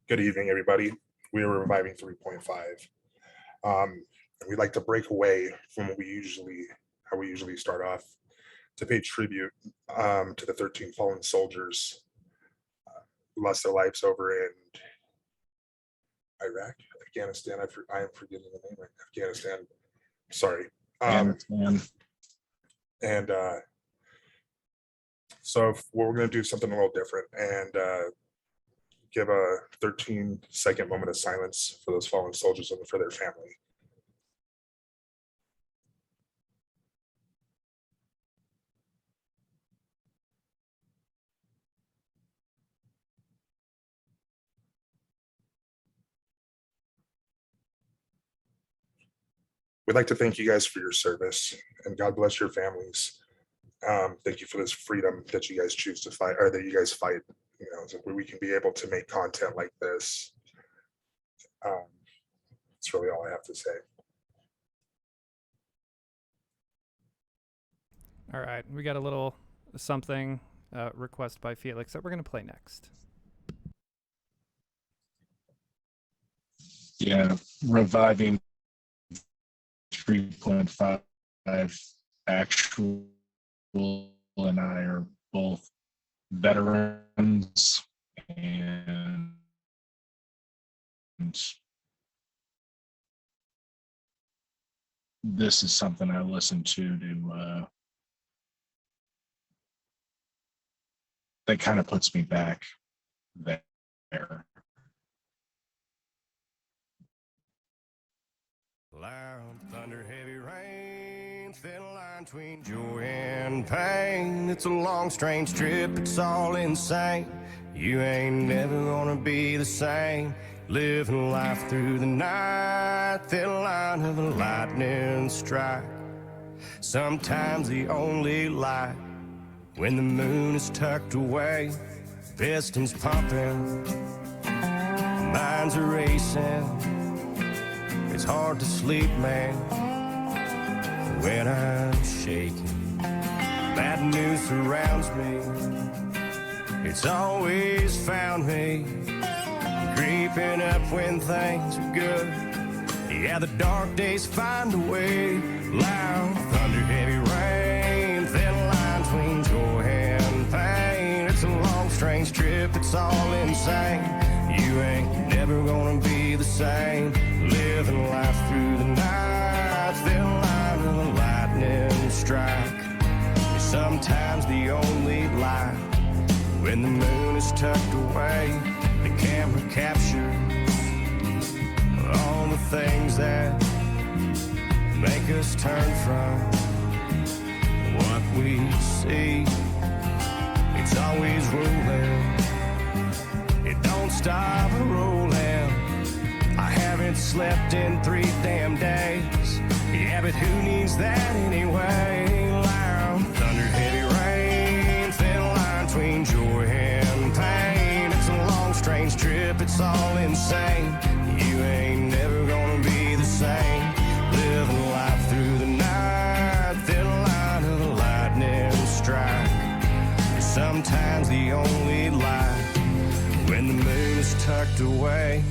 Good evening, everybody. We are reviving 3.5. And we'd like to break away from how we usually start off to pay tribute to the 13 fallen soldiers who lost their lives over in Iraq, Afghanistan. I am forgetting the name right now. Afghanistan. Sorry. And so we're going to do something a little different and give a 13-second moment of silence for those fallen soldiers and for their family. We'd like to thank you guys for your service, and God bless your families. Thank you for this freedom that you guys choose to fight, or that you guys fight, so we can be able to make content like this. That's really all I have to say. All right, we got a little something request by Felix that we're going to play next. Yeah, reviving 3.5 actual and I are both veterans, and this is something I listen to that kind of puts me back there. Loud thunder, heavy rain, thin line between joy and pain. It's a long, strange trip, it's all insane. You ain't never gonna be the same. Living life through the night, thin line of a lightning strike. Sometimes the only light, when the moon is tucked away. Pistons pumping, minds are racing. It's hard to sleep, man, when I'm shaking. Bad news surrounds me. It's always found me creeping up when things are good. Yeah, the dark days find a way. Loud thunder, heavy rain, thin line between joy and pain. It's a long, strange trip, it's all insane. You ain't never gonna be the same. Living life through the night, thin line of a lightning strike. Sometimes the only light, when the moon is tucked away. The camera captures all the things that make us turn from what we see. It's always rolling, it don't stop rolling. I haven't slept in 3 damn days. Yeah, but who needs that anyway? Loud thunder, heavy rain, thin line between joy and pain. It's a long, strange trip, it's all insane. You ain't never gonna be the same. Living life through the night, thin line of a lightning strike. Sometimes the only light, when the moon is tucked away.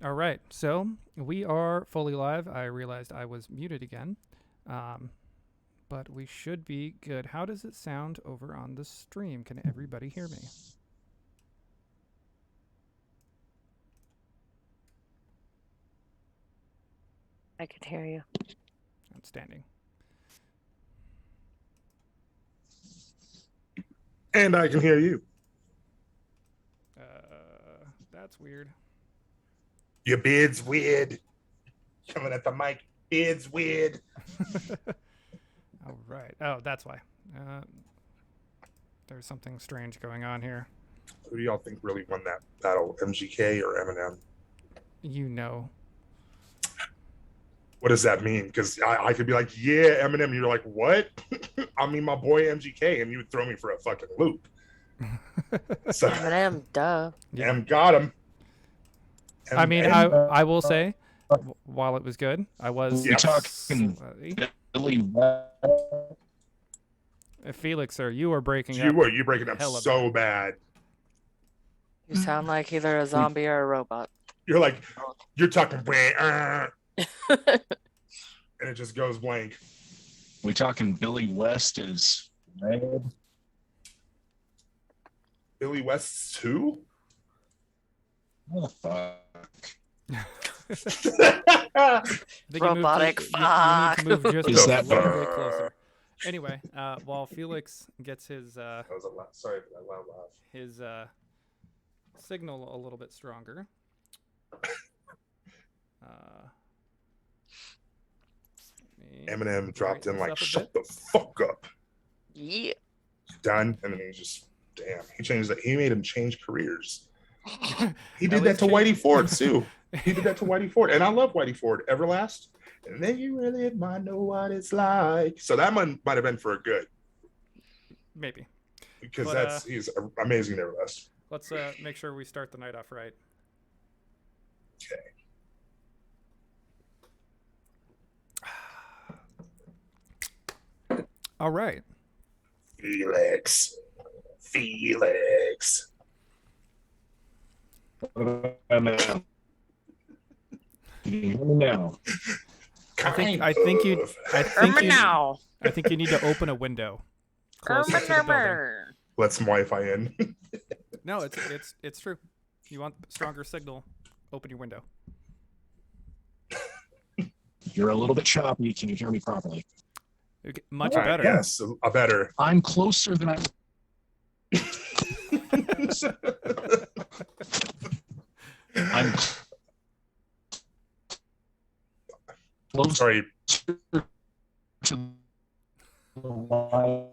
All right, so we are fully live. I realized I was muted again, but we should be good. How does it sound over on the stream? Can everybody hear me? I can hear you. Outstanding. And I can hear you. That's weird. Your beard's weird. Coming at the mic, beard's weird. All right. Oh, that's why. There's something strange going on here. Who do y'all think really won that battle, MGK or Eminem? You know. What does that mean? Because I could be like, yeah, Eminem. And you're like, what? I mean, my boy MGK, and you would throw me for a fucking loop. So Eminem, duh. Yeah. M got him. I mean, I will say, while it was good, I was. Yeah. Talking Billy Felix, sir, you are breaking up. You breaking up hella so bad. You sound like either a zombie or a robot. You're like, you're talking blank, and it just goes blank. We talking Billy West is red. Billy West too? Oh fuck. I think Robotic you need to move just Is a that little bit closer. Anyway, while Felix gets his That was a lot. Sorry for that loud laugh. his signal a little bit stronger. Eminem dropped in this like, up a shut bit. the fuck up. Yeah. Done. And then he just, damn, he changed that. He made him change careers. He At did that least to change- Whitey Ford too. He did that to Whitey Ford. And I love Whitey Ford. Everlast. And then you really might know what it's like. So that one might have been for a good. Maybe. Because But, he's amazing at Everlast. Let's make sure we start the night off right. Okay. All right. Felix. Now. Now. I think you Now. I think you need to open a window closer to the building. Let some Wi-Fi in. No, it's true. You want stronger signal, open your window. You're a little bit choppy. Can you hear me properly? Okay, much All right, better. Yes, a better. I'm closer than I. I'm closer Sorry. to the line.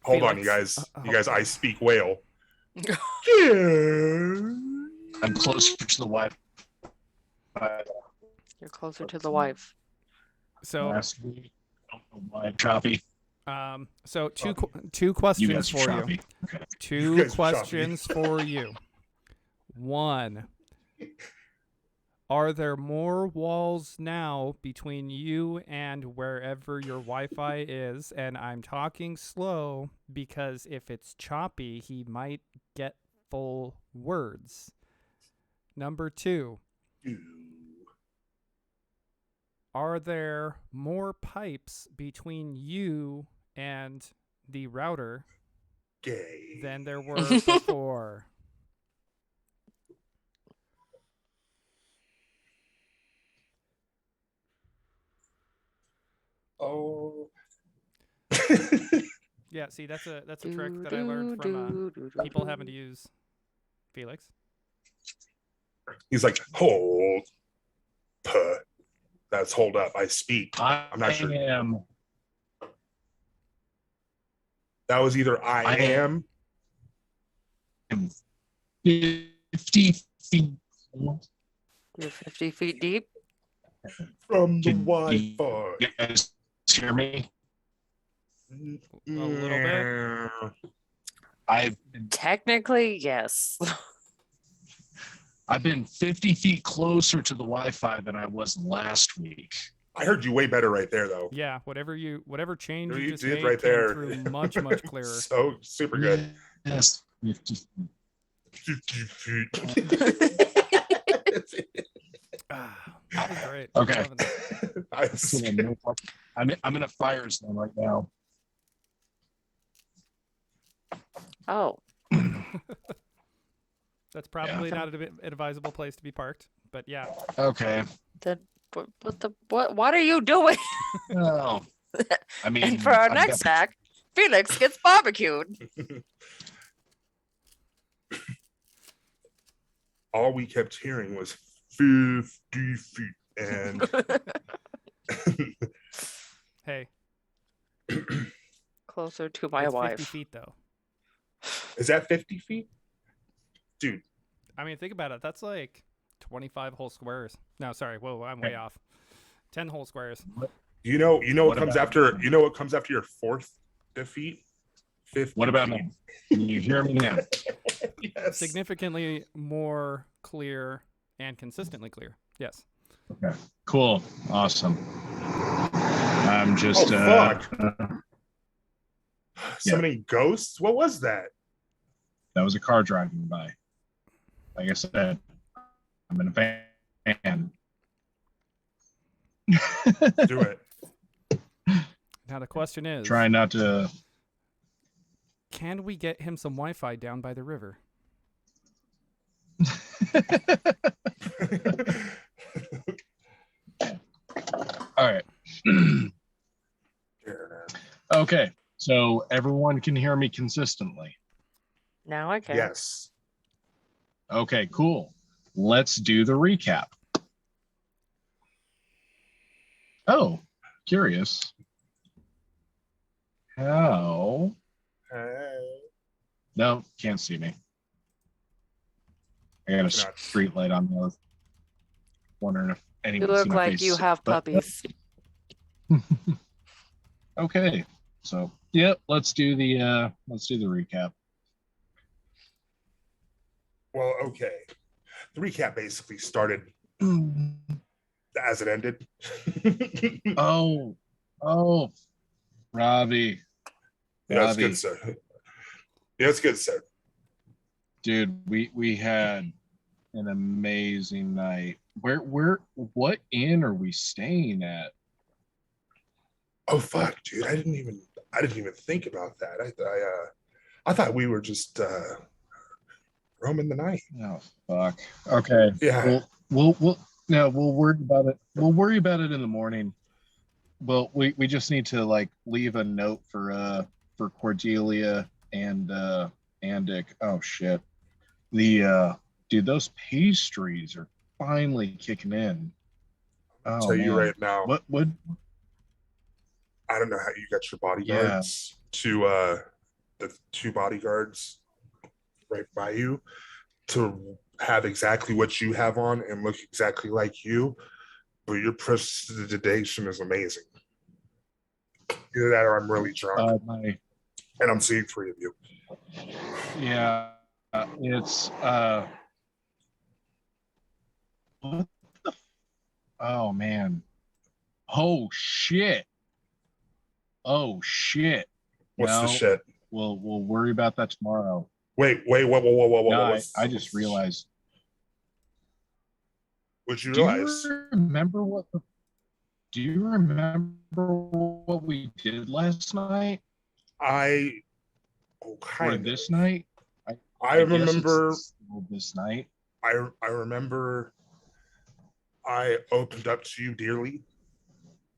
Hold on, you Felix. guys. You guys, I speak whale. I'm closer to the wife. You're closer to the wife. So Last week, I don't know why I'm choppy. so two You questions guys are for you. choppy. Okay. Two guys are choppy. questions for you. One. Are there more walls now between you and wherever your Wi-Fi is? And I'm talking slow because if it's choppy, he might get full words. Number two, are there more pipes between you and the router Gay. than there were before? Oh. Yeah, see, that's a trick that I learned from people having to use Felix. He's like, hold. Puh. That's hold up. I speak. I'm not sure. am. That was either I am. 50 feet. You're 50 feet deep. From the Can Wi-Fi. You guys hear me? A little bit. I've Technically, yes. been 50 feet closer to the Wi-Fi than I was last week. I heard you way better right there, though. Yeah, whatever change You you just did made right came there. through much clearer. So super good. Yes. That was great. Okay. Loving this. I'm in a fire zone right now. Oh, That's probably not an advisable place to be parked, but yeah. Okay. then what are you doing? Oh, I mean, And for our I've got- next act, Felix gets barbecued. All we kept hearing was 50 feet. And Hey, Closer to my it's 50 wife. feet though. is that 50 feet? Dude, I mean, think about it. That's like 25 whole squares. No, sorry. Whoa, I'm way off. 10 whole squares. you know what What comes about- after what comes after your fourth defeat? 50 What about feet. now? Can you hear me now? Yes. Significantly more clear and consistently clear. Yes. Okay. Cool. Awesome. I'm just fuck. yeah. Summoning ghosts? What was that? That was a car driving by. Like I said, I'm in a van. Do it. Now the question is, Trying not to. can we get him some Wi-Fi down by the river? All right. Okay. So everyone can hear me consistently. Now I can. Yes. Okay, cool. Let's do the recap. Oh, curious. How? No, can't see me. I got a Not- street light on. I was wondering if You anyone look see my like face. you have But- puppies. Okay, so yep, let's do the recap. Well, okay. The recap basically started as it ended. Oh, Robbie, Yeah, it's Robbie. good, sir. Yeah, it's good, sir. Dude, we had an amazing night. What inn are we staying at? Oh fuck, dude! I didn't even think about that. I thought we were just roaming the night. Oh fuck. Okay. Yeah. We'll worry about it. We'll worry about it in the morning. Well, we just need to like leave a note for Cordelia and Dick. Oh shit. The dude, those pastries are finally kicking in. Oh, Tell you man. right now, What I don't know how you got your bodyguards to the two bodyguards right by you to have exactly what you have on and look exactly like you, but your prestidigitation is amazing. Either that or I'm really drunk and I'm seeing three of you. Yeah, it's what the oh man. Oh shit. What's the No, shit? We'll worry about that tomorrow. Wait, whoa. No, I just realized. What'd you Do realize? you remember what we did last night or Kind this of. night? I guess it's remember still this night. I remember I opened up to you dearly,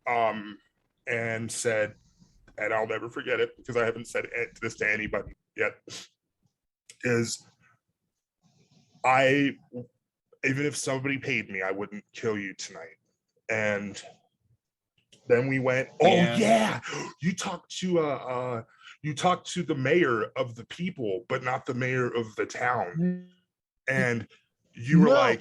and said, and I'll never forget it because I haven't said this to anybody yet, is even if somebody paid me, I wouldn't kill you tonight. And then we went, you talked to the mayor of the people, but not the mayor of the town. And you were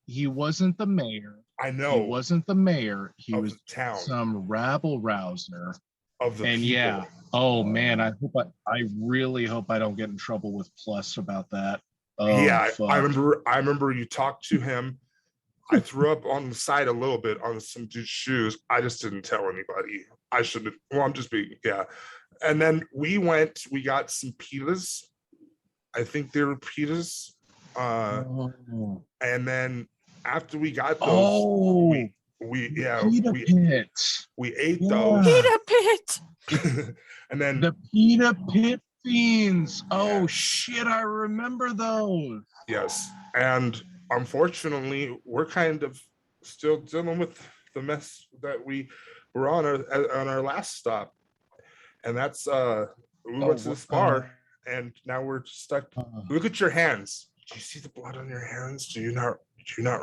he wasn't the mayor. I know. He wasn't the mayor. He of was the town some rabble rouser. of the And people. yeah, oh man, I really hope I don't get in trouble with Plus about that. Oh, Yeah, fuck. I remember you talked to him. I threw up on the side a little bit on some dude's shoes. I just didn't tell anybody. I shouldn't. Well, I'm just being, yeah. And then we got some pizzas I think they were pitas. Oh, And then after we got those, oh, we the yeah pita pit. we ate Yeah. those, Pita pit. and then The pita pit fiends. Oh Yeah. shit, I remember those. yes, and unfortunately, we're kind of still dealing with the mess that we were on our last stop, and that's we went to this bar, and now we're stuck. Look at your hands. Do you see the blood on your hands? Do you not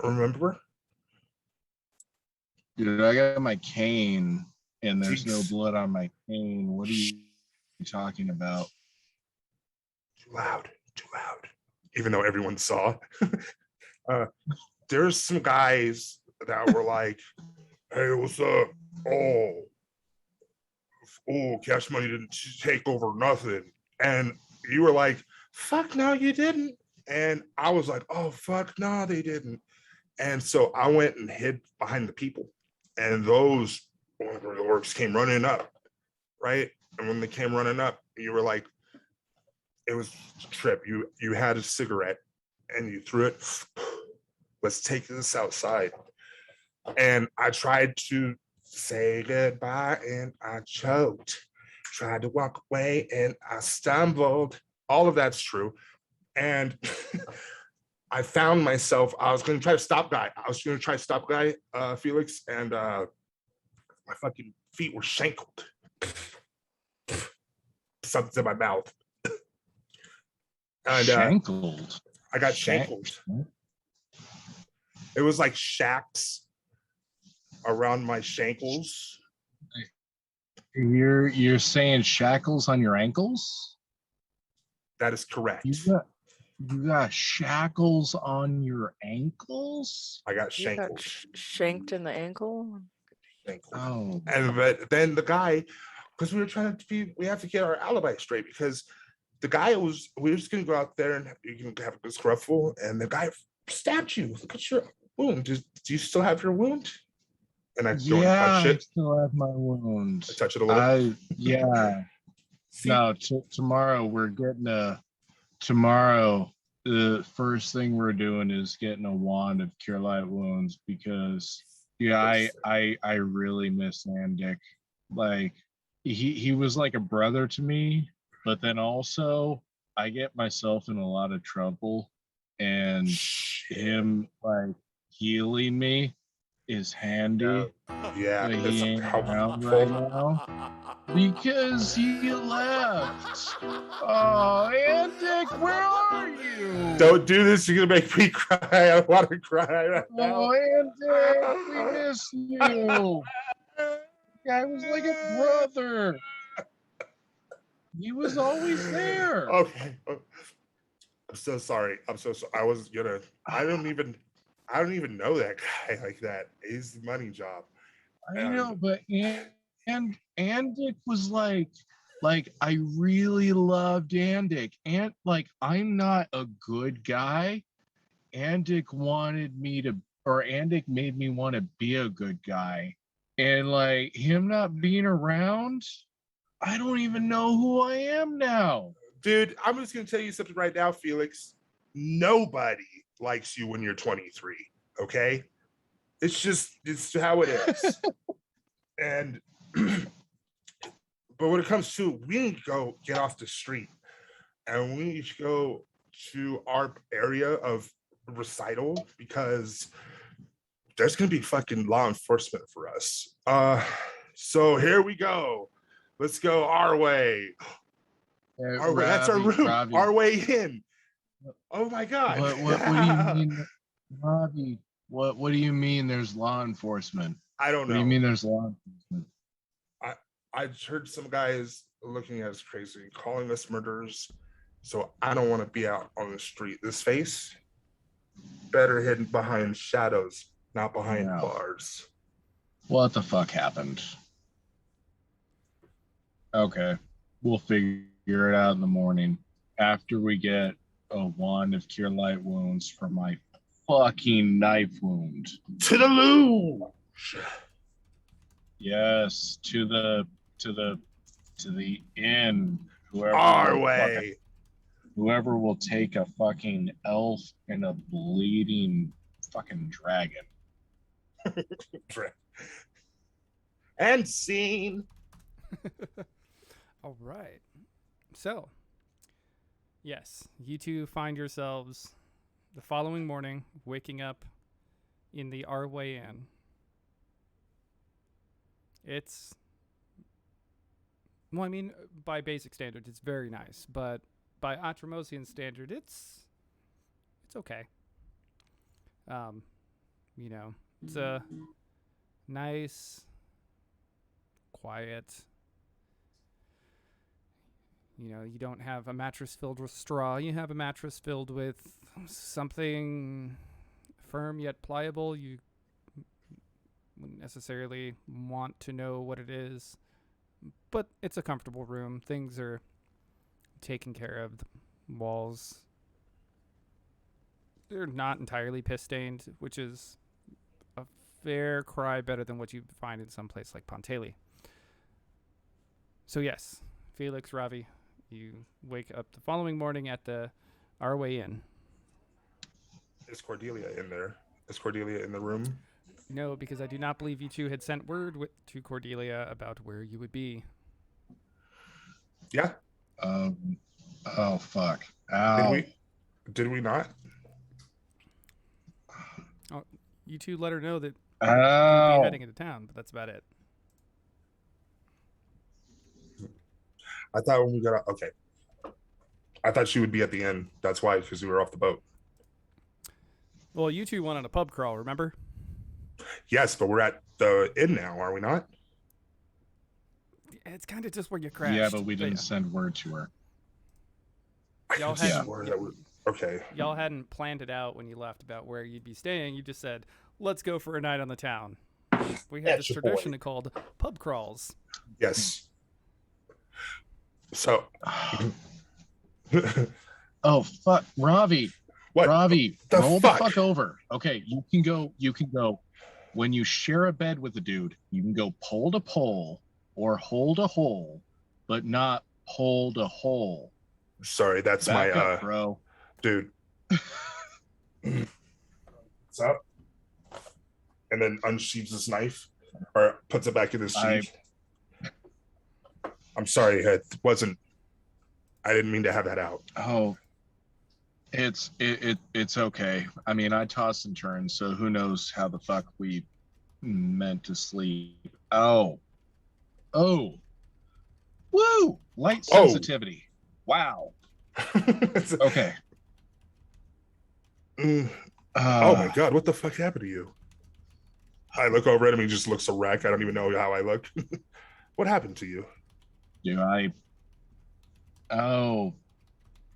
remember? Dude, I got my cane and there's no Jeez. blood on my cane. What are you talking about? Too loud. Even though everyone saw. There's some guys that were like, "Hey, what's up? Oh, Cash Money didn't take over nothing." And you were like, "Fuck no, you didn't." And I was like, "Oh, fuck no, they didn't." And so I went and hid behind the people. And those orcs came running up, right? And when they came running up, you were like, it was a trip. You had a cigarette and you threw it. Let's take this outside. And I tried to say goodbye and I choked. Tried to walk away and I stumbled. All of that's true. And I found myself, I was going to try to stop guy, Felix, and my fucking feet were shankled. Something's in my mouth. And Shankled. I got shankled. It was like shacks around my shankles. You're saying shackles on your ankles? That is correct. You got shackles on your ankles? I got You got shankled. shanked in the ankle. Oh. And but then the guy, because we have to get our alibi straight, because the guy we were just gonna go out there and you can have a good scruffle, and the guy stabbed you. Look at your wound. Do you still have your wound? And I go and touch I it. still have my wound. I touch it a little. See? No, tomorrow we're getting tomorrow the first thing we're doing is getting a wand of cure light wounds, because I really miss Andic. Like he was like a brother to me, but then also I get myself in a lot of trouble, and him like healing me is handy. Yeah, But that's he ain't around helpful. right now because he left. Oh, Andic, where are you? Don't do this. You're gonna make me cry. I want to cry right now. Oh, Andic, we miss you. Guy was like a brother. He was always there. Okay. I'm so sorry. I don't even know that guy like that. He's the money job. I know, but and Andic was like I really loved Andic. And like, I'm not a good guy. Andic made me want to be a good guy. And like him not being around, I don't even know who I am now. Dude, I'm just gonna tell you something right now, Felix. Nobody likes you when you're 23. Okay, it's how it is. And but when it comes to, we need to go get off the street, and we need to go to our area of recital, because there's gonna be fucking law enforcement for us. So here we go. Let's go our way. Our way. That's our route. Robbie, our way in. Oh my god. what do you mean, Robbie? What do you mean there's law enforcement? I don't know. What do you mean there's law enforcement? I heard some guys looking at us crazy, calling us murderers. So I don't want to be out on the street. This face better hidden behind shadows, not behind bars. What the fuck happened? Okay, we'll figure it out in the morning after we get a wand of cure light wounds for my fucking knife wound. To the loo. Yes, to the inn. Whoever Our way. Whoever will take a fucking elf and a bleeding fucking dragon. And scene. All right. So, yes, you two find yourselves the following morning waking up in the Our Way Inn. It's, well, I mean, by basic standards, it's very nice, but by Atremosian standard, it's okay. You know, it's a nice, quiet. You know, you don't have a mattress filled with straw. You have a mattress filled with something firm yet pliable. You wouldn't necessarily want to know what it is, but it's a comfortable room. Things are taken care of. The walls, they're not entirely piss stained, which is a fair cry better than what you find in some place like Pontaili. So yes, Felix, Ravi, you wake up the following morning at the Our Way Inn. Is Cordelia in there? Is Cordelia in the room? No, because I do not believe you two had sent word to Cordelia about where you would be. Yeah. Oh fuck. Ow. Did we not? Oh, you two let her know that you'd Ow. be heading into town, but that's about it. I thought when we got out, okay. I thought she would be at the end. That's why, because we were off the boat. Well, you two went on a pub crawl, remember? Yes, but we're at the inn now, are we not? It's kind of just where you crashed. Yeah, but we didn't send word to her. Y'all I had, swore that okay. Y'all hadn't planned it out when you left about where you'd be staying. You just said, let's go for a night on the town. We had this tradition called pub crawls. Yes. So. Oh fuck, Ravi. What? Ravi, The roll fuck? the fuck over. Okay, you can go. When you share a bed with a dude, you can go pole to pole or hole to hole, but not pole to hole. Sorry, that's Back my up, bro. Dude. What's up? And then unsheathes his knife or puts it back in his sheath. I'm sorry, I didn't mean to have that out. Oh, it's okay. I mean, I toss and turn, so who knows how the fuck we meant to sleep. Oh, woo! Light sensitivity. Wow. Okay. Oh my god, what the fuck happened to you? I look over at him, he just looks a wreck. I don't even know how I look. What happened to you? Do I? Oh,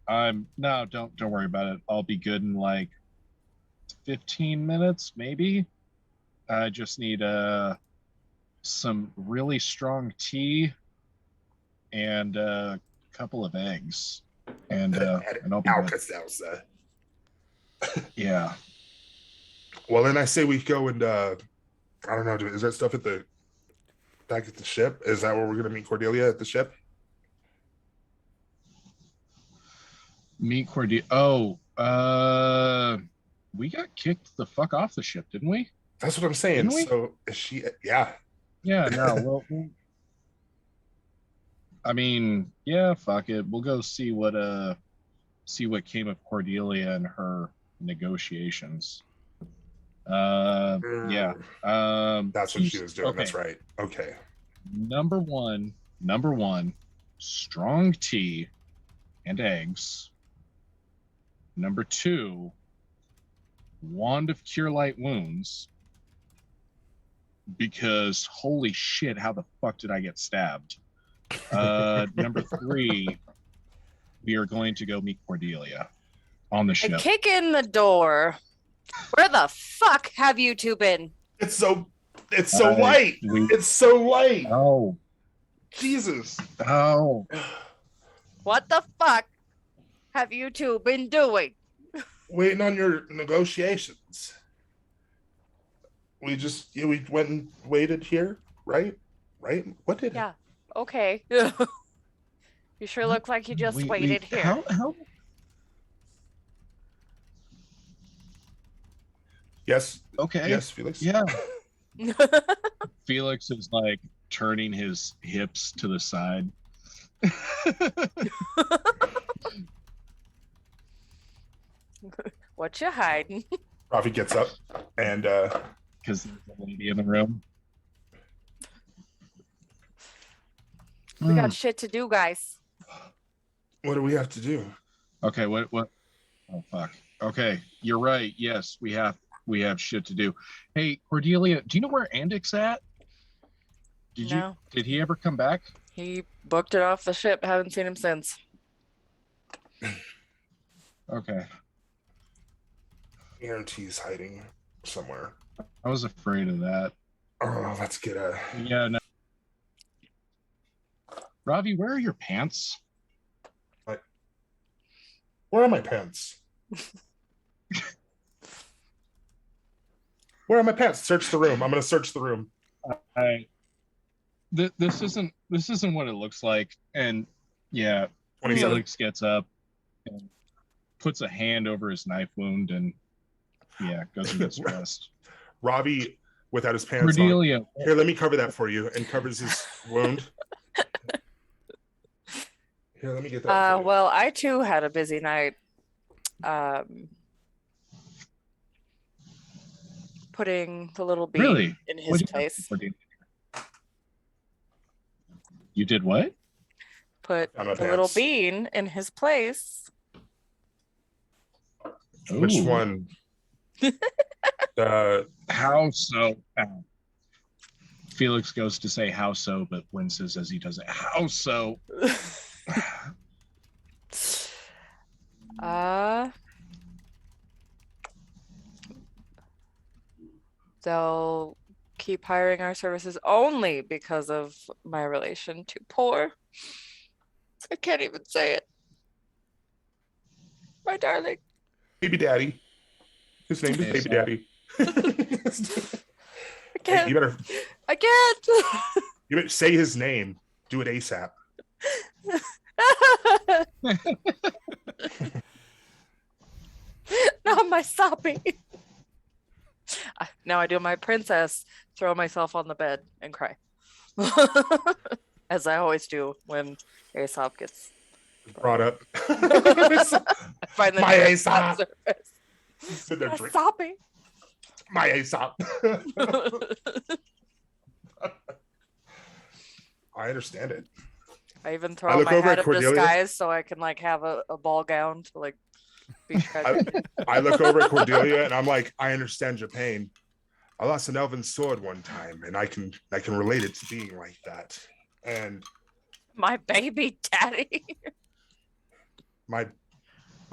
no, don't worry about it. I'll be good in like 15 minutes, maybe. I just need some really strong tea and a couple of eggs, and I'll be Alka-Seltzer. Yeah. Well, then I say we go and I don't know. Is that stuff back at the ship? Is that where we're gonna meet Cordelia at the ship? Meet Cordelia. Oh, we got kicked the fuck off the ship, didn't we? That's what I'm saying. So is she? Yeah. Yeah. No. Well, I mean, yeah. Fuck it. We'll go see what came of Cordelia and her negotiations. Yeah. That's what she was doing. Okay. That's right. Okay. Number one, strong tea and eggs. Number 2, wand of cure light wounds. Because holy shit, how the fuck did I get stabbed? Number 3, we are going to go meet Cordelia on the ship. I kick in the door. Where the fuck have you two been? It's so light. It's so light. Oh. Jesus. Oh. What the fuck have you two been doing? Waiting on your negotiations. We went and waited here, right? What did? Yeah. Okay. You sure look like you just waited here. Yes. Okay. Yes, Felix. Yeah. Felix is like turning his hips to the side. What you hiding? Rafi gets up and Because there's a lady in the room. We got shit to do, guys. what do we have to do? Okay, what? Oh fuck. Okay, you're right. Yes, we have shit to do. Hey, Cordelia, do you know where Andic's at? No. Did he ever come back? He booked it off the ship. Haven't seen him since. Okay. Guarantee's hiding somewhere. I was afraid of that. Oh, let's get a. Yeah, no. Ravi, where are your pants? Where are my pants? Where are my pants? Search the room. I'm gonna search the room. This isn't what it looks like. And yeah, 27. Felix gets up and puts a hand over his knife wound and goes and gets dressed. Ravi, without his pants Cordelia. on. Here, let me cover that for you, and covers his wound. Here, let me get that. for you. Well, I too had a busy night. Putting the little bean Really? in What his did you- place. Cordelia? You did what? Put On my the little pants. bean in his place. Which Ooh. one? How so? Felix goes to say how so, but winces as he does it. How so? They'll keep hiring our services only because of my relation to poor. I can't even say it. My darling. Baby Daddy. His name is Yes, Baby Daddy. I can't. You better say his name. Do it ASAP. Not my soppy. Now I do my princess, throw myself on the bed and cry. As I always do when Aesop gets Brought up. I find the My nearest Aesop. surface. Sit there, My drink. soppy. My Aesop. I understand it. I even I throw look my over hat at of Cordelia. disguise so I can like have a ball gown to like be shredded. I look over at Cordelia and I'm like, I understand your pain. I lost an elven sword one time, and I can relate it to being like that. And My baby daddy. my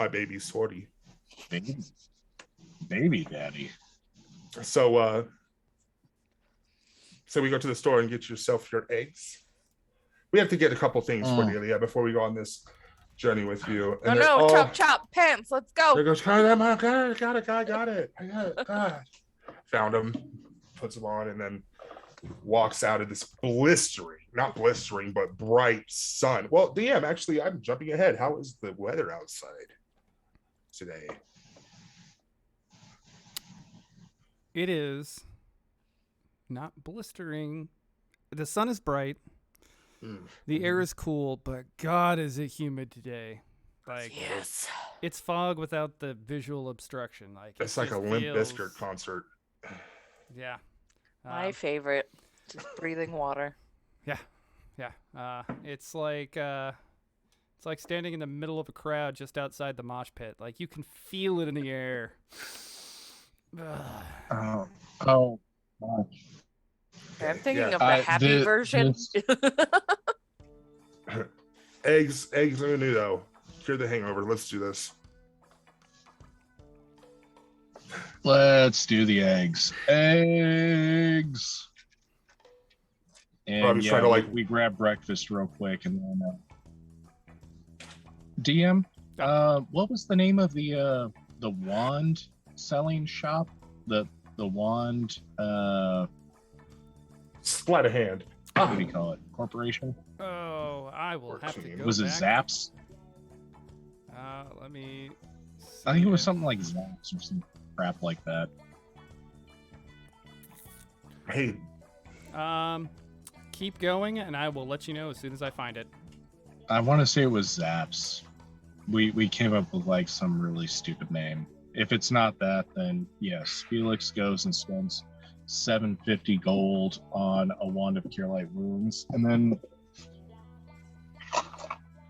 baby swordy. Baby daddy. So we go to the store and get yourself your eggs. We have to get a couple things, Cordelia, before we go on this journey with you. Oh And they're no, all- chop chop pants, let's There go. goes, got it. I got it. Found him, puts them on, and then walks out of this not blistering, but bright sun. Well, DM, actually, I'm jumping ahead. How is the weather outside today? It is not blistering. The sun is bright. The air is cool, but God, is it humid today. Like, Yes. it's fog without the visual obstruction. Like, It's it like a just Limp feels- Bizkit concert. Yeah. My favorite. Just breathing water. Yeah. It's like standing in the middle of a crowd just outside the mosh pit. Like, you can feel it in the air. Oh. Gosh. I'm thinking yeah. of the happy version. Eggs in a though. Cure the hangover. Let's do this. Let's do the eggs. Eggs. And Robbie's trying to, like- we grab breakfast real quick and then DM, what was the name of the wand selling shop? The wand Sleight of hand. what do you call it? Corporation? Oh, I will have to Team. go Was it back. Zaps? Let me I think it was see. something like Zaps or some crap like that. Hey, Keep going, and I will let you know as soon as I find it. I want to say it was Zaps. We came up with like some really stupid name. If it's not that, then yes, Felix goes and spends 750 gold on a wand of Cure Light Wounds, and then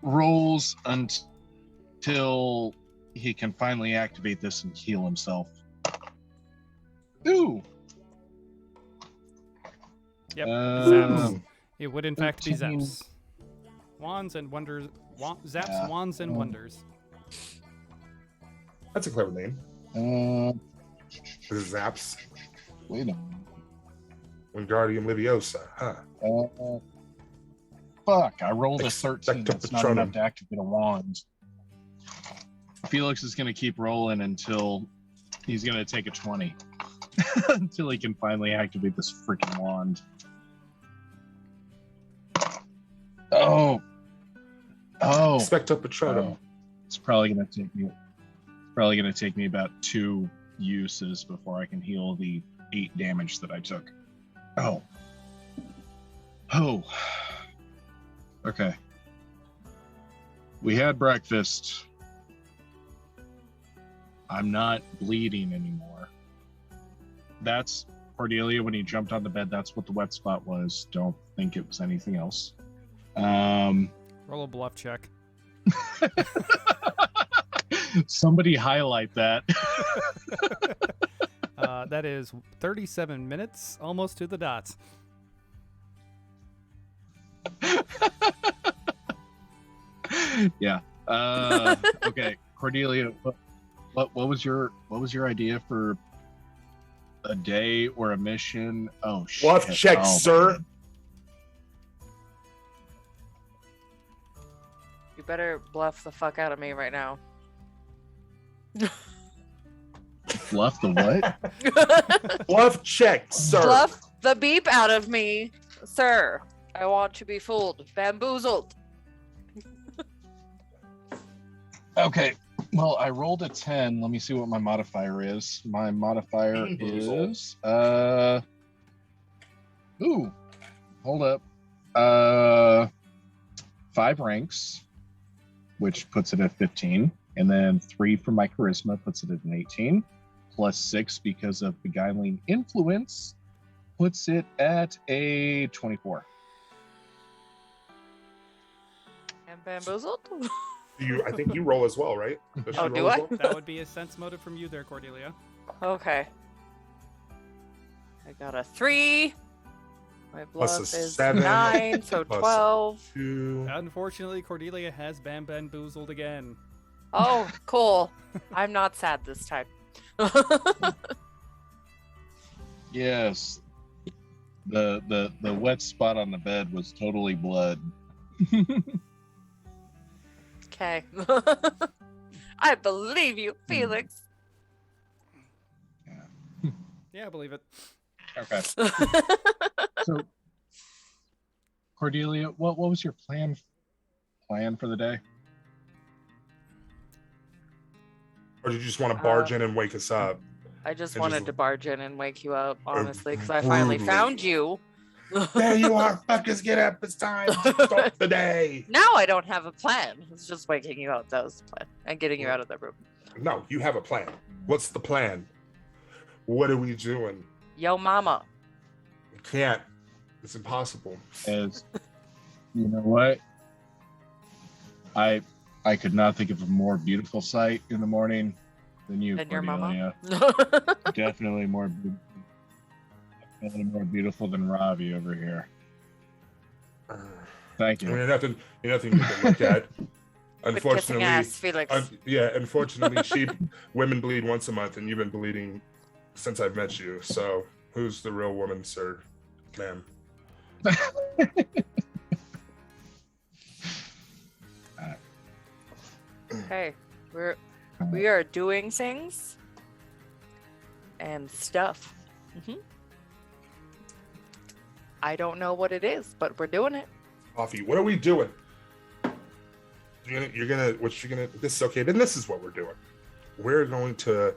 rolls until he can finally activate this and heal himself. Ooh. Yep, Uh, Zaps. It would in fact be 13. Zaps. Wands and wonders. Zaps, Yeah. wands and wonders. that's a clever name. This is Zaps. Wait a minute. Wingardium Leviosa, huh? Fuck, I rolled a 13. Expecto That's not Patronum. enough to activate a wand. Felix is going to keep rolling until he's going to take a 20. Until he can finally activate this freaking wand. Oh. Expecto Patronum. Oh. It's probably going to take me about 2 uses before I can heal the 8 damage that I took. Oh. Okay. We had breakfast. I'm not bleeding anymore. That's Cordelia when he jumped on the bed. That's what the wet spot was. Don't think it was anything else. Roll a bluff check. Somebody highlight that. That is 37 minutes, almost to the dot. Yeah. Okay, Cordelia, what was your idea for a day or a mission? Oh shit. Bluff check, Oh, sir. man. You better bluff the fuck out of me right now. Bluff the what? Bluff check, sir. Bluff the beep out of me, sir. I want to be fooled, bamboozled. Okay. Well, I rolled a 10. Let me see what my modifier is. My modifier is ooh. Hold up. 5 ranks, which puts it at 15, and then 3 for my charisma puts it at an 18, plus 6 because of beguiling influence puts it at a 24. And bamboozled? I think you roll as well, right? Does she Oh, roll do as I? well? That would be a sense motive from you there, Cordelia. Okay. I got a 3. My Plus bluff a is 7, 9, so plus 12. 2. Unfortunately, Cordelia has bamboozled again. Oh, cool. I'm not sad this time. Yes. The wet spot on the bed was totally blood. Okay. I believe you, Felix. Yeah, I believe it. Okay. So, Cordelia, what was your plan for the day? Or did you just want to barge in and wake us up? I just And wanted just- to barge in and wake you up, honestly, because I finally brutally. found you. There you are, fuckers, get up. It's time to start the day. Now I don't have a plan. It's just waking you up. That was the plan. And getting you out of the room. No, you have a plan. What's the plan? What are we doing? Yo, mama. We can't. It's impossible. As you know what? I could not think of a more beautiful sight in the morning than you, And your Cordelia. mama. Definitely more beautiful than Ravi over here. Thank I you. mean, nothing you can look at. Quit kissing Unfortunately, ass, Felix. unfortunately, women bleed once a month, and you've been bleeding since I've met you. So, who's the real woman, sir, ma'am? Hey, we are doing things and stuff. I don't know what it is, but we're doing it. Coffee. What are we doing? This is okay. Then this is what we're doing. We're going to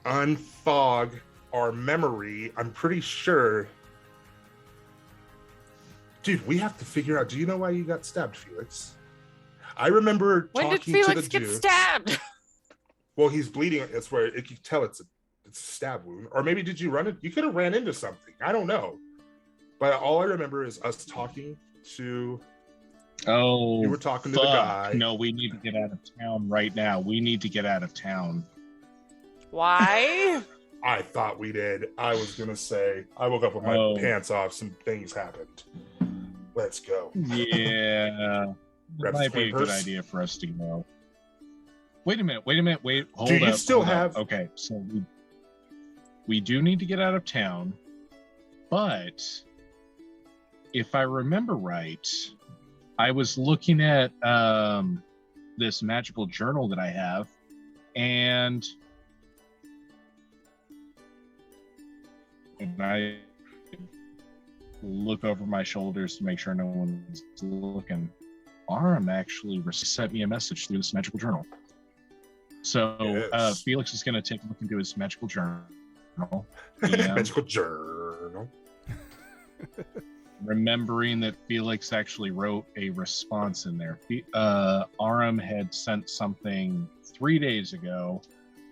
unfog our memory. I'm pretty sure Dude, we have to figure out. Do you know why you got stabbed, Felix? I remember When did talking to Felix the get Jew. stabbed? Well, he's bleeding. That's where you can tell it's a stab wound. Or maybe did you run it? You could have ran into something. I don't know. But all I remember is us talking to. Oh, You were talking to the fuck. guy. No, we need to get out of town right now. We need to get out of town. Why? I thought we did. I was gonna say I woke up with my pants off. Some things happened. Let's go. Yeah, it Grab might his be a purse. good idea for us to go. Wait a minute. Hold Do up. you still hold up. have- Okay, so we do need to get out of town, but if I remember right, I was looking at this magical journal that I have, and I look over my shoulders to make sure no one's looking. Aram actually sent me a message through this magical journal. So Yes. Felix is going to take a look into his magical journal. Magical journal. Remembering that Felix actually wrote a response in there. Aram had sent something 3 days ago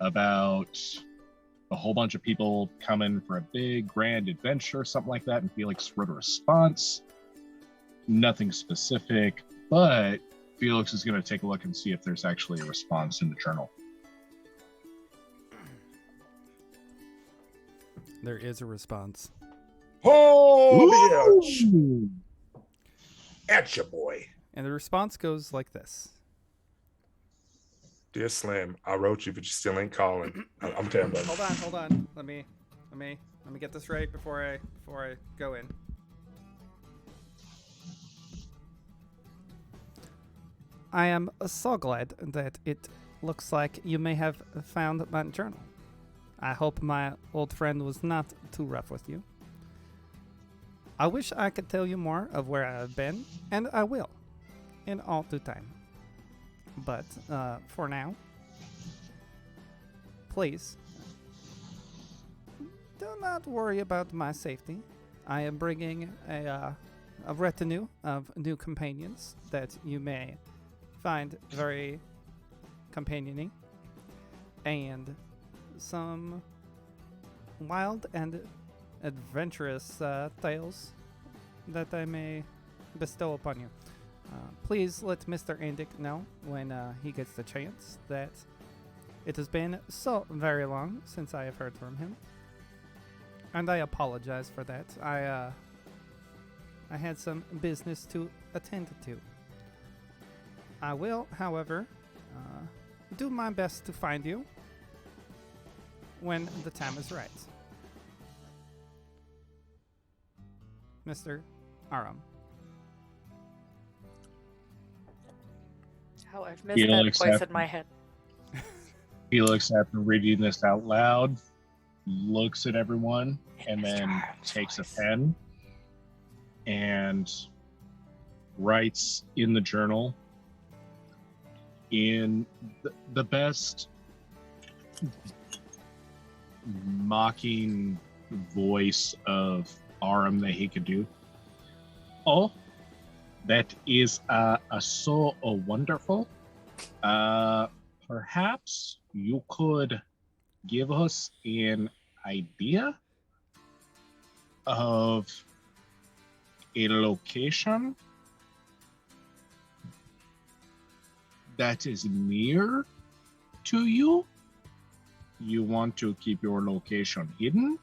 about a whole bunch of people coming for a big grand adventure, something like that, and Felix wrote a response. Nothing specific, but Felix is going to take a look and see if there's actually a response in the journal. There is a response. Oh, bitch. At ya, boy. And the response goes like this. Dear Slim, I wrote you, but you still ain't calling. I'm damn done. Hold on. Let me get this right before I go in. I am so glad that it looks like you may have found my journal. I hope my old friend was not too rough with you. I wish I could tell you more of where I have been, and I will, in all due time. But for now, please, do not worry about my safety. I am bringing a retinue of new companions that you may find very companioning, and some wild and adventurous tales that I may bestow upon you. Please let Mr. Andic know when he gets the chance that it has been so very long since I have heard from him, and I apologize for that. I had some business to attend to. I will, however, do my best to find you when the time is right. Mr. Aram. Oh, I've missed that Felix voice after- in my head. Felix, after reading this out loud, looks at everyone and Mr. then Aram's takes a voice. pen and writes in the journal in the best mocking voice of Aram that he could do. Oh, that is so wonderful. Perhaps you could give us an idea of a location that is near to you. You want to keep your location hidden,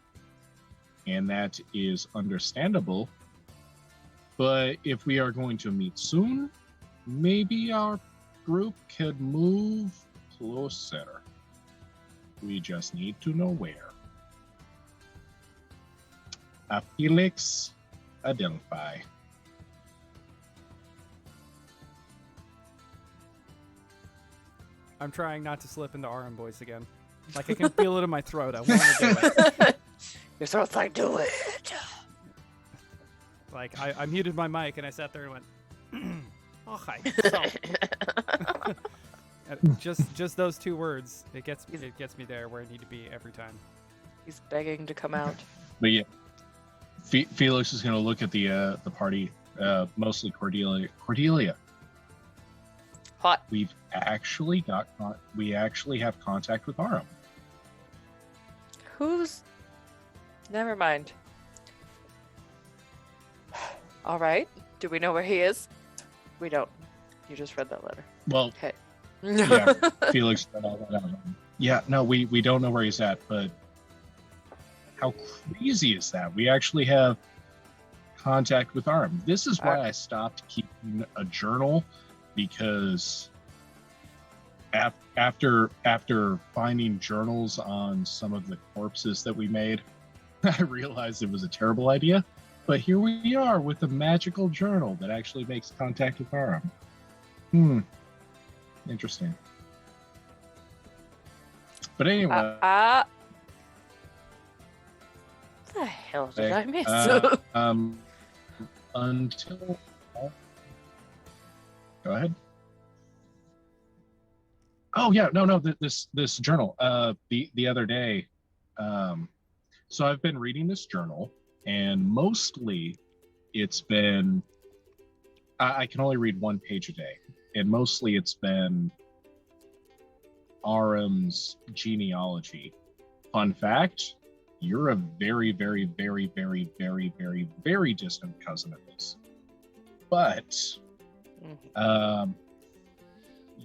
and that is understandable. But if we are going to meet soon, maybe our group could move closer. We just need to know where. Felix Adelphi. I'm trying not to slip into Aram voice again. Like I can feel it in my throat. I want to do it. Your throat's like, do it. Like I muted my mic and I sat there and went, "Oh hi." So, just those two words, it gets me there where I need to be every time. He's begging to come out. But yeah, Felix is going to look at the party mostly Cordelia. Cordelia, Hot. we actually have contact with Aram. Who's? Never mind. All right. Do we know where he is? We don't. You just read that letter. Well, Okay. yeah, Felix read all that out. Yeah, no, we don't know where he's at, but how crazy is that? We actually have contact with Aram. This is why I stopped keeping a journal, because after finding journals on some of the corpses that we made, I realized it was a terrible idea. But here we are with a magical journal that actually makes contact with Aram. Interesting. But anyway. What the hell did I miss? Until. Go ahead. Oh yeah, no. This journal. The other day. So I've been reading this journal, and mostly it's been. I can only read one page a day, and mostly it's been Aram's genealogy. Fun fact: you're a very, very, very, very, very, very, very distant cousin of his. But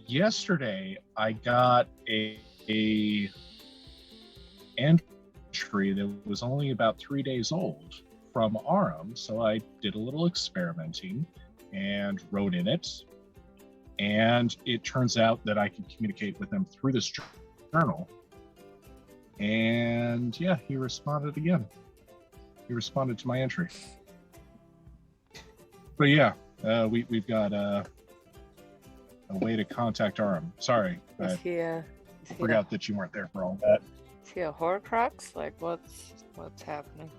yesterday I got a entry that was only about 3 days old from Aram, so I did a little experimenting and wrote in it, and it turns out that I can communicate with him through this journal. And yeah, he responded again. He responded to my entry. But yeah, we've got a way to contact Aram. Sorry, I forgot that you weren't there for all that. Is he a Horcrux? Like, what's happening?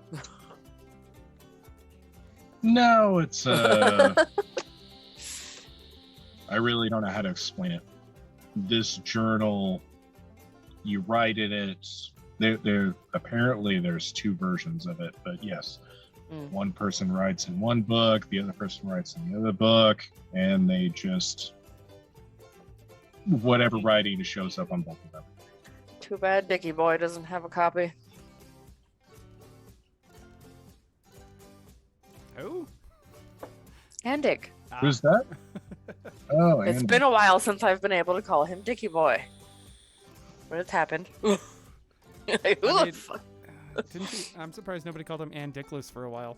No, it's I really don't know how to explain it. This journal, you write in it. There apparently there's two versions of it, but yes, one person writes in one book, the other person writes in the other book, and they just whatever writing shows up on both of them. Too bad Dickie Boy doesn't have a copy. Who? Andic. Who's that? Oh, It's and been a while since I've been able to call him Dickie Boy. What has happened? Like, who I the mean, fuck? I'm surprised nobody called him Ann Dickless for a while.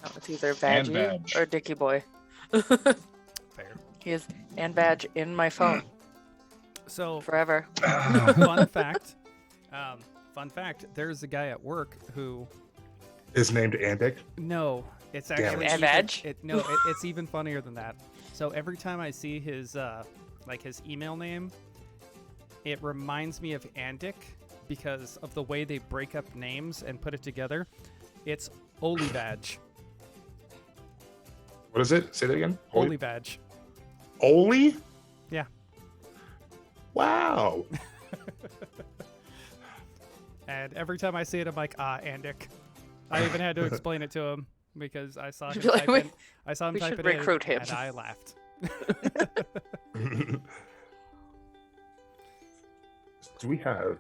No, it's either And Badgie Badge. or Dickie Boy. Fair. He is and Badge in my phone So, forever. fun fact. Fun fact. There's a guy at work who. Is named Andic. No, it's Damn it. actually And Badge? it's even funnier than that. So every time I see his his email name, it reminds me of Andic because of the way they break up names and put it together. It's Olivadge. What is it? Say that again. Olivadge. Oli? Yeah. Wow. And every time I see it, I'm like, Andic. I even had to explain it to him because I saw him You're like, type in. I saw him we type should it in, recruit him. and I laughed. Do we have?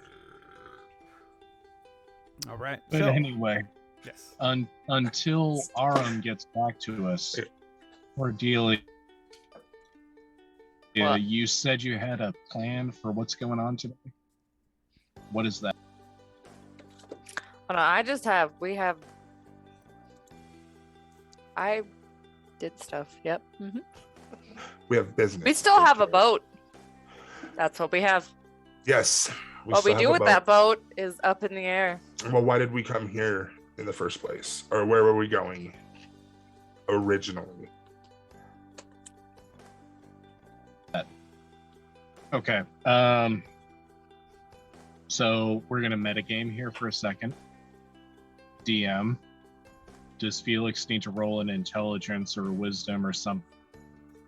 All right. but So, anyway, yes. until Aram gets back to us, Cordelia, What? you said you had a plan for what's going on today. What is that? Oh, no, I did stuff. Yep. We have business. We still have a boat. That's what we have. Yes. What we still do have a with that boat is up in the air. Well, why did we come here in the first place? Or where were we going originally? Okay. So we're gonna metagame here for a second. DM, does Felix need to roll an intelligence or wisdom or something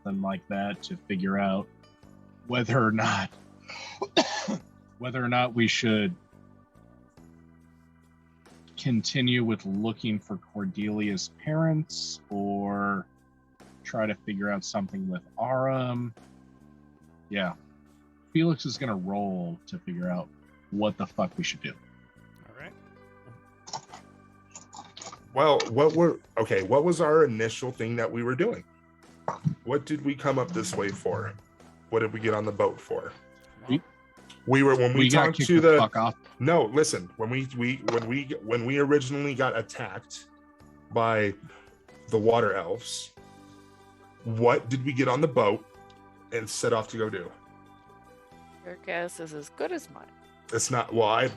like that to figure out whether or not we should continue with looking for Cordelia's parents or try to figure out something with Aram? Yeah. Felix is going to roll to figure out what the fuck we should do. All right. Well, what was our initial thing that we were doing? What did we come up this way for? What did we get on the boat for? We were when we got talked kicked to the the fuck off. No, listen, when we originally got attacked by the water elves, what did we get on the boat and set off to go do? Your guess is as good as mine. It's not, well,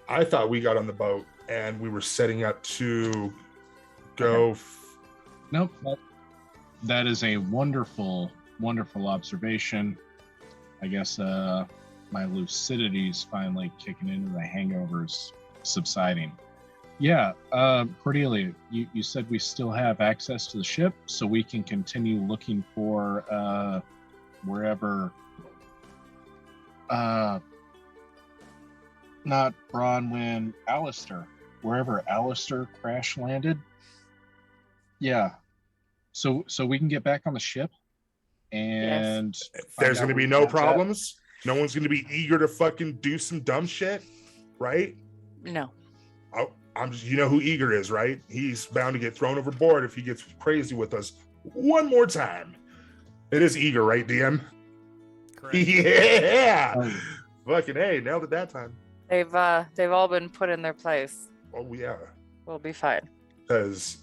I thought we got on the boat and we were setting up to go. Nope. That is a wonderful, wonderful observation. I guess my lucidity's finally kicking in and the hangover's subsiding. Yeah, Cordelia, you said we still have access to the ship, so we can continue looking for wherever, not Bronwyn, Alistair, wherever Alistair crash landed. Yeah, so we can get back on the ship, and There's going to be no where that's at. problems. No one's going to be eager to fucking do some dumb shit, right? No. I'm just, you know who Eager is, right? He's bound to get thrown overboard if he gets crazy with us one more time. It is Eager, right, DM? Correct. Yeah. Oh. Fucking hey, nailed it that time. They've all been put in their place. Oh yeah, We'll be fine. because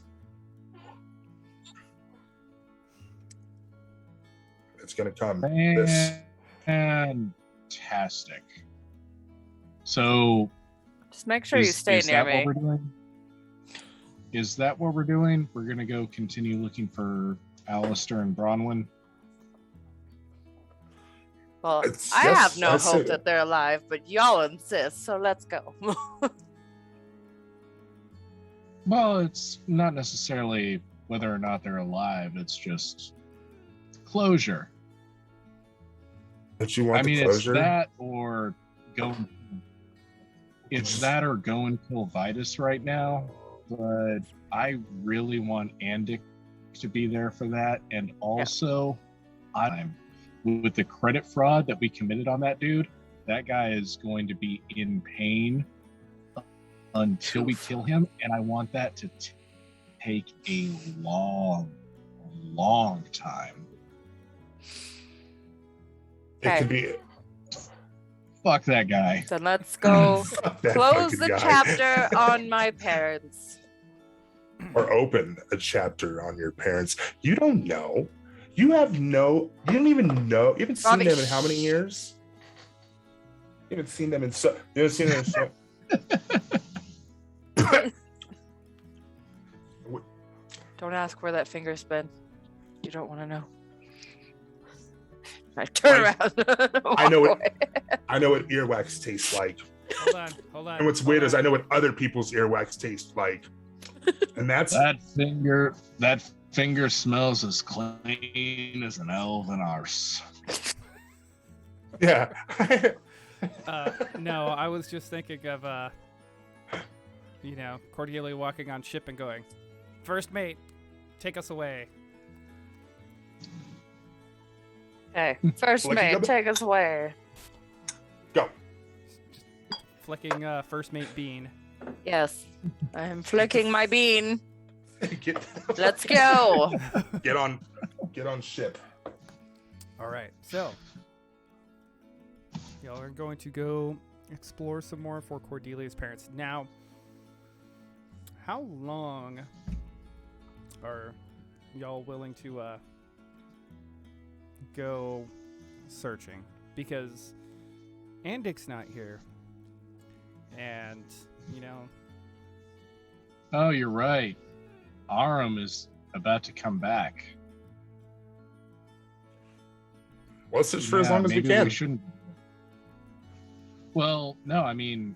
it's gonna come. This Fantastic. So Just make sure you stay is near that what me. we're doing? Is that what we're doing? We're gonna go continue looking for Alistair and Bronwyn. Well, It's I just- have no that's hope it. that they're alive, but y'all insist, so let's go. Well, it's not necessarily whether or not they're alive. It's just closure. But you want I mean, the closure? it's that or go. It's that or go and kill Vitus right now. But I really want Andic to be there for that, and also, I'm with the credit fraud that we committed on that dude. That guy is going to be in pain until we kill him, and I want that to take a long time. It could be. Fuck that guy. So let's go Fuck that close fucking the guy. chapter on my parents. Or open a chapter on your parents. You don't know. You don't even know. You haven't seen Robbie, them in how many years? You haven't seen them in so. You haven't seen them in so. Don't ask where that finger's been. You don't want to know. I turn around. I know Walk it. away. I know what earwax tastes like. Hold on. And what's weird is I know what other people's earwax tastes like. And that's That finger smells as clean as an elven arse. yeah. No, I was just thinking of, Cordelia walking on ship and going, "First mate, take us away." Okay, first Like, mate, take us away. Go. Flicking first mate bean. Yes, I'm flicking my bean. Get, Let's go. get on ship. All right, so y'all are going to go explore some more for Cordelia's parents. Now, how long are y'all willing to go searching? Because Andic's not here, and Oh, you're right. Aram is about to come back. Well, let's just for as Yeah, long as we maybe can. shouldn't. Well, no, I mean,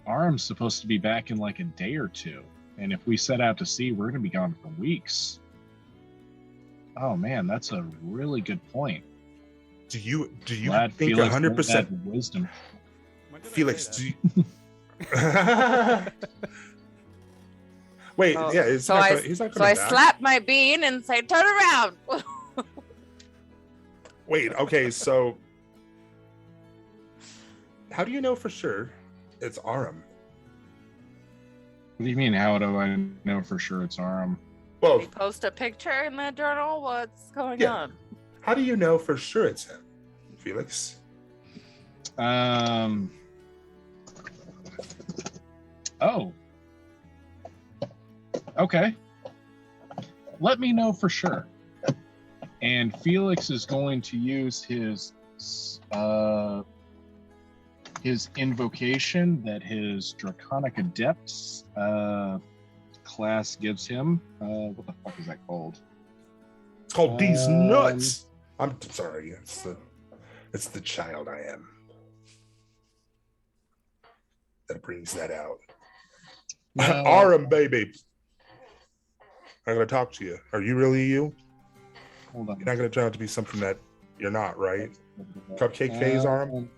Aram's supposed to be back in like a day or two. And if we set out to sea, we're going to be gone for weeks. Oh, man, that's a really good point. Do you Glad think Felix 100%? had wisdom. when did I Felix, say do you, Wait, Oh, yeah, it's so not I gonna, he's not so coming I back. slap my bean and say, "Turn around." Wait, okay, so how do you know for sure it's Aram? What do you mean? How do I know for sure it's Aram? Did Well, he post a picture in the journal? What's going Yeah. on? how do you know for sure it's him, Felix? Oh. Okay. Let me know for sure. And Felix is going to use his invocation that his Draconic Adepts class gives him. What the fuck is that called? It's called These Um, Nuts. I'm sorry, it's the child I am that brings that out. No. Aram, baby. I'm gonna talk to you. Are you really you? Hold on. You're not gonna turn out to be something that you're not, right? Cupcake phase, Aram?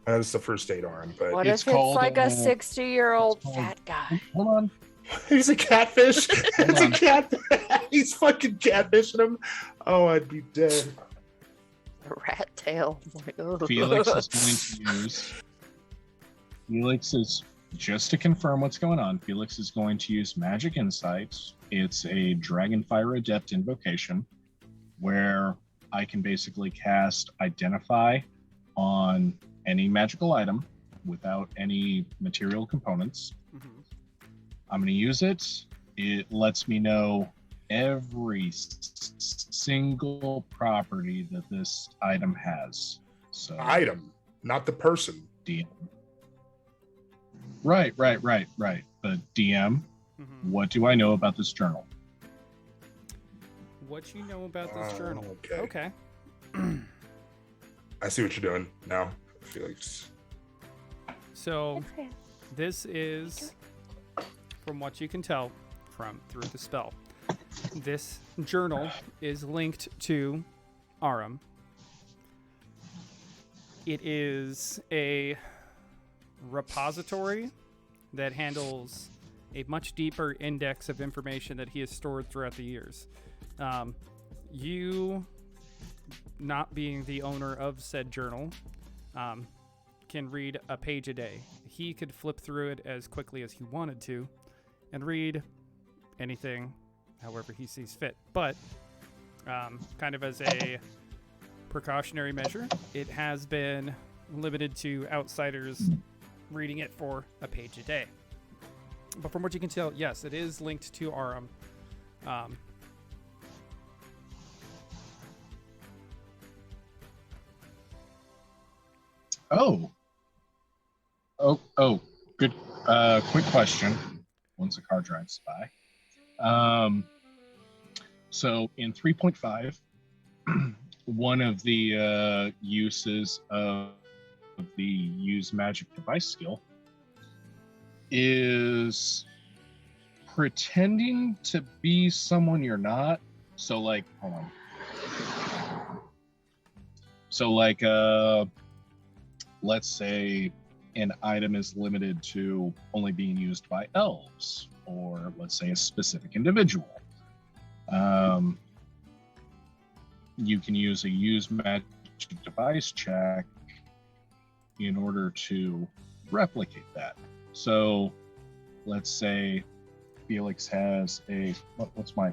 I know this is the first date, Aram, but What It's if it's called, like a uh, 60-year-old it's called- fat guy? Hold on. he's a catfish. Hold He's a on. cat. He's fucking catfishing him. Oh, I'd be dead. A rat tail. Felix is going to use. Felix is, just to confirm what's going on, Felix is going to use Magic Insights. It's a Dragonfire Adept invocation where I can basically cast Identify on any magical item without any material components. Mhm. I'm going to use it. It lets me know every single property that this item has. So Item, not the person. DM. Right. But DM, Mhm. what do I know about this journal? What you know about this Oh, journal? okay. Okay. I see what you're doing now, Felix. So this is, from what you can tell through the spell, this journal is linked to Aram. It is a repository that handles a much deeper index of information that he has stored throughout the years. You, not being the owner of said journal, can read a page a day. He could flip through it as quickly as he wanted to and read anything however he sees fit. But kind of as a precautionary measure, it has been limited to outsiders reading it for a page a day. But from what you can tell, yes, it is linked to Aram. Good. Quick question. Once a car drives by. So in 3.5, one of the uses of the use magic device skill is pretending to be someone you're not. So like, hold on. So like, let's say an item is limited to only being used by elves, or let's say a specific individual. You can use a use magic device check in order to replicate that. So let's say Felix has a, what's my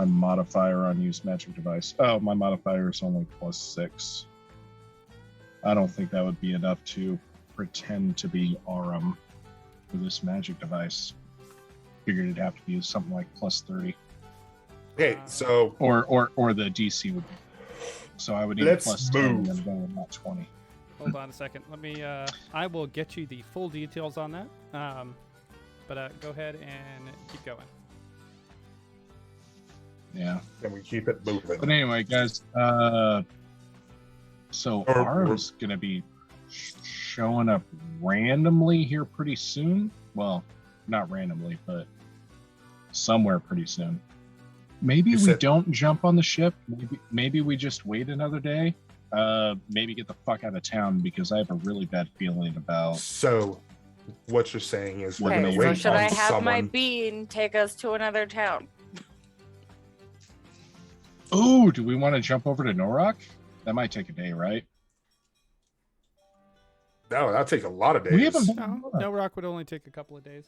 modifier on use magic device? Oh, my modifier is only +6. I don't think that would be enough to pretend to be Aram for this magic device. Figured it'd have to be something like +30. Okay, so Or the DC would be. So I would need Let's +10 and move. then go with not 20. Hold on a second. Let me. I will get you the full details on that. But go ahead and keep going. Yeah. can we keep it moving? But anyway, guys, so Or- Aram's gonna be showing up randomly here pretty soon. Well, not randomly, but somewhere pretty soon. Maybe You we said- don't jump on the ship. Maybe we just wait another day. maybe get the fuck out of town because I have a really bad feeling about. So, what you're saying is we're Okay, gonna Okay, gonna so wait should on I have my someone. bean take us to another town? Oh, do we want to jump over to Norrock? That might take a day, right? No, that'll take a lot of days. We haven't been. No rock would only take a couple of days.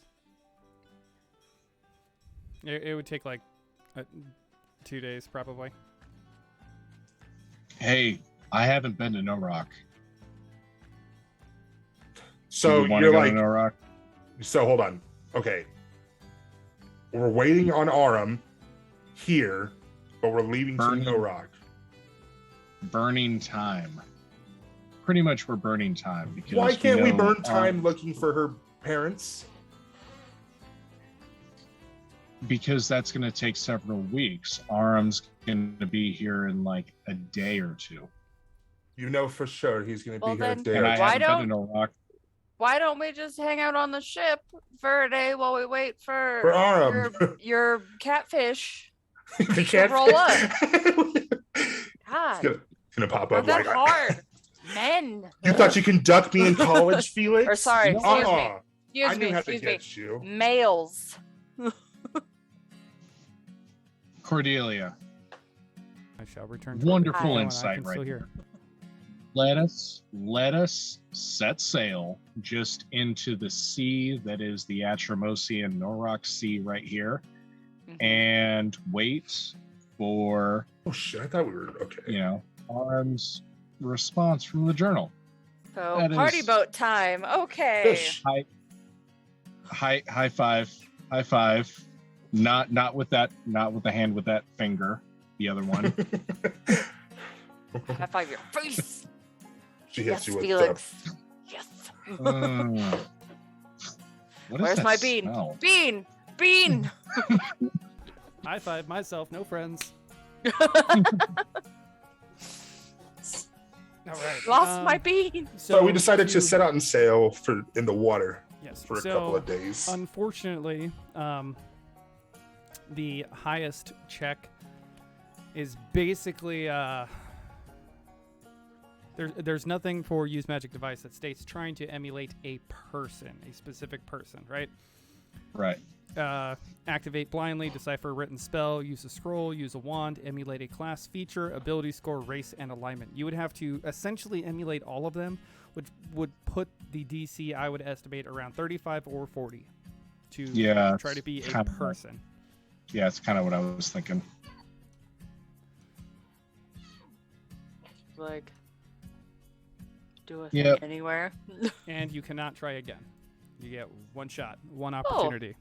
It would take like 2 days probably. Hey, I haven't been to Norrock. So do we want to you're go like, to Norrock? so hold on. Okay, we're waiting on Aram here, but we're leaving Burning. to No Rock. Burning time. Pretty much, we're burning time because Why can't we know burn time Aram- looking for her parents? Because that's going to take several weeks. Aram's going to be here in like a day or two. You know for sure he's gonna be Well, here a then- day. And or I two. Why haven't been to don't- Norrock. Why don't we just hang out on the ship for a day while we wait for Aram. your catfish? They can't roll up. It's God, gonna pop not up that like hard. Men. You thought you can duck me in college, Felix? Or sorry, No. excuse me. I Excuse knew me, how to excuse me. get you. Males. Cordelia, I shall return. to wonderful the- Oh, and I insight can right still here. hear. Let us set sail just into the sea that is the Atramosian Norrock Sea right here, Mhm. and wait for Oh shit! I thought we were okay. Aram's response from the journal. So that party is- boat time. Okay. Fish. High five. Not with that. Not with the hand with that finger. The other one. High five your face. She Yes, hits you with Felix. Yes. What is Where's that my bean? smell? Bean. Bean. High five myself, no friends. All right. Lost my bean. So we decided to set out and sail in the water Yes. for a so, couple of days. Unfortunately, the highest check is basically there's nothing for use magic device that states trying to emulate a person, a specific person, right? Right. Activate blindly, decipher a written spell, use a scroll, use a wand, emulate a class feature, ability score, race, and alignment. You would have to essentially emulate all of them, which would put the DC, I would estimate, around 35 or 40 to try to be a kind of- person. Yeah, it's kind of what I was thinking. Like, do a thing Yep. anywhere. And you cannot try again. You get one shot, one opportunity.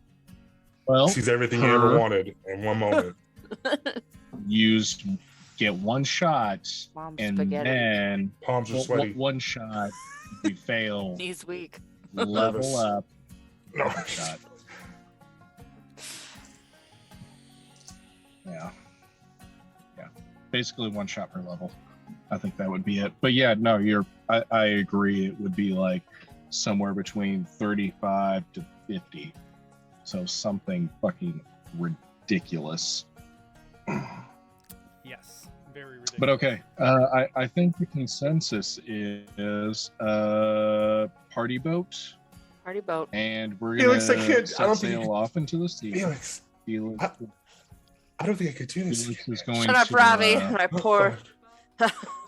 Well, Sees everything you ever wanted in one moment. get one shot, Mom's and spaghetti. then Palms are sweaty. one shot. If you fail, Knees weak. level Nervous. up. No. One shot. Yeah. Basically one shot per level. I think that would be it. But yeah, no, I agree. It would be like somewhere between 35 to 50. So something fucking ridiculous. Yes, very ridiculous. But okay, I think the consensus is party boat, Party boat. and we're Felix, I gonna can't- I set don't think you sail off into the sea. Felix, Felix, I don't think I could do this. Felix is going Shut up, to, Ravi. uh, And I pour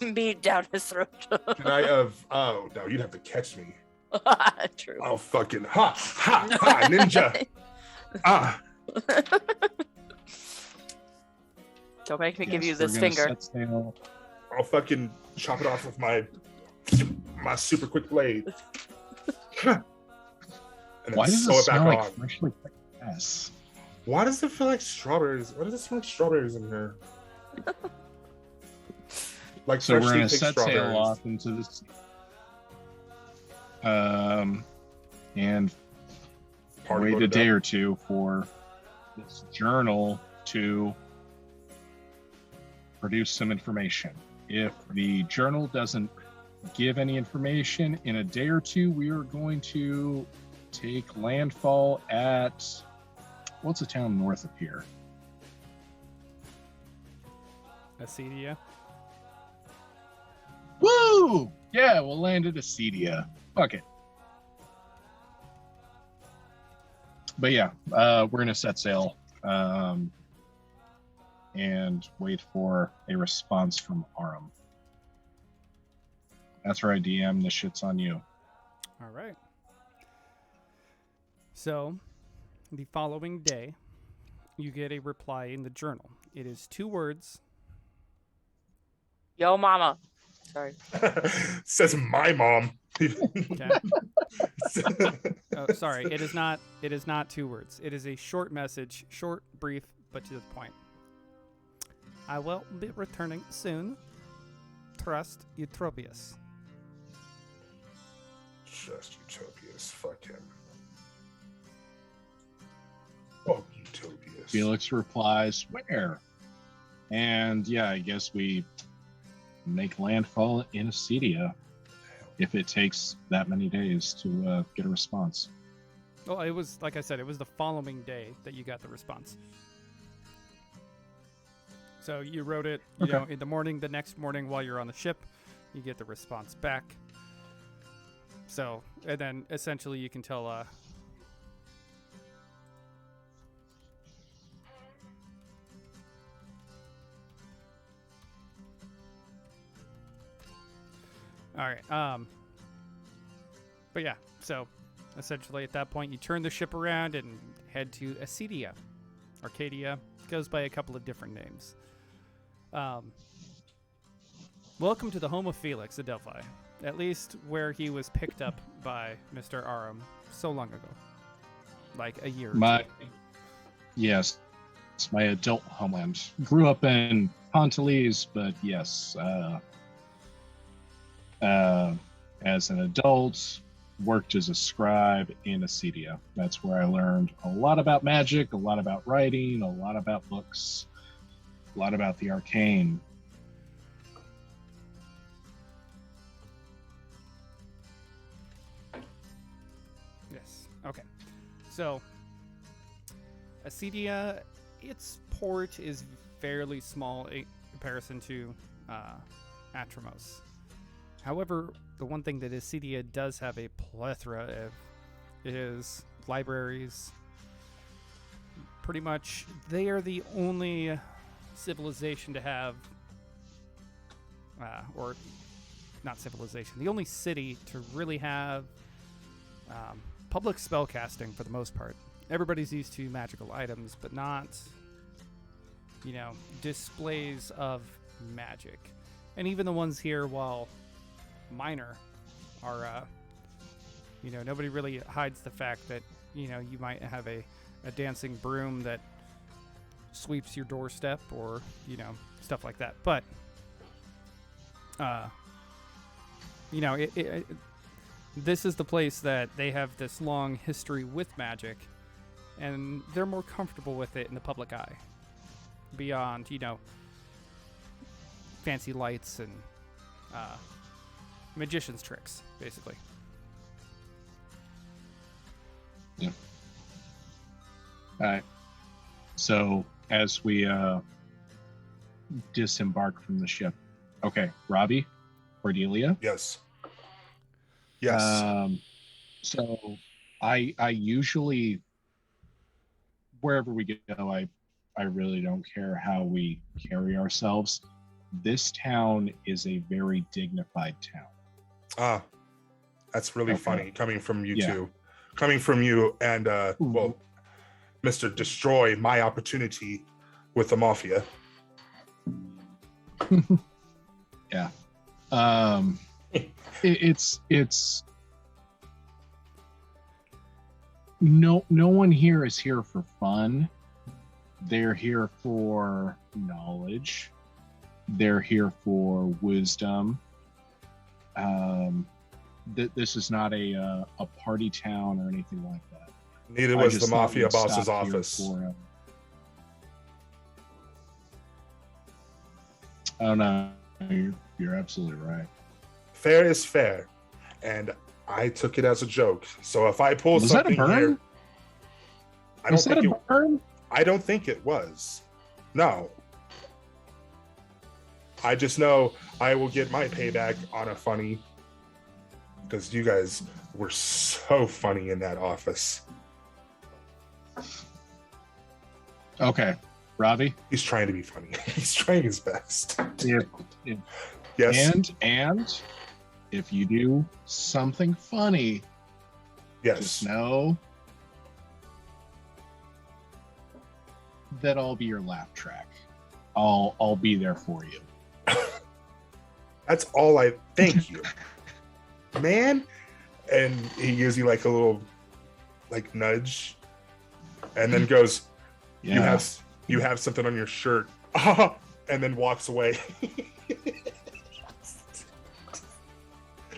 meat down his throat. Can I have? Oh no, you'd have to catch me. True. Oh fucking ha ninja. Ah, Don't make me give yes, you we're this gonna finger. set sail. I'll fucking chop it off with my super quick blade. And then Why does sew it it back smell like on. freshly cut grass? Why does it feel like strawberries? Why does it smell like strawberries in here? Like So we're freshly gonna picked set sail strawberries. off into the sea. And Party wait a loaded day up. or two for this journal to produce some information. If the journal doesn't give any information in a day or two, we are going to take landfall at what's a town north of here? Acedia. Woo! Yeah, we'll land at Acedia. Fuck it. But yeah, we're gonna set sail and wait for a response from Aram. That's right, DM. This shit's on you. All right. So, the following day, you get a reply in the journal. It is 2 words. Yo, mama. Sorry. Says my mom. Okay. Oh, sorry. It is not 2 words. It is a short message, short, brief, but to the point. I will be returning soon. Trust, Eutropius. Just Utopias. Fuck him. Oh, Utopias. Felix replies, "Where?" And yeah, I guess we make landfall in Acedia if it takes that many days to get a response. Well, it was, like I said, it was the following day that you got the response. So you wrote it, you know, in the morning, the next morning while you're on the ship, you get the response back. So, and then essentially you can tell, all right, but yeah, so essentially at that point you turn the ship around and head to Acedia. Arcadia goes by a couple of different names. Welcome to the home of Felix, Adelphi. At least where he was picked up by Mr. Aram so long ago. Like a year. Yes, it's my adult homeland. Grew up in Pontalese, but yes, as an adult, worked as a scribe in Acedia. That's where I learned a lot about magic, a lot about writing, a lot about books, a lot about the arcane. Yes. Okay. So, Acedia, its port is fairly small in comparison to Atramos. However, the one thing that Acedia does have a plethora of is libraries. Pretty much, they are the only civilization to have, or not civilization, the only city to really have public spellcasting for the most part. Everybody's used to magical items, but not, you know, displays of magic. And even the ones here, while minor, are, you know, nobody really hides the fact that, you know, you might have a dancing broom that sweeps your doorstep or, you know, stuff like that. But, you know, this is the place that they have this long history with magic, and they're more comfortable with it in the public eye. Beyond, you know, fancy lights and magician's tricks, basically. Yeah. All right. So as we disembark from the ship, okay, Robbie, Cordelia. Yes. Yes. So I usually, wherever we go, I really don't care how we carry ourselves. This town is a very dignified town. Ah, that's really Okay. funny coming from you Yeah. two. Coming from you and, well, Mr. Destroy my opportunity with the Mafia. Yeah. It's no one here is here for fun. They're here for knowledge. They're here for wisdom. This is not a party town or anything like that. Neither I was just the thought Mafia we'd boss's stop here office. for, oh no, you're absolutely right. Fair is fair. And I took it as a joke. So if I pull Was that a something burn? here, I don't Was that think a burn? I don't think it was. No. I just know I will get my payback on a funny, because you guys were so funny in that office. Okay, Robbie. He's trying to be funny. He's trying his best. If Yes. and if you do something funny, Yes. just know that I'll be your laugh track. I'll be there for you. That's all I thank you, man. And he gives you like a little like nudge, and then goes, Yeah. You have something on your shirt, and then walks away.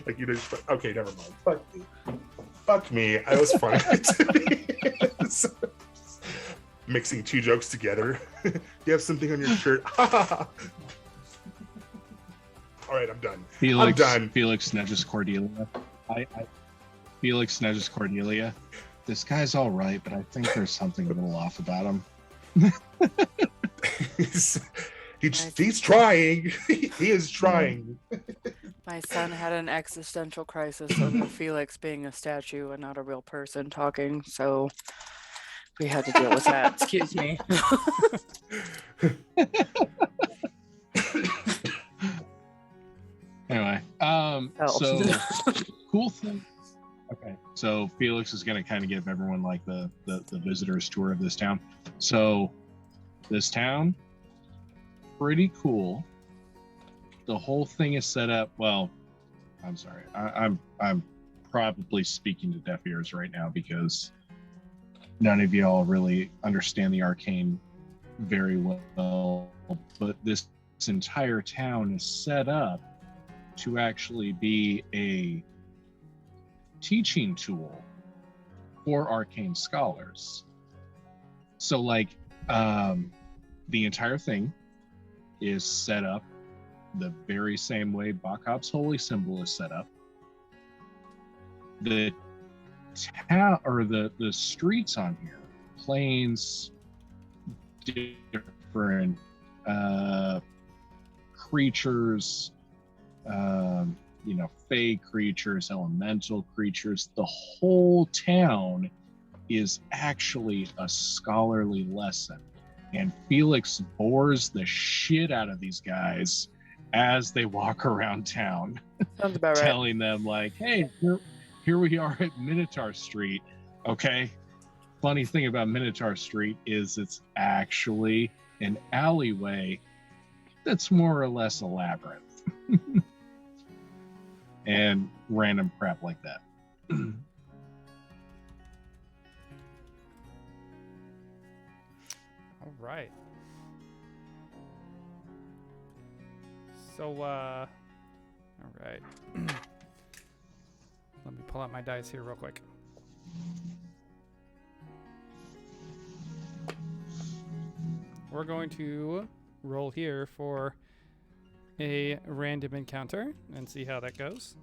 Like you just okay, never mind. Fuck me. That was funny to me. Mixing two jokes together. You have something on your shirt. All right, I'm done. I'm done. Felix nudges Cordelia. Felix nudges Cordelia. This guy's all right, but I think there's something a little off about him. he's trying. He is trying. My son had an existential crisis over Felix being a statue and not a real person talking, so we had to deal with that. Excuse me. Anyway, so cool thing. Okay, so Felix is going to kind of give everyone like the visitor's tour of this town. So this town, pretty cool. The whole thing is set up. Well, I'm sorry. I'm probably speaking to deaf ears right now because none of y'all really understand the arcane very well. But this entire town is set up to actually be a teaching tool for arcane scholars. So like the entire thing is set up the very same way Bakop's holy symbol is set up. The town or the streets on here, plains, different creatures, fey creatures, elemental creatures. The whole town is actually a scholarly lesson, and Felix bores the shit out of these guys as they walk around town. Sounds about right. Telling them like, hey, here we are at Minotaur Street. Okay, funny thing about Minotaur Street is it's actually an alleyway that's more or less a labyrinth. And random crap like that. All right. So, all right. Let me pull out my dice here real quick. We're going to roll here for a random encounter and see how that goes.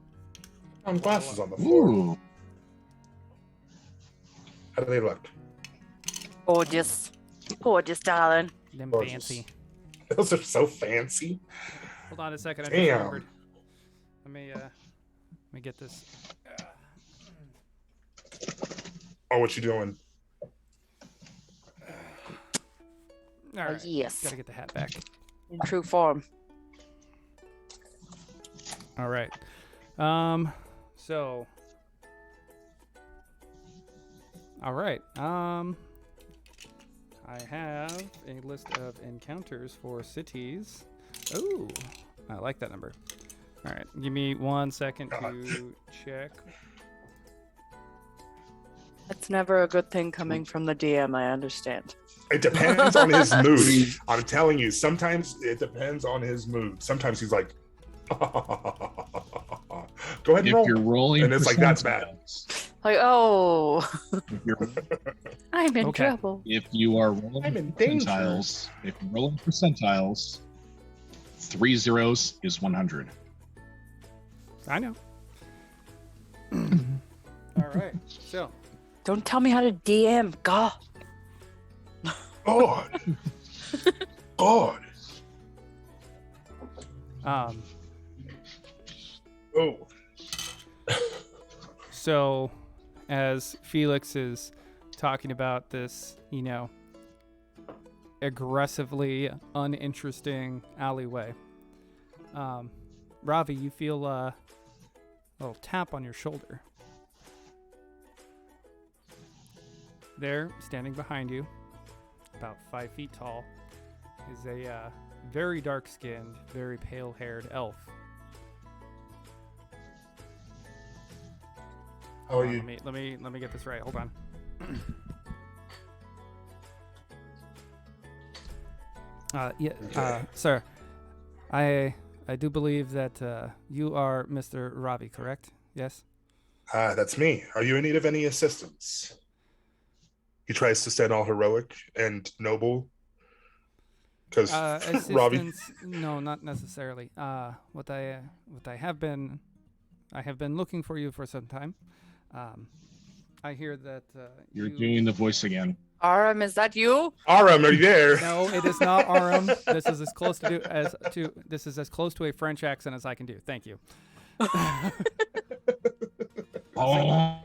On glasses on the floor. Ooh. How do they look? Gorgeous, darling. Them Gorgeous. fancy. Those are so fancy. Hold on a second. I just Damn. remembered. Let me get this. Oh, what you doing? All right. Yes, Gotta get the hat back. in true form. All right. So. All right. I have a list of encounters for cities. Ooh, I like that number. All right, give me 1 second to check. That's never a good thing coming from the DM, I understand. It depends on his mood. I'm telling you, sometimes it depends on his mood. Sometimes he's like, go ahead and If roll. you're rolling, And it's like, that's bad. percentiles, Like, oh, If you're I'm in Okay. trouble. if you are rolling I'm in danger. percentiles, if you're rolling percentiles, 3 zeros is 100. I know. All right, so Don't tell me how to DM. God. God. God. Um, Oh, so as Felix is talking about this, aggressively uninteresting alleyway, Ravi, you feel a little tap on your shoulder. There, standing behind you, about 5 feet tall, is a very dark-skinned, very pale-haired elf. how are Hold you? on, let me get this right. Hold on. Sir, I do believe that you are Mr. Ravi, correct? Yes. That's me. Are you in need of any assistance? He tries to stand all heroic and noble. Because Robbie, Assistance? No, not necessarily. What I have been looking for you for some time. I hear that You're you... doing the voice again. Aram, is that you? Aram, are you there? No, it is not Aram. This is as close this is as close to a French accent as I can do. Thank you.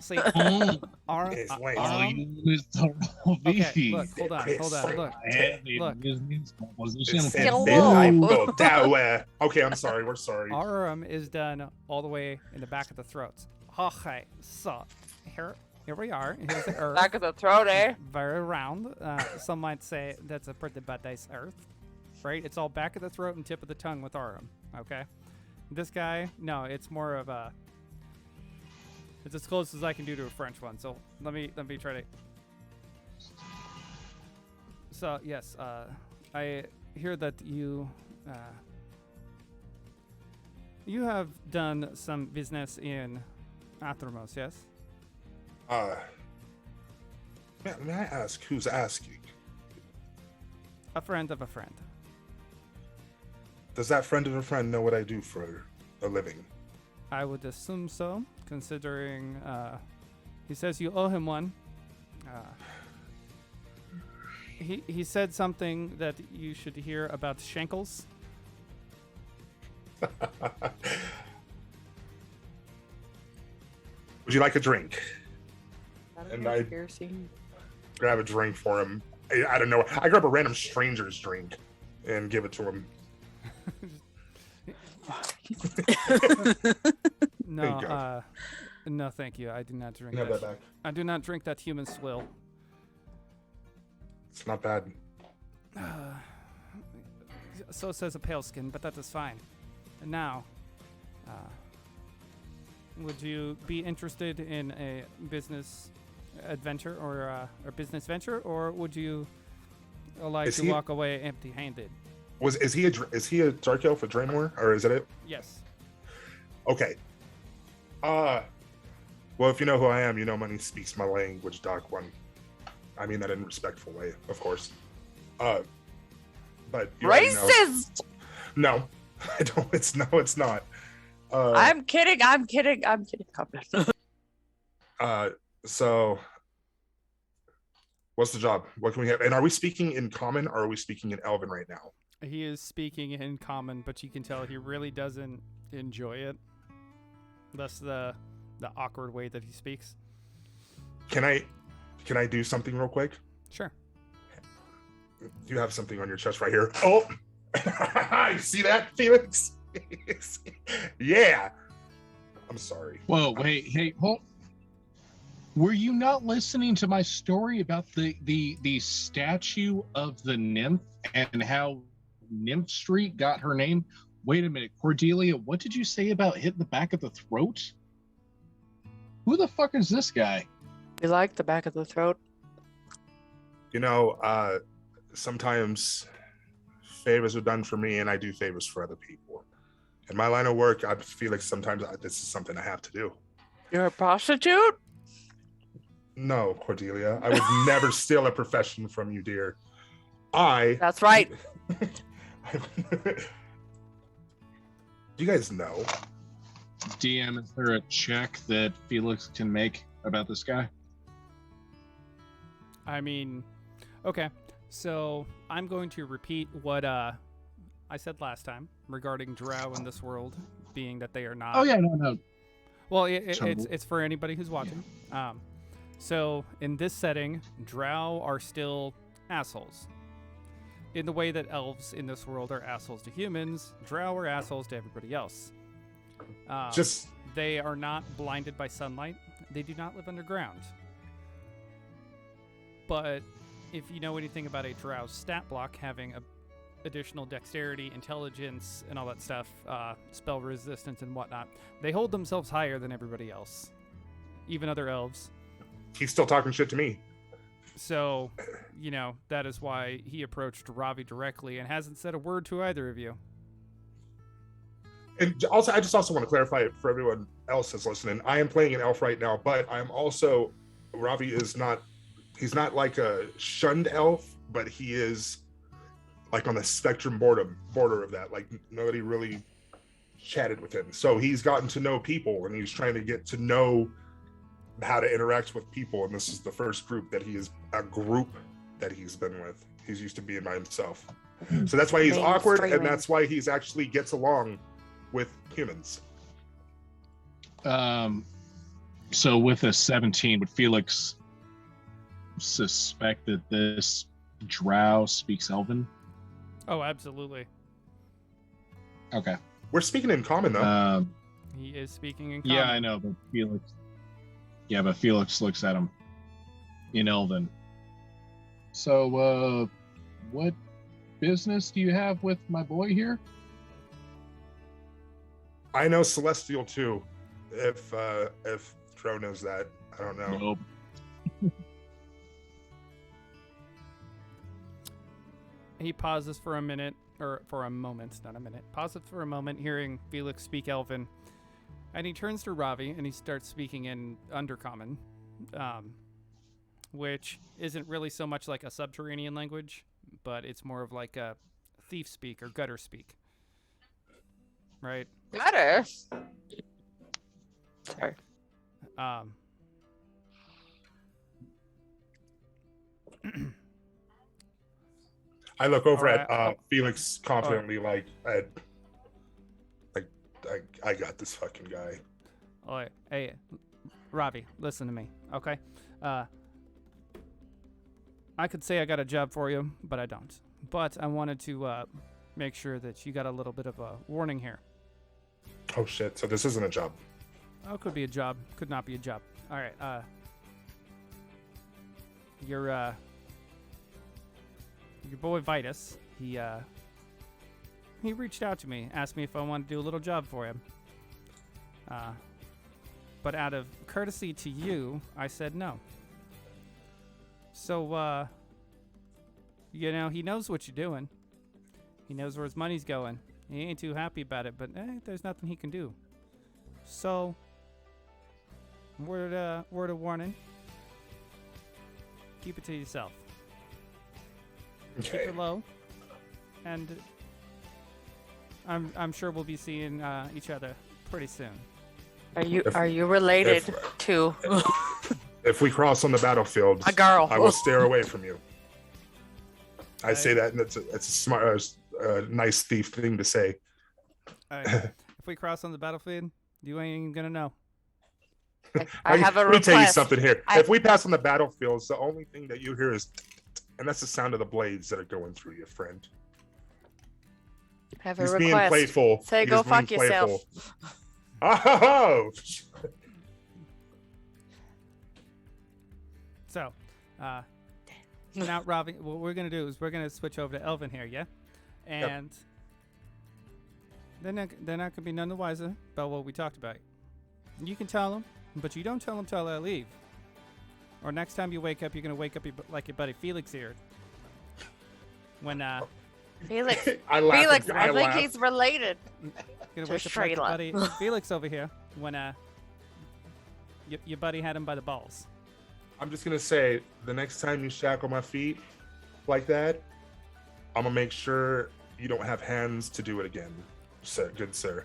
See, Aram. It's late. Okay, look, hold on. Look. Okay, I'm sorry. We're sorry. Aram is done all the way in the back of the throats. Okay, so here we are. Here's the earth. Back of the throat, eh? Very round. Some might say that's a pretty bad nice earth, right? It's all back of the throat and tip of the tongue with Aram. Okay, this guy, no, it's more of a. It's as close as I can do to a French one. So let me try to. So yes, I hear that you have done some business in Athramos, yes? May I ask who's asking? A friend of a friend. Does that friend of a friend know what I do for a living? I would assume so, considering he says you owe him one. He said something that you should hear about Shankles. Would you like a drink? And I Piercing. grab a drink for him. I don't know. I grab a random stranger's drink and give it to him. No, no, thank you. I do not drink Have that. that back. I do not drink that human swill. It's not bad. So says a pale skin, but that is fine. And now, would you be interested in a business adventure or a business venture, or would you like to walk away empty-handed? Is he a dark elf, a Draenor, or is that it? Yes. Okay. Well, if you know who I am, you know money speaks my language, Doc One. I mean that in a respectful way, of course. But you already know. Racist! No, I don't. It's not. I'm kidding. Calm down. So, what's the job? What can we have? And are we speaking in common or are we speaking in Elven right now? He is speaking in common, but you can tell he really doesn't enjoy it. That's the awkward way that he speaks. Can I do something real quick? Sure. You have something on your chest right here. Oh, you see that, Felix? Yeah. I'm sorry. Whoa, wait, hey, hold. Were you not listening to my story about the statue of the nymph and how Nymph Street got her name? Wait a minute, Cordelia, what did you say about hitting the back of the throat? Who the fuck is this guy? You like the back of the throat? You know, sometimes favors are done for me and I do favors for other people. In my line of work, I feel like sometimes this is something I have to do. You're a prostitute? No, Cordelia, I would never steal a profession from you, dear. That's right. You guys know. DM, is there a check that Felix can make about this guy? I mean, okay. So I'm going to repeat what I said last time regarding drow in this world, being that they are not. Oh yeah, no. Well, Totally. it's for anybody who's watching. So in this setting, drow are still assholes. In the way that elves in this world are assholes to humans, drow are assholes to everybody else. Just They are not blinded by sunlight. They do not live underground. But if you know anything about a drow's stat block, having additional dexterity, intelligence, and all that stuff, spell resistance and whatnot, they hold themselves higher than everybody else, even other elves. he's still talking shit to me. So, that is why he approached Ravi directly and hasn't said a word to either of you. And also, I just also want to clarify it for everyone else that's listening. I am playing an elf right now, but I'm also, Ravi is not, he's not like a shunned elf, but he is like on the spectrum border of that. Like nobody really chatted with him. So he's gotten to know people and he's trying to get to know how to interact with people. And this is the first group that he's been with. He's used to being by himself. So that's why he's awkward, and that's why he's actually gets along with humans. So with a 17, would Felix suspect that this drow speaks Elven? Oh, absolutely. Okay. We're speaking in common though. He is speaking in common. Yeah, I know, but Felix looks at him in Elven. So, what business do you have with my boy here? I know Celestial too. If Tro knows that, I don't know. Nope. He pauses for a minute, or for a moment, not a minute. Pauses for a moment, hearing Felix speak Elven. And he turns to Ravi and he starts speaking in Undercommon, which isn't really so much like a subterranean language, but it's more of like a thief speak or gutter speak. Right? Gutter. Sorry. I look over All right. at Felix confidently, like I got this fucking guy. All right. Hey, Ravi, listen to me, okay? I could say I got a job for you, but I don't. But I wanted to make sure that you got a little bit of a warning here. Oh shit! So this isn't a job. Oh, could be a job, could not be a job. All right. Your boy Vitus, he reached out to me, asked me if I wanted to do a little job for him. But out of courtesy to you, I said no. So, he knows what you're doing. He knows where his money's going. He ain't too happy about it, but there's nothing he can do. So, word of warning. Keep it to yourself. Keep Okay. it low. And I'm sure we'll be seeing each other pretty soon. Are you related to If we cross on the battlefield, a girl? I will stare away from you. I say that, and it's a smart, nice thief thing to say. All right. If we cross on the battlefield, you ain't gonna know. I have a Let me request. tell you something here. If we pass on the battlefield, it's the only thing that you hear is, and that's the sound of the blades that are going through you, friend. I have a He's being request. playful. Say He go is being fuck yourself. playful. Oh! So now, Ravi, what we're gonna do is we're gonna switch over to Elvin here, yeah? And they're not gonna be none the wiser about what we talked about. You can tell them, but you don't tell them till I leave. Or next time you wake up, you're gonna wake up like your buddy Felix here. When Felix, I laugh. Felix, I I think laugh. he's related. gonna To wake up like your Shayla. buddy Felix over here. When your buddy had him by the balls. I'm just gonna say, the next time you shackle my feet like that, I'm gonna make sure you don't have hands to do it again, sir. Good sir.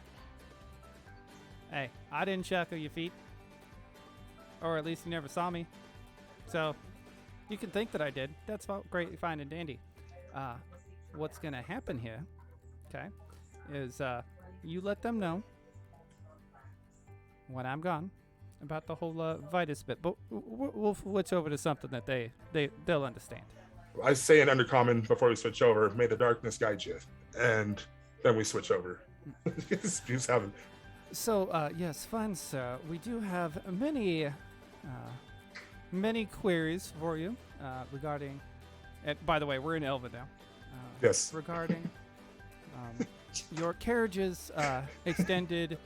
Hey, I didn't shackle your feet. Or at least you never saw me. So, you can think that I did. That's great, fine, and dandy. What's going to happen here okay, is you let them know when I'm gone about the whole Vitus bit, but we'll switch over to something that they'll understand. I say in Undercommon before we switch over, may the darkness guide you. And then we switch over. Spew's having. So, yes, fine, sir. We do have many queries for you regarding. And by the way, we're in Elva now. Yes. Regarding your carriage's extended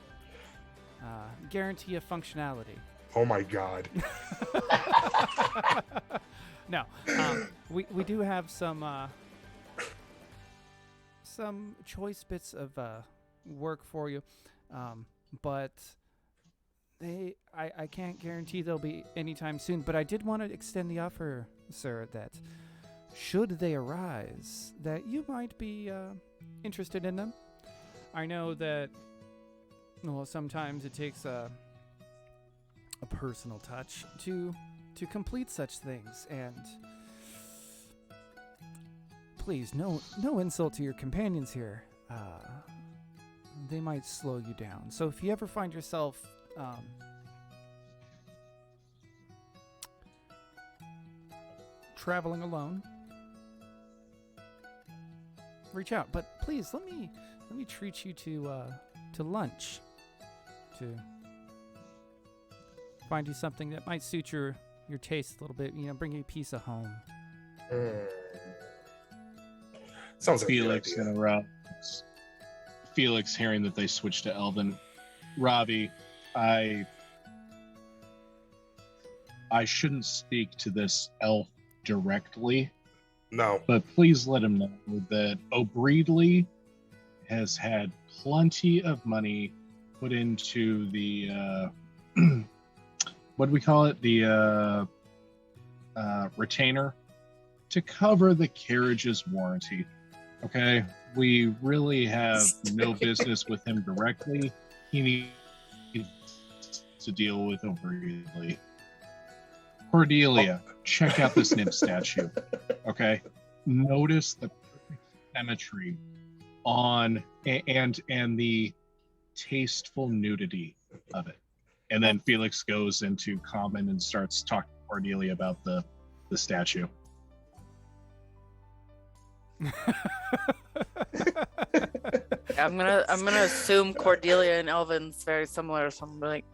guarantee of functionality. Oh my God. No, we do have some choice bits of work for you, but I can't guarantee they'll be anytime soon. But I did want to extend the offer, sir, that should they arise, that you might be interested in them. I know that, well, sometimes it takes a personal touch to complete such things, and please, no insult to your companions here. They might slow you down. So if you ever find yourself traveling alone, reach out. But please, let me treat you to lunch, to find you something that might suit your taste a little bit. Bring you a piece of home. Sounds like Felix a good idea. interrupts. Felix, hearing that they switched to Elven, Ravi, I shouldn't speak to this elf directly, No. but please let him know that O'Breedley has had plenty of money put into the what do we call it? The retainer to cover the carriage's warranty. Okay, we really have no business with him directly. He needs to deal with O'Breedley. Cordelia, check out this nymph statue. Okay, notice the perfect symmetry on and the tasteful nudity of it. And then Felix goes into common and starts talking to Cordelia about the statue. I'm gonna assume Cordelia and Elvin's very similar, so I'm like,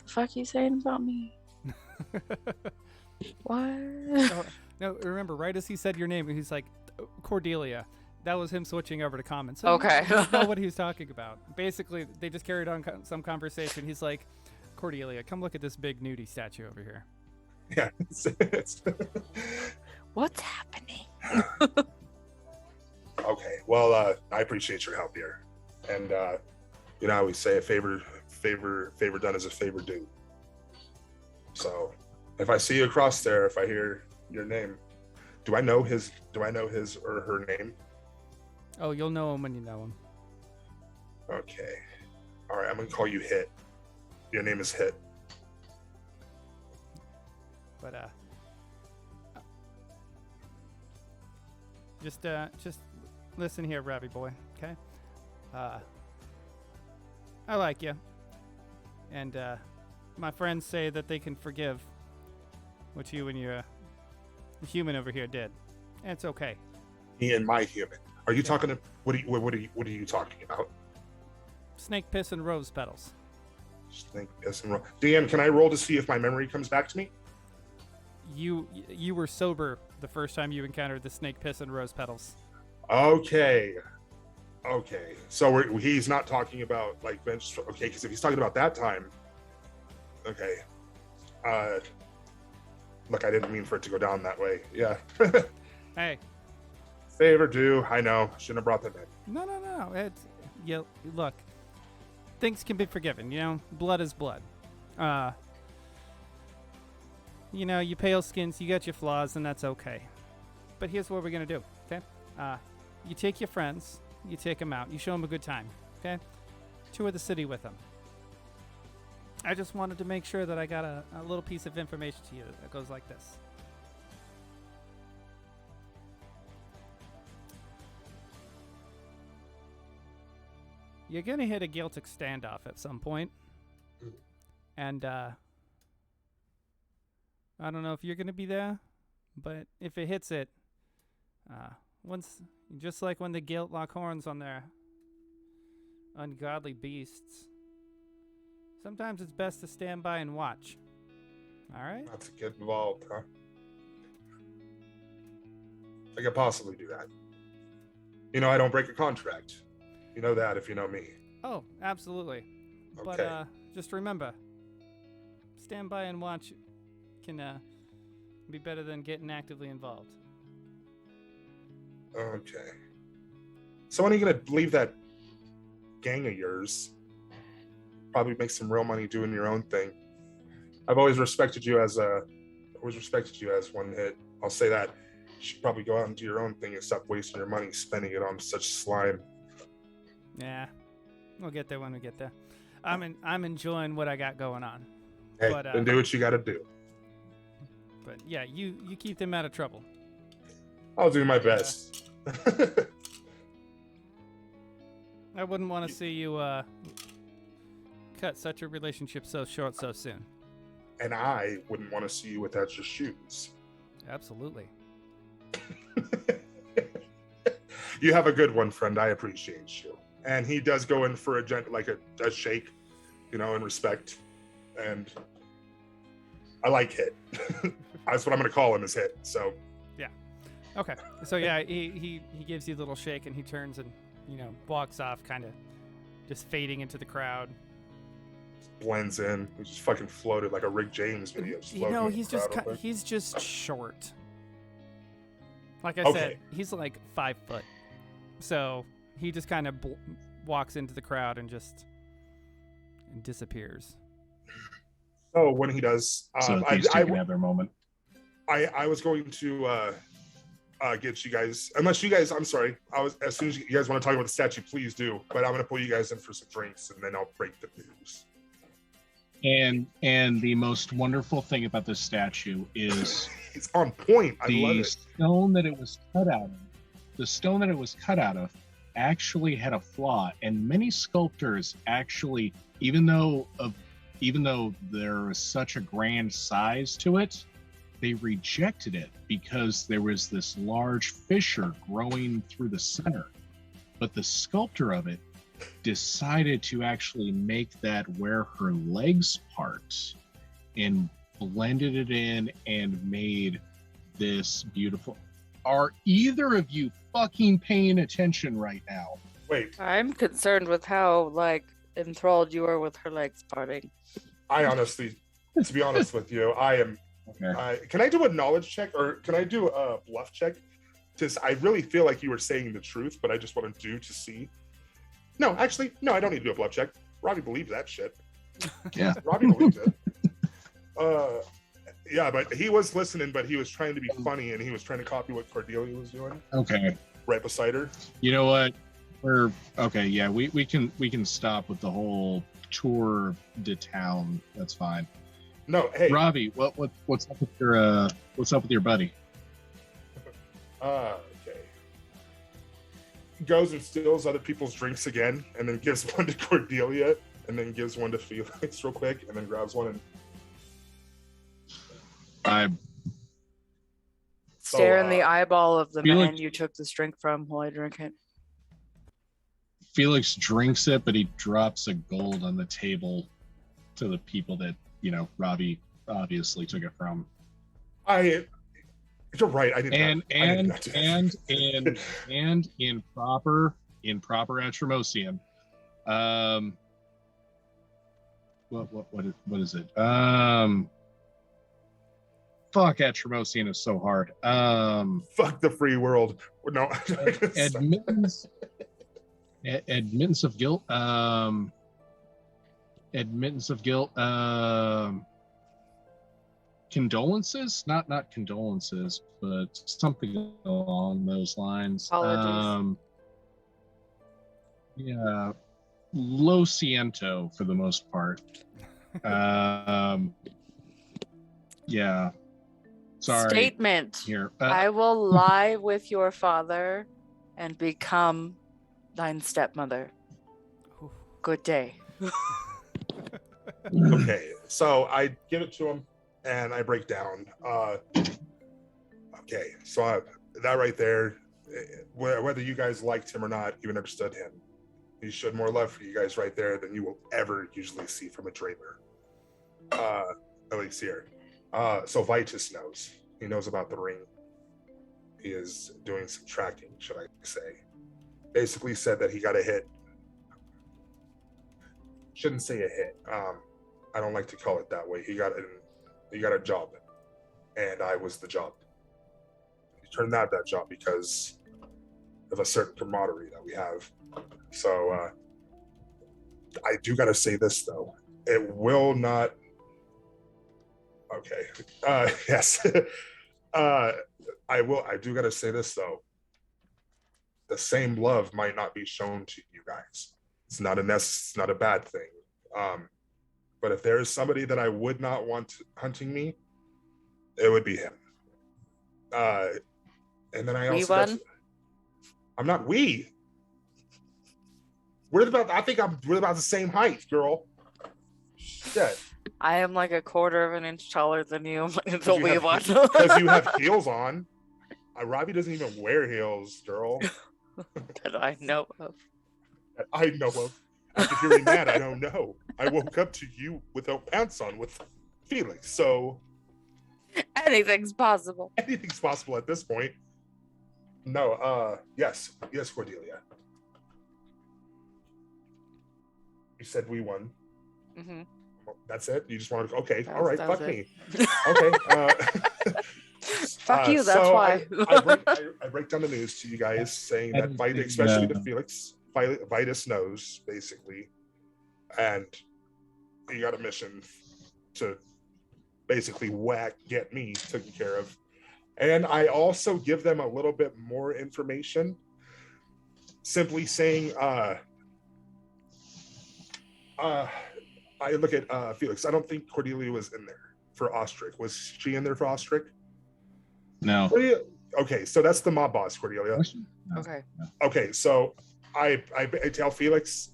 the fuck you saying about me? What? No, remember, right as he said your name, he's like, Cordelia. That was him switching over to common. So Okay. you know what he was talking about. Basically, they just carried on some conversation. He's like, Cordelia, come look at this big nudie statue over here. Yeah. What's happening? Okay. Well, I appreciate your help here. And I always say a favor done is a favor due. So if I see you across there, if I hear your name, do I know his or her name? Oh, you'll know him when you know him. Okay. All right, I'm gonna call you Hit. Your name is Hit. But just listen here, Ravi boy. Okay. I like you, and my friends say that they can forgive what you and your human over here did. And it's okay. Me and my human. Are you talking to what are you talking about? Snake piss and rose petals. Snake piss and roll. Dan, can I roll to see if my memory comes back to me? You were sober the first time you encountered the snake piss and rose petals. Okay. So he's not talking about like bench. Okay, because if he's talking about that time, okay. Look, I didn't mean for it to go down that way. Yeah. Hey. Favor due. I know. Shouldn't have brought that in. No. It's look. Things can be forgiven. Blood is blood. You pale skins, you got your flaws, and that's okay. But here's what we're gonna do. Okay. You take your friends. You take them out. You show them a good time. Okay. Tour the city with them. I just wanted to make sure that I got a little piece of information to you that goes like this. you're gonna hit a Guiltic standoff at some point, and I don't know if you're gonna be there, but if it hits it, once just like when the Guilt lock horns on their ungodly beasts, sometimes it's best to stand by and watch. All right? Not to get involved, huh? I could possibly do that. You know, I don't break a contract. You know that if you know me. Oh, absolutely. Okay. But just remember, stand by and watch can be better than getting actively involved. Okay. So when are you gonna leave that gang of yours? Probably make some real money doing your own thing. I've always respected you as one hit. I'll say that. You should probably go out and do your own thing and stop wasting your money spending it on such slime. Yeah, we'll get there when we get there. I'm enjoying what I got going on. Hey, But, then do what you gotta do. But yeah, you keep them out of trouble. I'll do my best. I wouldn't want to see you cut such a relationship so short so soon. And I wouldn't want to see you without your shoes. Absolutely. You have a good one, friend. I appreciate you. And he does go in for a shake, you know, in respect. And I like Hit. That's what I'm going to call him, is Hit. So Okay. So yeah, he gives you a little shake and he turns and, you know, walks off, kind of just fading into the crowd. blends in. He just fucking floated like a Rick James video. You know, he's just short. Like I said, he's like 5 foot. So he just kind of walks into the crowd and just disappears. So when he does, so these two can have their moment. I was going to get you guys, unless you guys, I'm sorry, as soon as you guys want to talk about the statue, please do. But I'm going to pull you guys in for some drinks, and then I'll break the news. And the most wonderful thing about this statue is it's on point. I love it. Stone that it was cut out of, the stone that it was cut out of actually had a flaw, and many sculptors actually, even though there was such a grand size to it, they rejected it because there was this large fissure growing through the center. But the sculptor of it decided to actually make that where her legs part and blended it in and made this beautiful. Are either of you fucking paying attention right now? Wait, I'm concerned with how enthralled you are with her legs parting. I honestly, to be honest with you, I am. Okay. Can I do a knowledge check, or can I do a bluff check? Because I really feel like you were saying the truth, but I just want to see. No, actually, no, I don't need to do a bluff check. Robbie believes that shit. Yeah. Robbie believes it. Yeah, but he was listening, but he was trying to be funny, and he was trying to copy what Cordelia was doing. Okay. Right beside her. You know what? We're okay. Yeah, we can stop with the whole tour de town. That's fine. No, hey, Robbie, what's up with your buddy? Okay. Goes and steals other people's drinks again, and then gives one to Cordelia, and then gives one to Felix real quick, and then grabs one and Stare in the eyeball of the Felix, man you took this drink from while I drink it. Felix drinks it, but he drops a gold on the table to the people that, Robbie obviously took it from. You're right. I did and not do that. and in proper Atromosian, what is it? Fuck, Atromosian is so hard. Fuck the free world. No. Admittance of guilt. Condolences, not condolences, but something along those lines. Apologies. Yeah, lo siento for the most part. Yeah. Sorry. Statement. Here. I will lie with your father and become thine stepmother. Ooh. Good day. Okay, so I give it to him and I break down. Okay, so that right there, whether you guys liked him or not, even understood him, he showed more love for you guys right there than you will ever usually see from a Draper. At least here. So Vitus knows. He knows about the ring. He is doing some tracking, should I say. Basically said that he got a hit. Shouldn't say a hit. I don't like to call it that way. He got a job, and I was the job. He turned out that job because of a certain camaraderie that we have. So I do got to say this though. It will not. Okay. Yes. I do got to say this though. The same love might not be shown to you guys. It's not a bad thing. But if there is somebody that I would not want hunting me, it would be him. And then I also I'm not we. I think we're about the same height, girl. Shit. I am like a quarter of an inch taller than you. It's a wee one. Because you have heels on. Robbie doesn't even wear heels, girl. That I know of. That I know of. If you're mad, I don't know. I woke up to you without pants on with Felix, so Anything's possible. Anything's possible at this point. No, yes, Cordelia. You said we won. Mm-hmm. That's it? You just wanted to, okay, all right, fuck me. It. Okay. Fuck you, that's so why. I break down the news to you guys saying that Vitus, especially to Felix, Vitus knows, basically. And you got a mission to basically get me taken care of. And I also give them a little bit more information, simply saying, I look at Felix. I don't think Cordelia was in there for Ostrich. Was she in there for Ostrich? No. Okay, so that's the mob boss, Cordelia. Okay. Okay, so I tell Felix,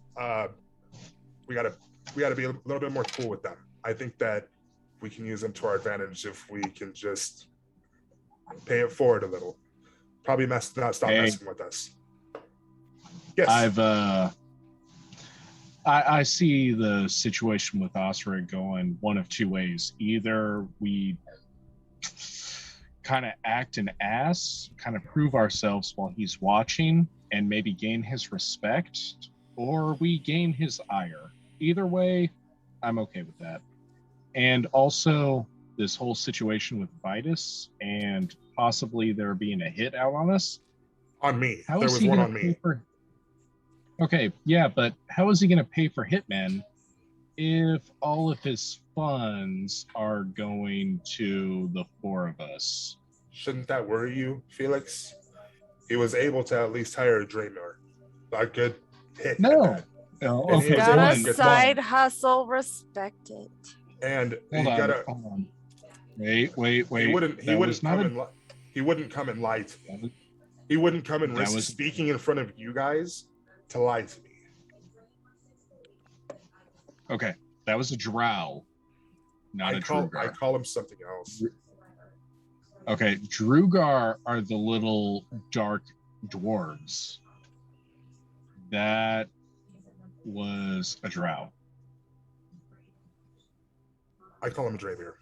we gotta be a little bit more cool with them. I think that we can use them to our advantage if we can just pay it forward a little. Probably not stop messing with us. Yes. I see the situation with Osric going one of two ways. Either we kind of act an ass, kind of prove ourselves while he's watching and maybe gain his respect, or we gain his ire. Either way, I'm okay with that. And also this whole situation with Vitus and possibly there being a hit out on us. On me. There was one on me. Okay, yeah, but how is he going to pay for Hitman if all of his funds are going to the four of us? Shouldn't that worry you, Felix? He was able to at least hire a Dreamer. A good hit. No. Okay, got a side hustle, respect it. And hold on. Wait. He wouldn't come and lie to me. He wouldn't come and risk speaking in front of you guys to lie to me. Okay, that was a drow, not a Drugar. I call him something else. Okay, Drugar are the little dark dwarves. That was a drow. I call him a Dravier.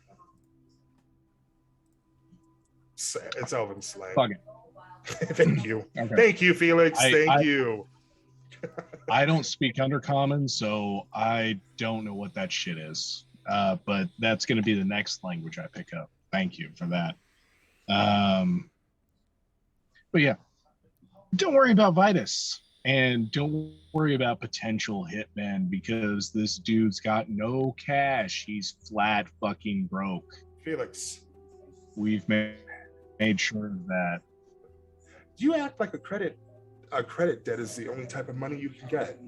It's Elven slang. Fuck it. Thank you. Okay. Thank you, Felix. Thank you. I don't speak Undercommon, so I don't know what that shit is. But that's going to be the next language I pick up. Thank you for that. But yeah, don't worry about Vitus. And don't worry about potential hitmen because this dude's got no cash. He's flat fucking broke. Felix. We've made sure of that. You act like a credit debt is the only type of money you can get.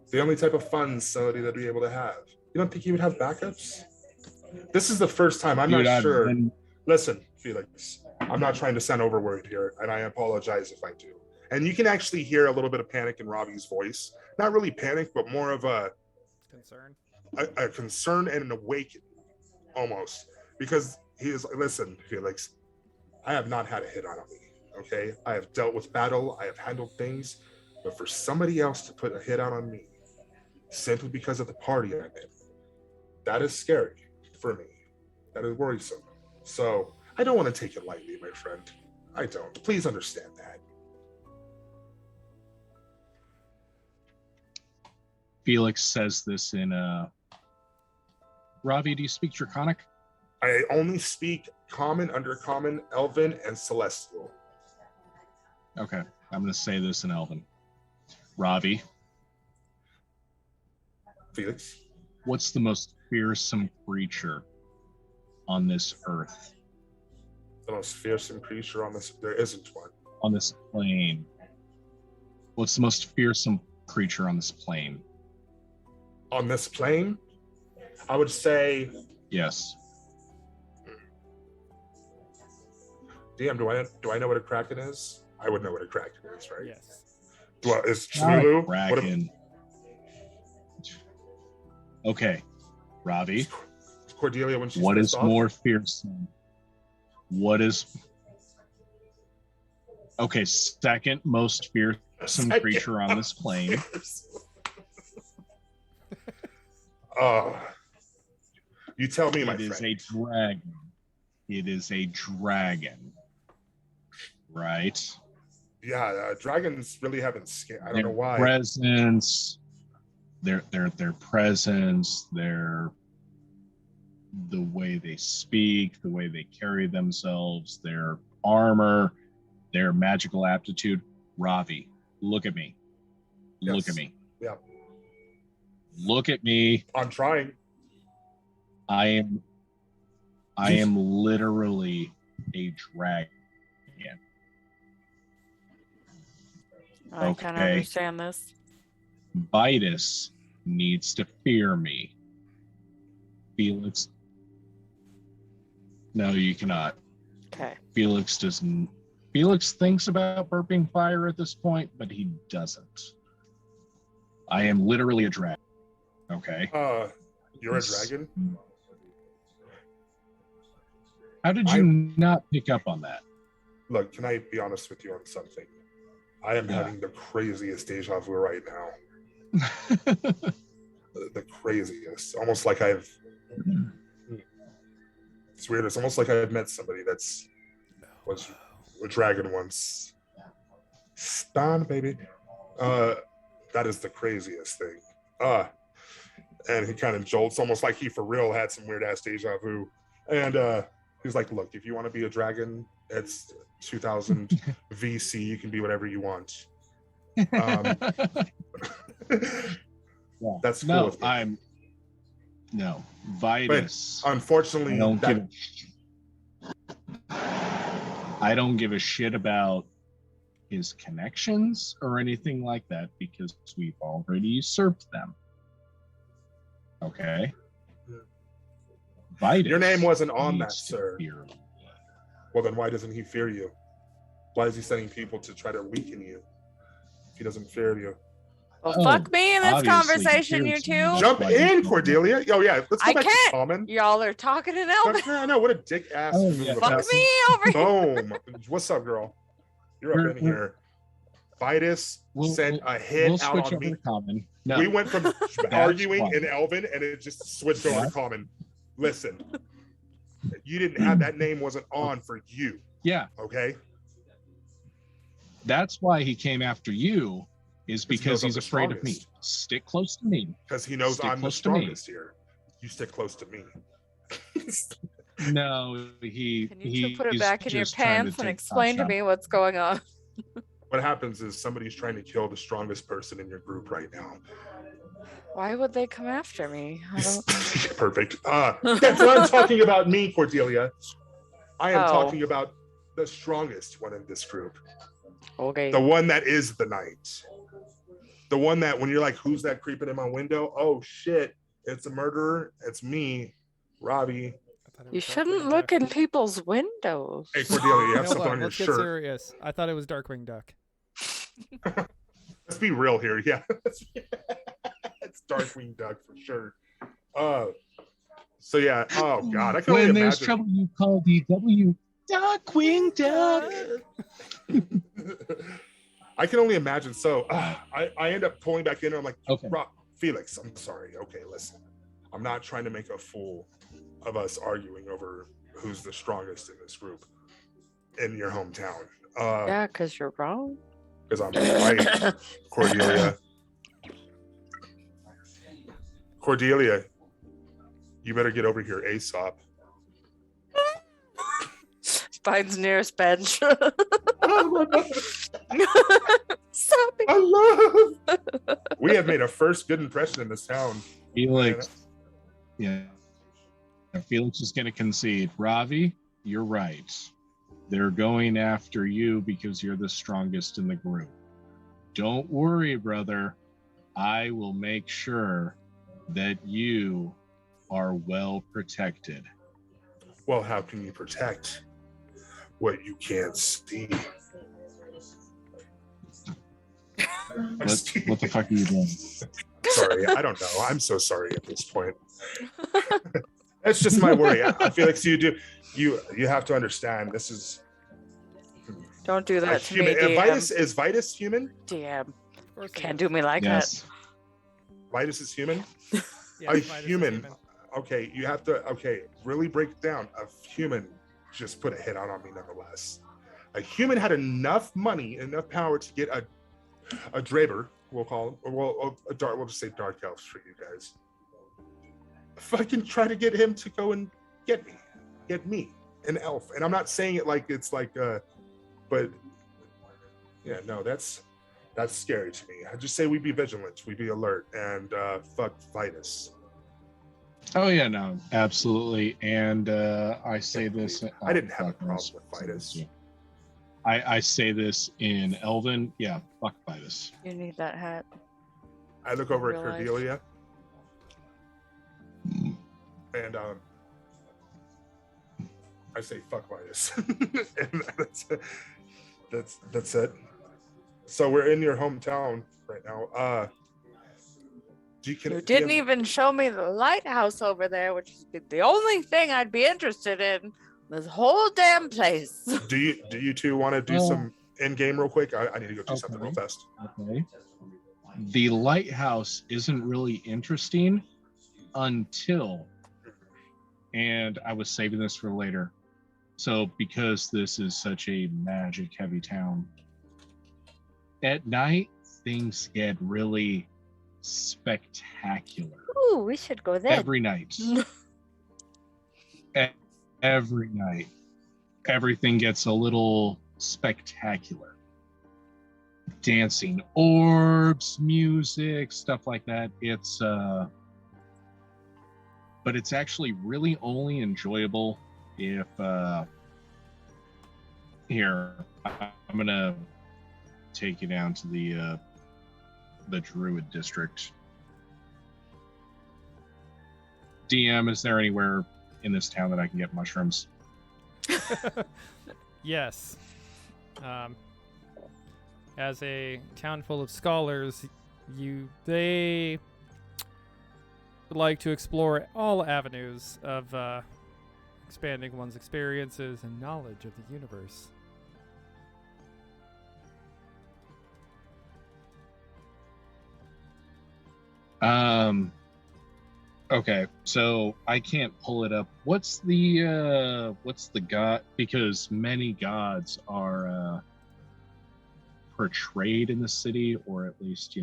The only type of funds somebody that'd be able to have. You don't think he would have backups? This is the first time. I'm not sure. Listen, Felix, I'm not trying to sound overworried here, and I apologize if I do. And you can actually hear a little bit of panic in Robbie's voice. Not really panic, but more of a concern and an awakening almost. Because he is, listen, Felix, I have not had a hit on me. Okay, I have dealt with battle, I have handled things, but for somebody else to put a hit out on me simply because of the party I'm in, that is scary for me. That is worrisome. So I don't want to take it lightly, my friend. I don't. Please understand that. Felix says this in Ravi, do you speak Draconic? I only speak Common, Undercommon, Elven, and Celestial. Okay, I'm going to say this in Elven. Ravi, Felix, what's the most fearsome creature on this earth? the most fearsome creature on this. There isn't one. On this plane? What's the most fearsome creature on this plane? On this plane, I would say. Yes. Damn, do I know what a kraken is? I would know what a kraken is, right? Yes. Well, is Not a Cthulhu? kraken. Okay, Ravi. Cordelia, when she's What is pissed off? more fearsome? What is okay? Second most fearsome creature on this plane. You tell me, my It is friend. a dragon. It is a dragon. Right? Yeah, dragons really haven't scared. I don't know why. Presence. Their presence. The way they speak, the way they carry themselves, their armor, their magical aptitude. Ravi, look at me. Look Yes. at me. Yeah. Look at me. I'm trying. I am literally a dragon. I can Okay. understand this. Vitus needs to fear me. Felix. No, you cannot. Okay. Felix doesn't. Felix thinks about burping fire at this point, but he doesn't. I am literally a dragon. Okay. You're a dragon? How did you not pick up on that? Look, can I be honest with you on something? I am Yeah. having the craziest deja vu right now. The craziest. Almost like I've. It's weird. It's almost like I've met somebody was a dragon once. Stan, baby. That is the craziest thing. And he kind of jolts, almost like he for real had some weird ass deja vu. And he's like, look, if you want to be a dragon, it's 2000 VC. You can be whatever you want. That's cool. No, with me. No, Vitus. Unfortunately, I don't give a shit about his connections or anything like that because we've already usurped them. Okay. Vitus. Your name wasn't on that, needs to sir. fear me. Well, then why doesn't he fear you? Why is he sending people to try to weaken you if he doesn't fear you? Well, Oh, fuck me in this obviously, conversation, you here's two. That's Jump why in, he- Cordelia. Oh, yeah. Let's go I back can't. to common. Y'all are talking in Elven. I know. What a dick ass. Oh, move yeah. of Fuck us. me over here. Boom. What's up, girl? You're up in here. Vitus sent a hit We'll out switch on over me. to common. No, We went from arguing fine. in Elven and it just switched over Yeah. to common. Listen, you didn't have that name wasn't on for you. yeah, Okay. that's why he came after you. Is Because he knows because I'm he's the afraid of me. strongest. Stick close to me. Because he knows Stick I'm the close to me. strongest here. You stick close to me. No, he. Can you two he's put it back in your just trying pants and take explain to top me shot. what's going on? What happens is somebody's trying to kill the strongest person in your group right now. Why would they come after me? I don't. Perfect. That's what I'm talking about, me, Cordelia. I am Oh. talking about the strongest one in this group. Okay. The one that is the knight. The one that when you're like, who's that creeping in my window? Oh shit, it's a murderer. It's me, Robbie. You shouldn't look in people's windows. Hey Cordelia, you have Hold something on, on your let's get shirt. serious. I thought it was Darkwing Duck. Let's be real here. Yeah. It's Darkwing Duck for sure. So yeah. Oh God, I can When only there's imagine. trouble, you call DW. Duckwing Duck. I can only imagine. So I end up pulling back in. And I'm like, Okay. Felix, I'm sorry. Okay, listen. I'm not trying to make a fool of us arguing over who's the strongest in this group in your hometown. Yeah, because you're wrong. Because I'm right, Cordelia. Cordelia, you better get over here ASAP. Finds nearest bench. Stop it. I love. We have made a first good impression in this town. Felix. Yeah. Felix is going to concede. Ravi, you're right. They're going after you because you're the strongest in the group. Don't worry, brother. I will make sure that you are well protected. Well, how can you protect what you can't see? What the fuck are you doing? Sorry, I don't know. I'm so sorry at this point. That's just my worry. I feel like you have to understand this is Don't do that to me, human. DM. Is Vitus human? DM. Of course Can't he do me like Yes. Vitus is human? is. Yeah, A Vitus is human. Okay, you have to really break it down. A human just put a hit out on me nonetheless. A human had enough money, enough power to get a Draber, we'll call him, or we'll just say dark elves for you guys. Fucking try to get him to go and get me, an elf. And I'm not saying it like it's like but yeah, no, that's scary to me. I just say we be vigilant, we be alert, and fuck Vitus. Oh yeah, no, absolutely. And I say this. I didn't have a fuck, problem with Vitus. I say this in Elven. Yeah, fuck Vitus. You need that hat. I look over at Realize. Cordelia, and I say fuck Vitus. And that's it. So we're in your hometown right now. You didn't even show me the lighthouse over there, which is the only thing I'd be interested in. This whole damn place. Do you two want to do some in game real quick? I need to go do something real Okay. fast. Okay. The lighthouse isn't really interesting until, and I was saving this for later. So because this is such a magic heavy town, at night things get really spectacular. Ooh, we should go there. Every night. Every night. Everything gets a little spectacular. Dancing orbs, music, stuff like that. It's but it's actually really only enjoyable if here, I'm gonna take you down to the Druid district. DM, is there anywhere in this town that I can get mushrooms? Yes. As a town full of scholars, they would like to explore all avenues of expanding one's experiences and knowledge of the universe. Okay, so I can't pull it up. What's the god? Because many gods are portrayed in the city, or at least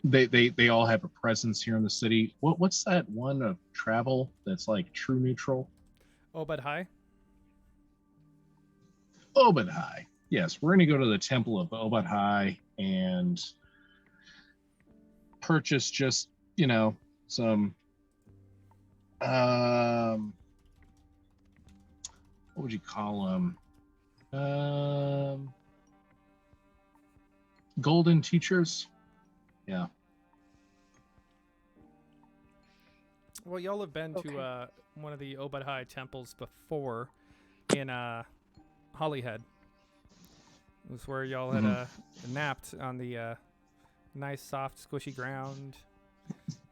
they all have a presence here in the city. What's that one of travel that's like true neutral? Obed High? Obed High. Yes, we're going to go to the Temple of Obed High and purchase just, some what would you call them? Golden teachers. Yeah. Well, y'all have been Okay. to one of the Obed High temples before in Hollyhead. It was where y'all had napped on the nice, soft, squishy ground,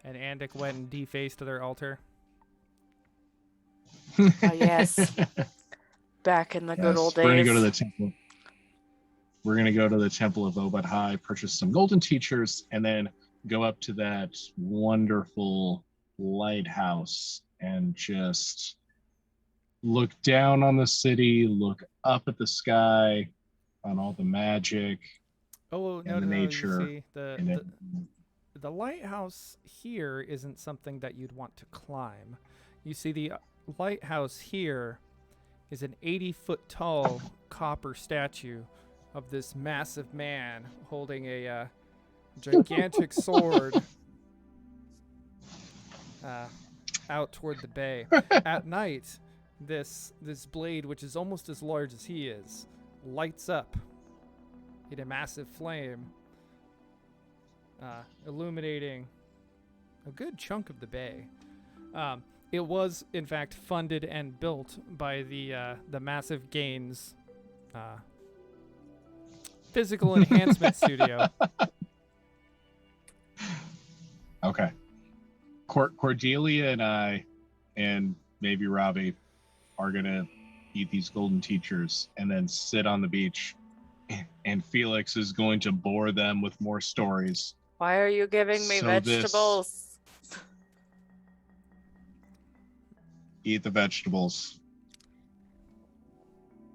and Andic went and defaced their altar. Yes. Back in the good old days. We're gonna go to the temple. We're gonna go to the temple of Obad High, purchase some golden teachers, and then go up to that wonderful lighthouse and just look down on the city, look up at the sky, on all the magic. Oh and no, the no, nature. you see, and the lighthouse here isn't something that you'd want to climb. You see, the lighthouse here is an 80-foot tall copper statue of this massive man holding a gigantic sword out toward the bay. At night, this blade, which is almost as large as he is, lights up in a massive flame, illuminating a good chunk of the bay. It was, in fact, funded and built by the Massive Gains physical enhancement studio. Okay. Cordelia and I, and maybe Robbie, are gonna eat these golden teachers and then sit on the beach, and Felix is going to bore them with more stories. Why are you giving me vegetables? Eat the vegetables.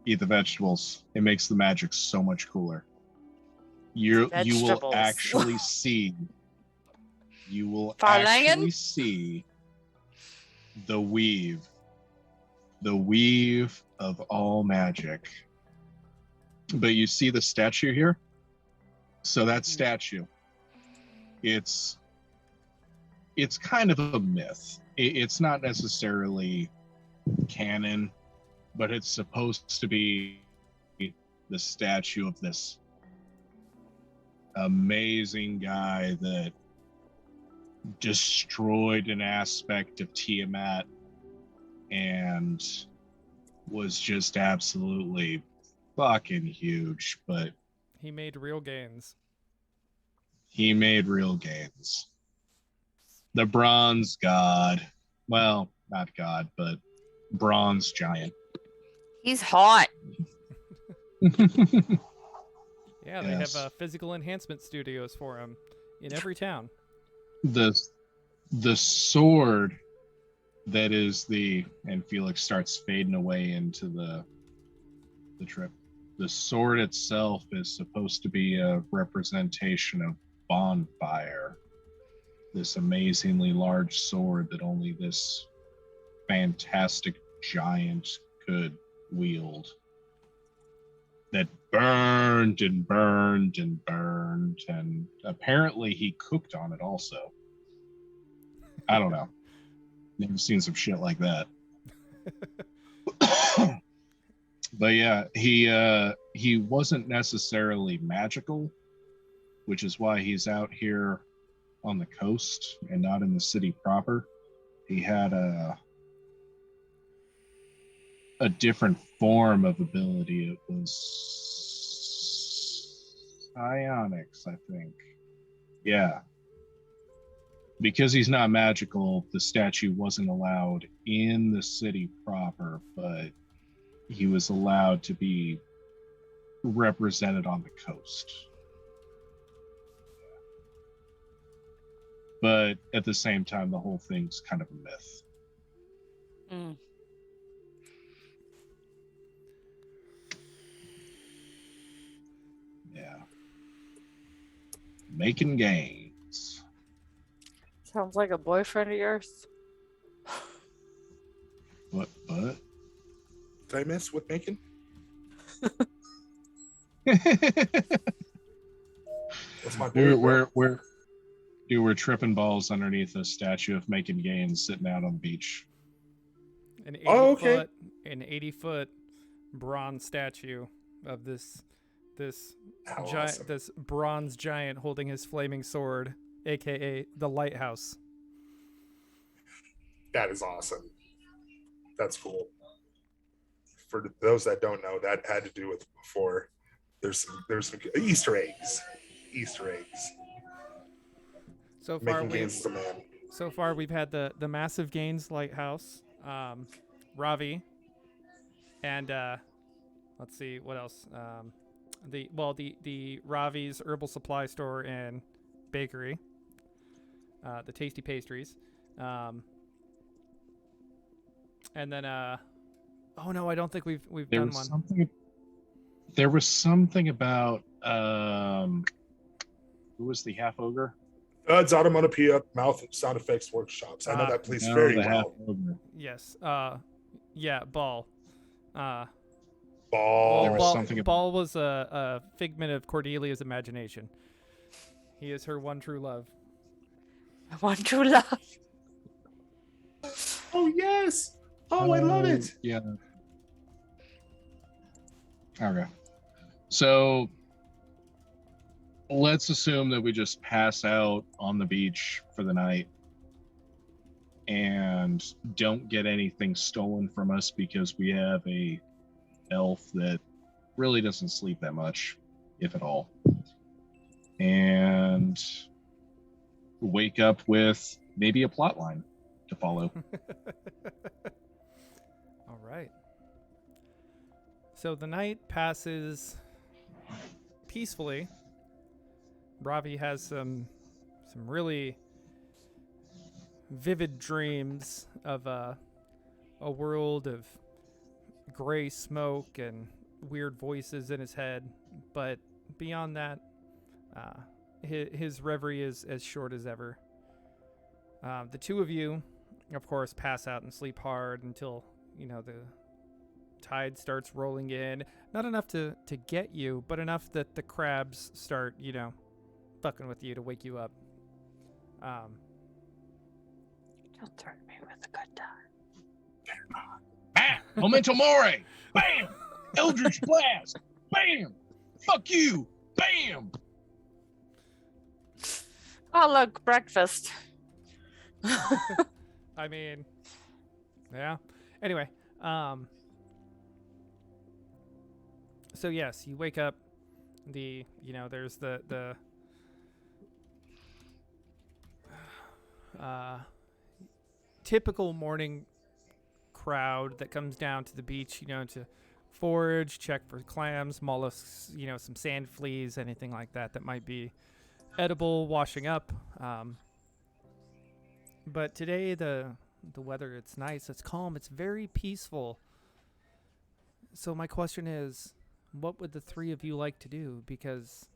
Eat the vegetables. It makes the magic so much cooler. You will Vegetables. actually see. You will Farlangen? actually see the weave of all magic. But you see the statue here? So that statue, it's kind of a myth. It's not necessarily canon, but it's supposed to be the statue of this amazing guy that destroyed an aspect of Tiamat and was just absolutely fucking huge. But He made real gains. he made real gains. The bronze god, well, not god, but bronze giant. He's hot. Yeah, they Yes. have physical enhancement studios for him in every town. the sword that is and Felix starts fading away into the trip. The sword itself is supposed to be a representation of Bonfire, this amazingly large sword that only this fantastic giant could wield, that burned and burned and burned, and apparently he cooked on it also. I don't know. Never seen some shit like that. But yeah, he wasn't necessarily magical, which is why he's out here on the coast and not in the city proper. He had a different form of ability. It was psionics, I think. Yeah. Because he's not magical, the statue wasn't allowed in the city proper, but he was allowed to be represented on the coast. But at the same time, the whole thing's kind of a myth. Mm. Yeah. Making gains. Sounds like a boyfriend of yours. What? Did I miss with Macon? That's my boy, bro. we're tripping balls underneath a statue of Making Gains sitting out on the beach. An 80 Oh, okay. foot, an 80-foot bronze statue of this How giant, awesome. this bronze giant holding his flaming sword, aka the lighthouse. That is awesome. That's cool. for those that don't know, that had to do with before. There's some Easter eggs. So far, Making gains as a man. we've had the Massive Gains Lighthouse, Ravi, and let's see what else. The Ravi's Herbal Supply Store and Bakery, the Tasty Pastries, and then oh no, I don't think we've There done was one. something about who was the half ogre? It's Automatopoeia Mouth Sound Effects Workshops. I know that place very the half well. ogre. Yes. Yeah, Ball. There Ball. was something Ball was a figment of Cordelia's imagination. He is her one true love. One true love. Oh yes. Oh, I love it. Yeah. Okay. So let's assume that we just pass out on the beach for the night and don't get anything stolen from us because we have a elf that really doesn't sleep that much, if at all. And wake up with maybe a plot line to follow. All right. So the night passes peacefully. Ravi has some really vivid dreams of a world of gray smoke and weird voices in his head, but beyond that, his reverie is as short as ever. The two of you, of course, pass out and sleep hard until the tide starts rolling in. Not enough to get you, but enough that the crabs start fucking with you to wake you up. Don't threaten me with a good time. Bam! Memento Mori! Bam! Eldritch Blast! Bam! Fuck you! Bam! Oh, look, breakfast. I mean, yeah. Anyway, so yes, you wake up. There's the typical morning crowd that comes down to the beach, to forage, check for clams, mollusks, some sand fleas, anything like that might be edible, washing up. But today the weather, it's nice, it's calm, it's very peaceful. So my question is, what would the three of you like to do? Because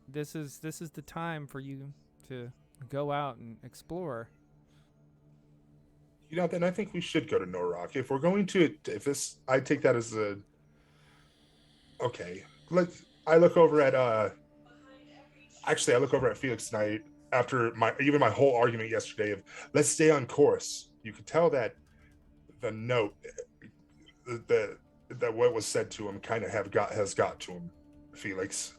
this is the time for you to go out and explore. Then I think we should go to Norrock. If we're going to, I take that as okay. I look over at Felix tonight after my whole argument yesterday of let's stay on course. You could tell that the note that what was said to him kind of has got to him, Felix.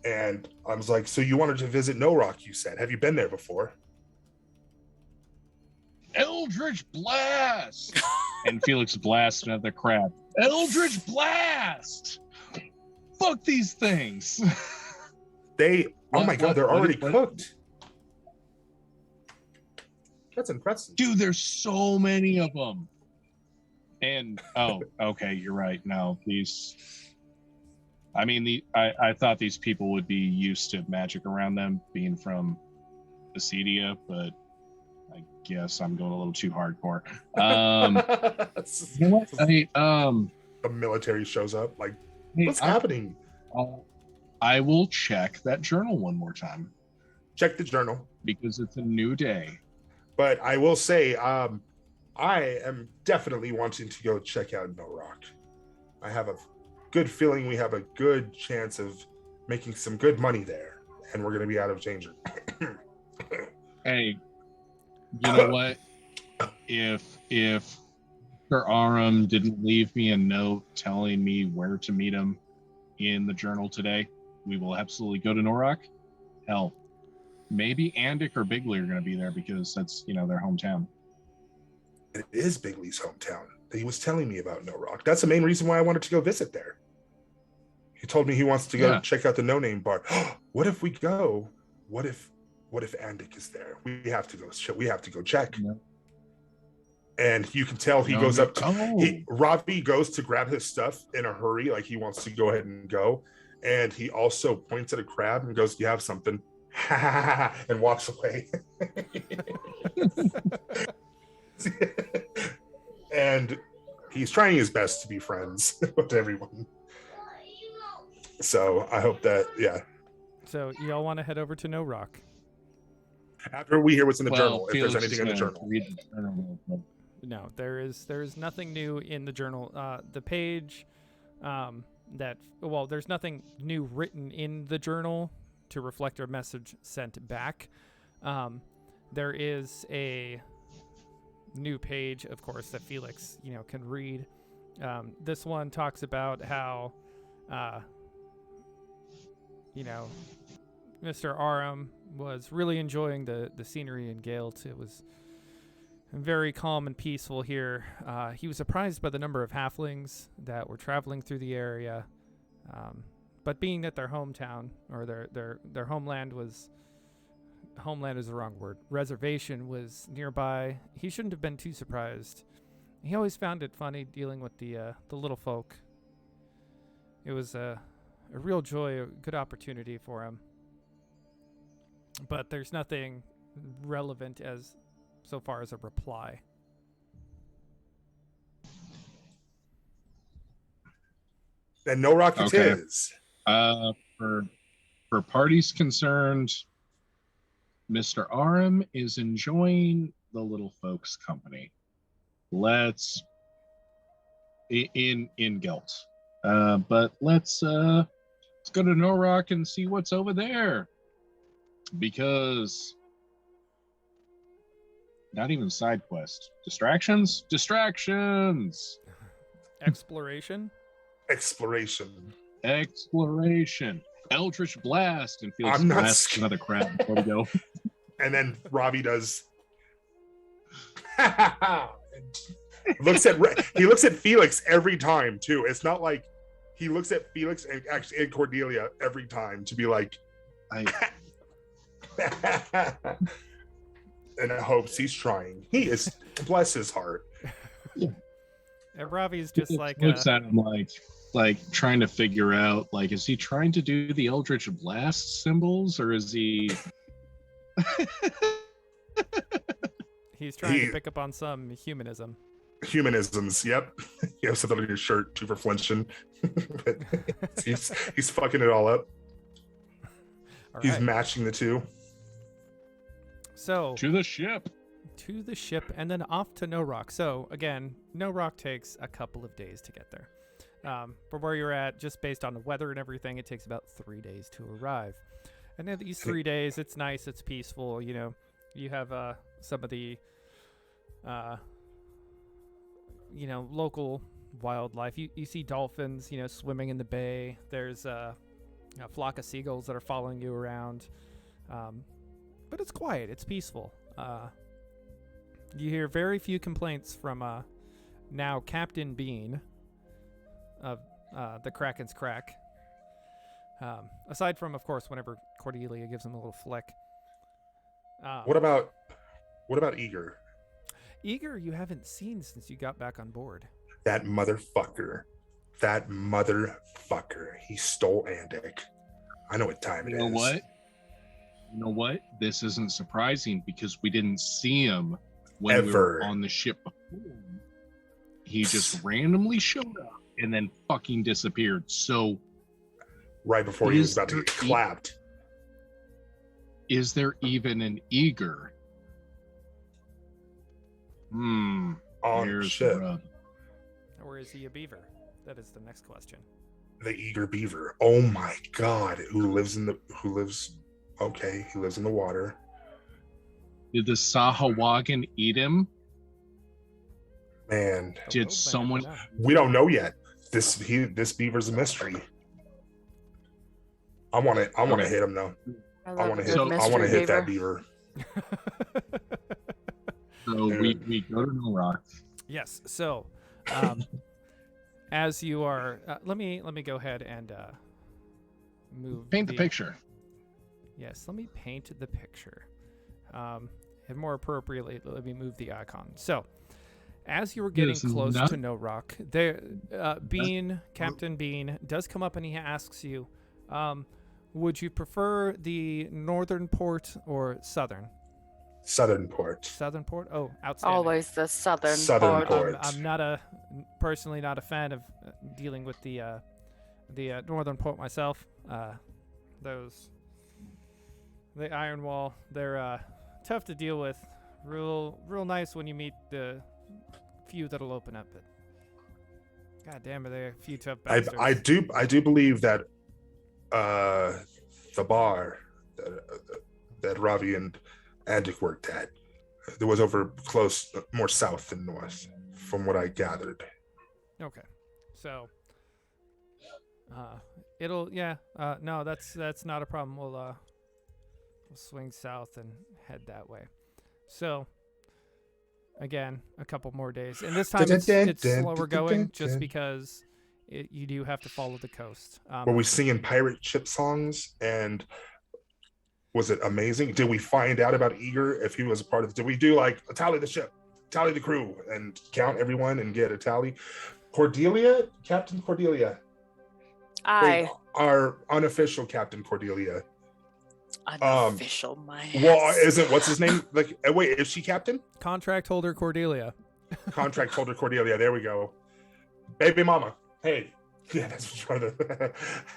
And I was like, so you wanted to visit Norrock, you said. Have you been there before? Eldritch Blast! And Felix blasts another crab. Eldritch Blast! Fuck these things! Oh my god, they're already cooked. That's impressive. Dude, there's so many of them. And, okay, you're right. No, I thought these people would be used to magic around them, being from Acedia, but I guess I'm going a little too hardcore. You know what? The military shows up. Like, hey, what's happening? I will check that journal one more time. Check the journal. Because it's a new day. But I will say, I am definitely wanting to go check out Norrock. I have a good feeling we have a good chance of making some good money there, and we're going to be out of danger. Hey, you know what? If Sir Aram didn't leave me a note telling me where to meet him in the journal today, we will absolutely go to Norrock. Hell, maybe Andic or Bigley are going to be there because that's their hometown. It is Bigley's hometown. that he was telling me about No Rock. That's the main reason why I wanted to go visit there. He told me he wants to go check out the No Name bar. What if we go? What if Andik is there? We have to go. We have to go check. No. And you can tell he goes up to Ravi goes to grab his stuff in a hurry, like he wants to go ahead and go. And he also points at a crab and goes, "You have something," and walks away. And he's trying his best to be friends with everyone. So I hope that, yeah. So y'all want to head over to No Rock? After we hear what's in the journal, if Felix there's anything in the journal. read the journal. No, there is nothing new in the journal. The page there's nothing new written in the journal to reflect a message sent back. There is a new page, of course, that Felix, can read. This one talks about how, Mr. Aram was really enjoying the scenery in Galt. It was very calm and peaceful here. He was surprised by the number of halflings that were traveling through the area. But being that their hometown, or their homeland is the wrong word, reservation was nearby, he shouldn't have been too surprised. He always found it funny dealing with the little folk. It was a real joy, a good opportunity for him. But there's nothing relevant so far as a reply. And No Rock it is. For parties concerned, Mr. Aram is enjoying the little folks' company. Let's in Gelt. But let's go to No Rock and see what's over there. Because not even side quest. Distractions? Exploration? Exploration. Eldritch Blast. And Felix blasts another crab before we go. And then Robbie does. He looks at Felix every time too. It's not like he looks at Felix and Cordelia every time to be like, and I hope he's trying. He is, bless his heart. And Robbie's just looks at him like trying to figure out, like, is he trying to do the Eldritch Blast symbols, or is he? He's trying to pick up on some humanisms. Yep. You have something on your shirt too for flinching. But he's fucking it all up. He's matching the two. So to the ship, and then off to No Rock. So again, No Rock takes a couple of days to get there. From where you're at, just based on the weather and everything, it takes about 3 days to arrive. And in these 3 days, it's nice, it's peaceful. You have some of the local wildlife. You see dolphins, swimming in the bay. There's a flock of seagulls that are following you around. But it's quiet. It's peaceful. You hear very few complaints from now Captain Bean of the Kraken's Crack. Aside from, of course, whenever Cordelia gives him a little flick. What about Eager? Eager, you haven't seen since you got back on board. That motherfucker. He stole Andik. I know what time it is. You know what? This isn't surprising because we didn't see him when we were on the ship before. He just randomly showed up and then fucking disappeared. So right before he was about to get clapped. Is there even an Eager? On ship. Or is he a beaver? That is the next question. The Eager beaver. Oh my god. He lives in the water. Did the Sahawagan eat him? Man. Did someone? We don't know yet. This beaver's a mystery. I want to hit him though. I want to hit that beaver. So we go to No Rock. Yes. So As you are, let me go ahead and move. Paint the picture. Yes, let me paint the picture. And more appropriately, let me move the icon. So, as you were getting close to No Rock, there, Captain Bean does come up and he asks you, would you prefer the northern port or southern? Southern port. Southern port? Oh, outstanding. Always the southern Southern port. port. I'm personally not a fan of dealing with the northern port myself. The Iron Wall, they're tough to deal with. Real nice when you meet the few that'll open up. But God damn it, they're a few tough bastards. I do believe that the bar that Ravi and Andik worked at, there was over close, more south than north, from what I gathered. Okay, so no, that's not a problem. We'll swing south and head that way. So again, a couple more days, and this time it's slower going, just because you do have to follow the coast. Were we singing pirate ship songs, and was it amazing? Did we find out about Eager, if he was a part of it? Did we do like a tally the ship, tally the crew, and count everyone and get a tally? Cordelia, Captain Cordelia. Our unofficial Captain Cordelia. Unofficial, my well, isn't what's his name? Like, wait, is she Captain? Contract holder Cordelia. Contract holder Cordelia. There we go. Baby mama. Hey. Yeah, that's what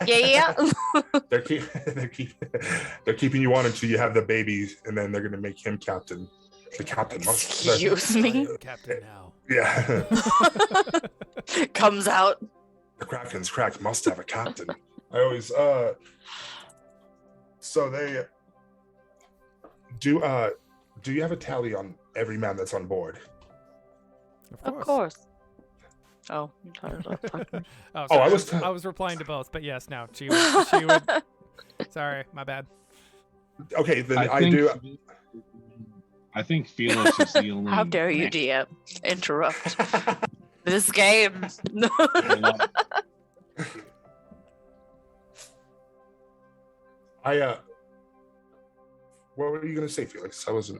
yeah. they're keeping you on until you have the baby, and then they're gonna make him captain. The captain. Excuse me. Captain now. Yeah. Comes out. The Kraken's crack must have a captain. I always so they do you have a tally on every man that's on board? Of course. Oh, I was replying to both, but yes, no, she would. Sorry, my bad. Okay, then I think Felix is the only. How dare you, DM? Interrupt this game. What were you gonna say, Felix? I was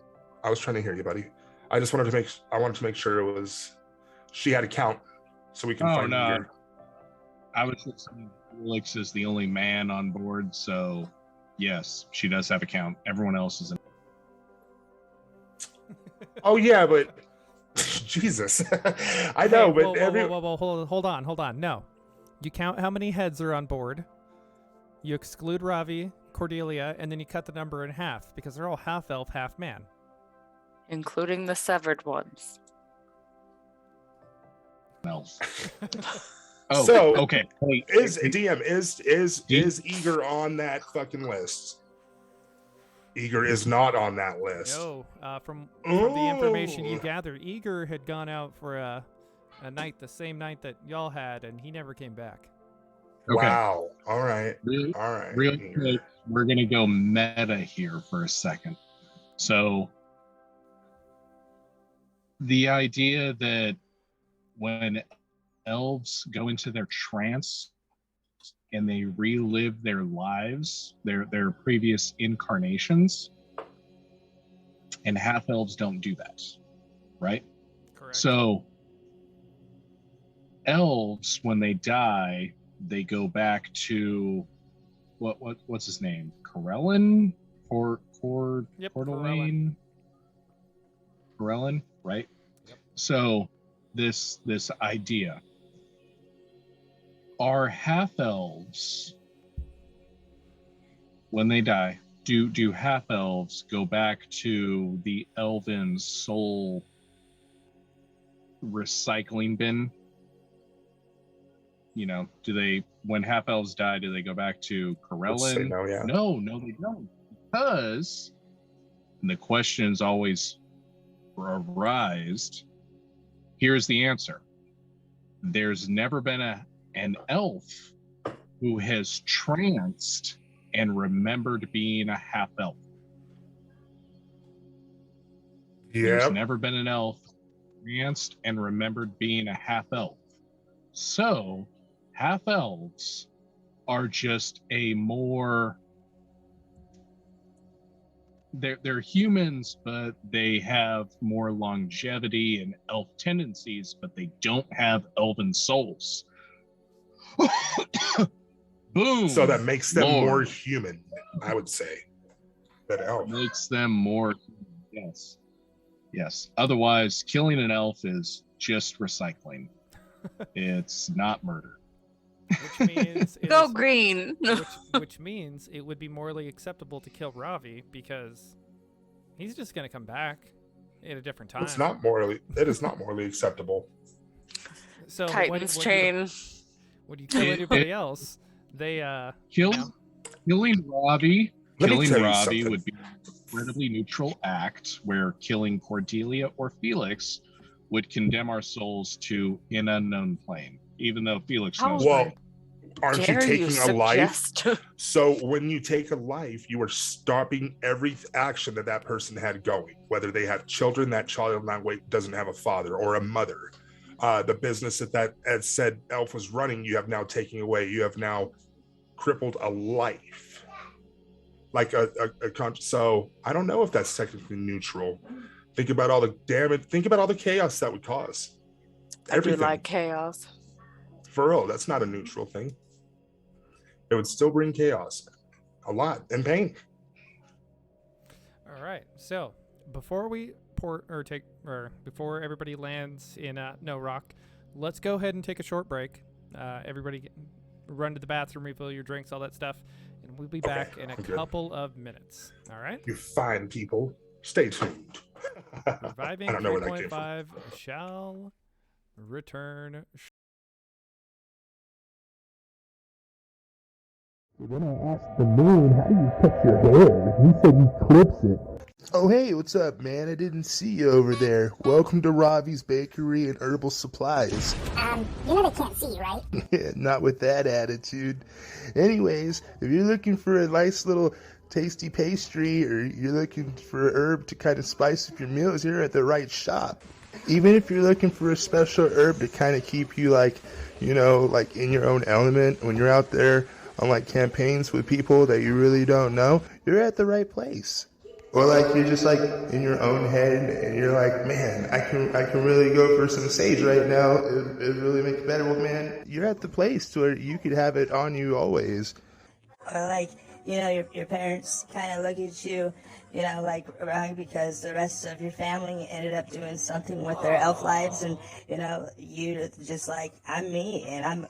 trying to hear you, buddy. I wanted to make sure it was she had a count so we can find no. I was just saying Felix is the only man on board, so yes, she does have a count. Everyone else is in. Oh yeah, but Jesus. I know, but hold on. No. You count how many heads are on board. You exclude Ravi, Cordelia, and then you cut the number in half because they're all half elf, half man. Including the severed ones. Else. Oh, so okay. Is Eager on that fucking list? Eager is not on that list. No, from the information you gathered, Eager had gone out for a night, the same night that y'all had, and he never came back. Okay. Wow. All right. Real quick, we're gonna go meta here for a second. So the idea that when elves go into their trance and they relive their lives, their previous incarnations, and half elves don't do that, right? Correct. So elves, when they die, they go back to what's his name? Corellin? Corellin, right? Yep. So this idea, are half elves, when they die, do half elves go back to the elven soul recycling bin? You know, when half elves die, do they go back to Corellin? No, yeah. No, they don't. Because, and the questions always arise, here's the answer. There's never been an elf who has tranced and remembered being a half elf. Yeah. There's never been an elf advanced and remembered being a half elf. So, half elves are just a more they're humans, but they have more longevity and elf tendencies, but they don't have elven souls. Boom. So that makes them Lord. more human, I would say. Than elf. Makes them more. Yes. Otherwise, killing an elf is just recycling. It's not murder. Which means Go green. which means it would be morally acceptable to kill Ravi because he's just gonna come back at a different time. It is not morally acceptable. So Titan's chain. When you kill anybody else, they Killing Ravi. Let me Killing tell you Ravi something. would be an incredibly neutral act, where killing Cordelia or Felix would condemn our souls to an unknown plane, even though Felix knows. Well, aren't you Dare taking a life? suggest? So when you take a life, you are stopping every action that person had going. Whether they have children, that child now doesn't have a father or a mother. The business that as said elf was running, you have now taken away. You have now crippled a life. Like so I don't know if that's technically neutral. Think about all the damage. Think about all the chaos that would cause. I do like chaos. For real, that's not a neutral thing. It would still bring chaos, a lot, and pain. All right. So before we before everybody lands in No Rock, let's go ahead and take a short break. Everybody run to the bathroom, refill your drinks, all that stuff, and we'll be back in a couple of minutes. All right. You fine people, stay tuned. Reviving I don't know where that came from. 3.5 shall return. Then I asked the moon, how do you cut your hair? He said he clips it. Oh, hey, what's up, man? I didn't see you over there. Welcome to Ravi's Bakery and Herbal Supplies. You know they can't see you, right? Yeah, not with that attitude. Anyways, if you're looking for a nice little tasty pastry or you're looking for a herb to kind of spice up your meals, you're at the right shop. Even if you're looking for a special herb to kind of keep you like in your own element when you're out there on like campaigns with people that you really don't know, you're at the right place. Or like you're just like in your own head and you're like, man, I can really go for some sage right now. It really makes it better. Well, man, you're at the place where you could have it on you always. Or like, your parents kind of look at you, like wrong because the rest of your family ended up doing something with their elf lives, and you just like, I'm me, and I'm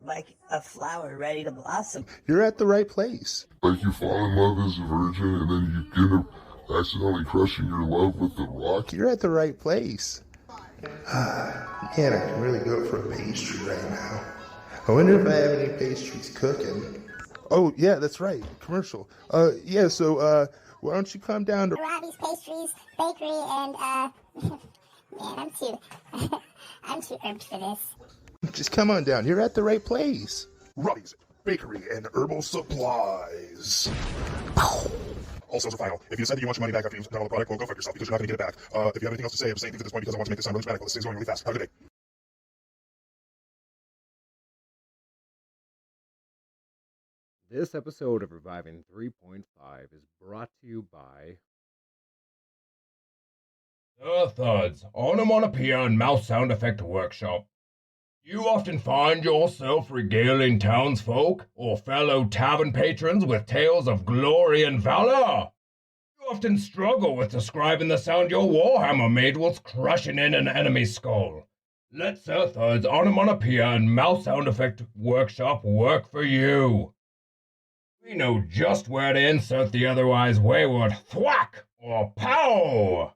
like a flower ready to blossom. You're at the right place. Like you fall in love as a virgin and then you end up accidentally crushing your love with the rock. You're at the right place. Man, I can really go for a pastry right now. I wonder if I have any pastries cooking. Oh, yeah, that's right. Commercial. So why don't you come down to Ravi's Pastries, Bakery, and, man, I'm too irked for this. Just come on down. You're at the right place. Robbie's Bakery and Herbal Supplies. All sales are final. If you decide that you want your money back after you've done all the product, well, go fuck yourself because you're not going to get it back. If you have anything else to say, I'm saying things at this point because I want to make this sound really dramatic. This is going really fast. Have a good day. This episode of Reviving 3.5 is brought to you by Thuds, Onomatopoeia and Mouse Sound Effect Workshop. You often find yourself regaling townsfolk or fellow tavern patrons with tales of glory and valor. You often struggle with describing the sound your warhammer made whilst crushing in an enemy's skull. Let Sir Thud's Onomatopoeia and Mouse Sound Effect Workshop work for you. We know just where to insert the otherwise wayward thwack or pow.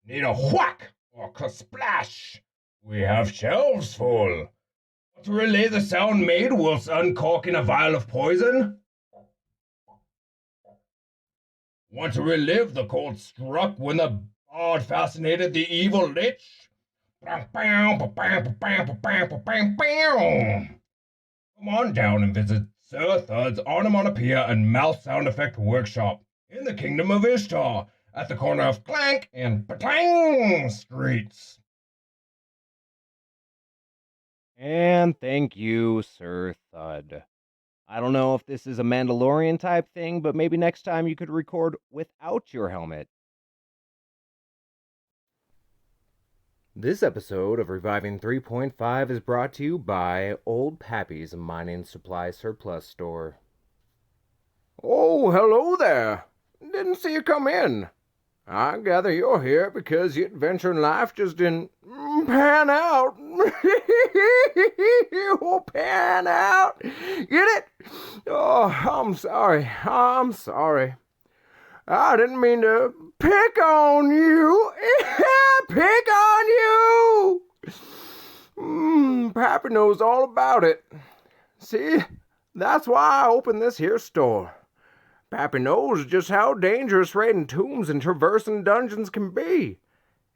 Need a whack or splash? We have shelves full. Want to relay the sound made whilst uncorking a vial of poison? Want to relive the chord struck when the bard fascinated the evil lich? Come on down and visit Sir Thud's Onomatopoeia and Mouse Sound Effect Workshop in the Kingdom of Ishtar at the corner of Clank and Patang Streets. And thank you, Sir Thud. I don't know if this is a Mandalorian type thing, but maybe next time you could record without your helmet. This episode of Reviving 3.5 is brought to you by Old Pappy's Mining Supply Surplus Store. Oh, hello there. Didn't see you come in. I gather you're here because your adventure in life just didn't pan out. Oh, pan out. Get it? Oh, I'm sorry. I didn't mean to pick on you. Pick on you. Pappy knows all about it. See, that's why I opened this here store. Pappy knows just how dangerous raiding tombs and traversing dungeons can be.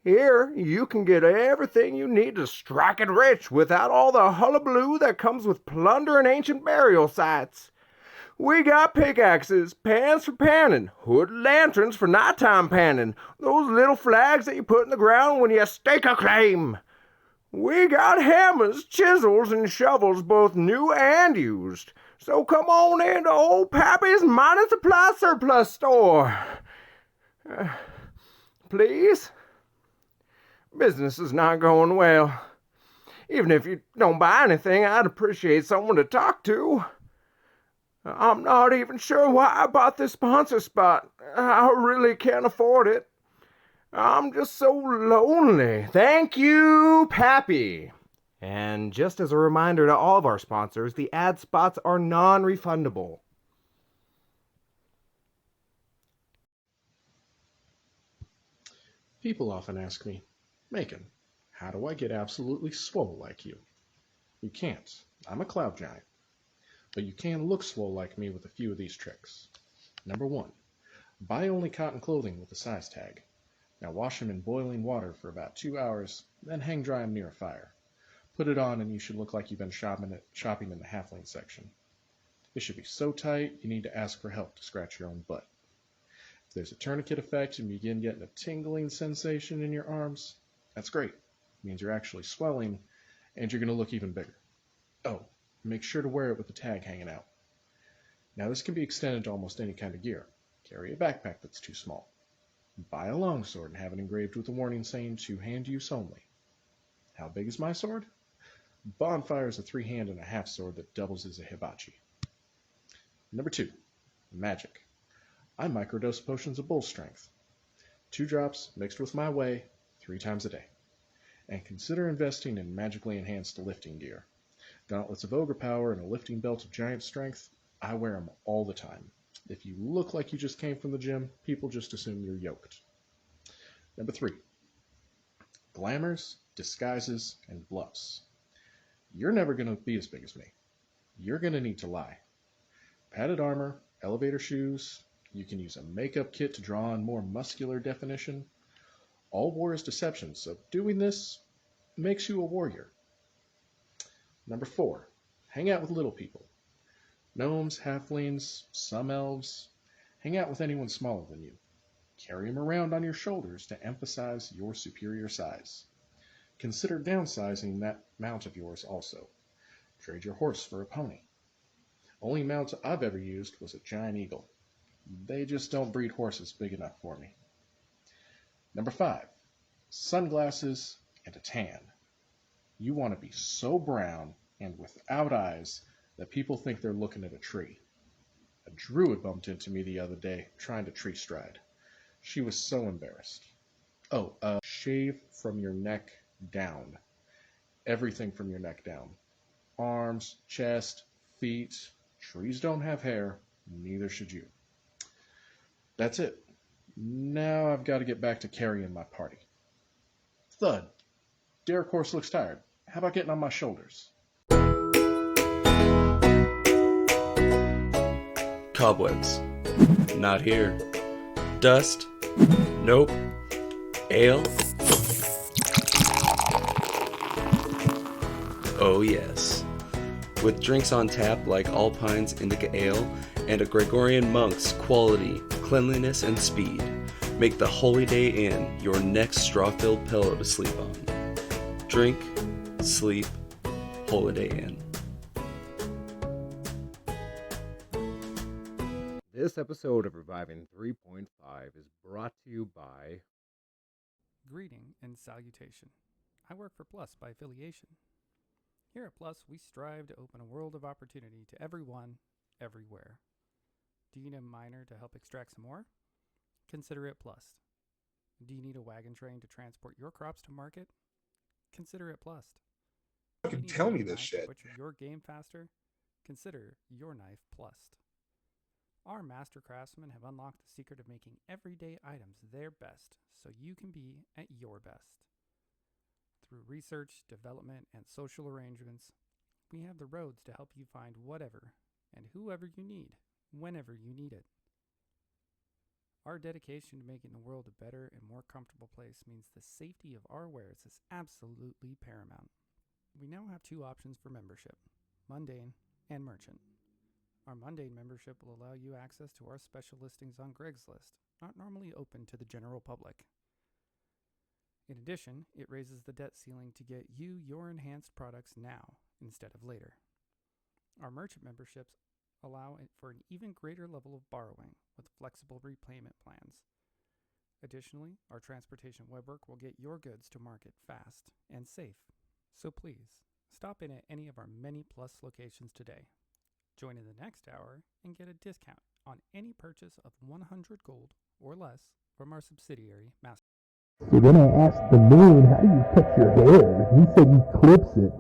Here, you can get everything you need to strike it rich without all the hullabaloo that comes with plundering ancient burial sites. We got pickaxes, pans for panning, hood lanterns for nighttime panning, those little flags that you put in the ground when you stake a claim. We got hammers, chisels, and shovels, both new and used. So come on into Old Pappy's Mining Supply Surplus Store. Please? Business is not going well. Even if you don't buy anything, I'd appreciate someone to talk to. I'm not even sure why I bought this sponsor spot. I really can't afford it. I'm just so lonely. Thank you, Pappy. And just as a reminder to all of our sponsors, the ad spots are non-refundable. People often ask me, Macon, how do I get absolutely swole like you? You can't. I'm a cloud giant. But you can look swole like me with a few of these tricks. Number 1, buy only cotton clothing with a size tag. Now wash them in boiling water for about 2 hours, then hang dry them near a fire. Put it on and you should look like you've been shopping in the halfling section. It should be so tight you need to ask for help to scratch your own butt. If there's a tourniquet effect and you begin getting a tingling sensation in your arms, that's great. It means you're actually swelling and you're going to look even bigger. Oh, make sure to wear it with the tag hanging out. Now this can be extended to almost any kind of gear. Carry a backpack that's too small. Buy a longsword and have it engraved with a warning saying to hand use only. How big is my sword? Bonfire is a 3-hand and a half sword that doubles as a hibachi. Number 2, magic. I microdose potions of bull strength. 2 drops mixed with my whey 3 times a day. And consider investing in magically enhanced lifting gear. Gauntlets of ogre power and a lifting belt of giant strength. I wear them all the time. If you look like you just came from the gym, people just assume you're yoked. Number 3, glamours, disguises, and bluffs. You're never going to be as big as me. You're going to need to lie. Padded armor, elevator shoes, you can use a makeup kit to draw on more muscular definition. All war is deception, so doing this makes you a warrior. Number 4, hang out with little people. Gnomes, halflings, some elves. Hang out with anyone smaller than you. Carry them around on your shoulders to emphasize your superior size. Consider downsizing that mount of yours also. Trade your horse for a pony. Only mount I've ever used was a giant eagle. They just don't breed horses big enough for me. Number 5, sunglasses and a tan. You want to be so brown and without eyes that people think they're looking at a tree. A druid bumped into me the other day trying to tree stride. She was so embarrassed. Oh, shave from your neck down. Everything from your neck down. Arms, chest, feet. Trees don't have hair, neither should you. That's it. Now I've got to get back to carrying my party. Thud, Derek Horse looks tired. How about getting on my shoulders? Cobwebs. Not here. Dust. Nope. Ale. Oh yes. With drinks on tap like Alpine's Indica Ale and a Gregorian Monk's quality, cleanliness, and speed, Make the Holiday Inn your next straw-filled pillow to sleep on. Drink, sleep, Holiday Inn. This episode of Reviving 3.5 is brought to you by Greeting and salutation. I work for Plus by affiliation. Here at Plus, we strive to open a world of opportunity to everyone, everywhere. Do you need a miner to help extract some more? Consider it Plus. Do you need a wagon train to transport your crops to market? Consider it Plus. Fucking tell me this shit. To butcher your game faster? Consider your knife Plus. Our master craftsmen have unlocked the secret of making everyday items their best, so you can be at your best. Through research, development, and social arrangements, we have the roads to help you find whatever and whoever you need, whenever you need it. Our dedication to making the world a better and more comfortable place means the safety of our wares is absolutely paramount. We now have 2 options for membership, mundane and merchant. Our mundane membership will allow you access to our special listings on Craigslist, not normally open to the general public. In addition, it raises the debt ceiling to get you your enhanced products now instead of later. Our merchant memberships allow for an even greater level of borrowing with flexible repayment plans. Additionally, our transportation webwork will get your goods to market fast and safe. So please, stop in at any of our many Plus locations today. Join in the next hour and get a discount on any purchase of 100 gold or less from our subsidiary, Master. So then I asked the moon, how do you touch your hair? He said he clips it.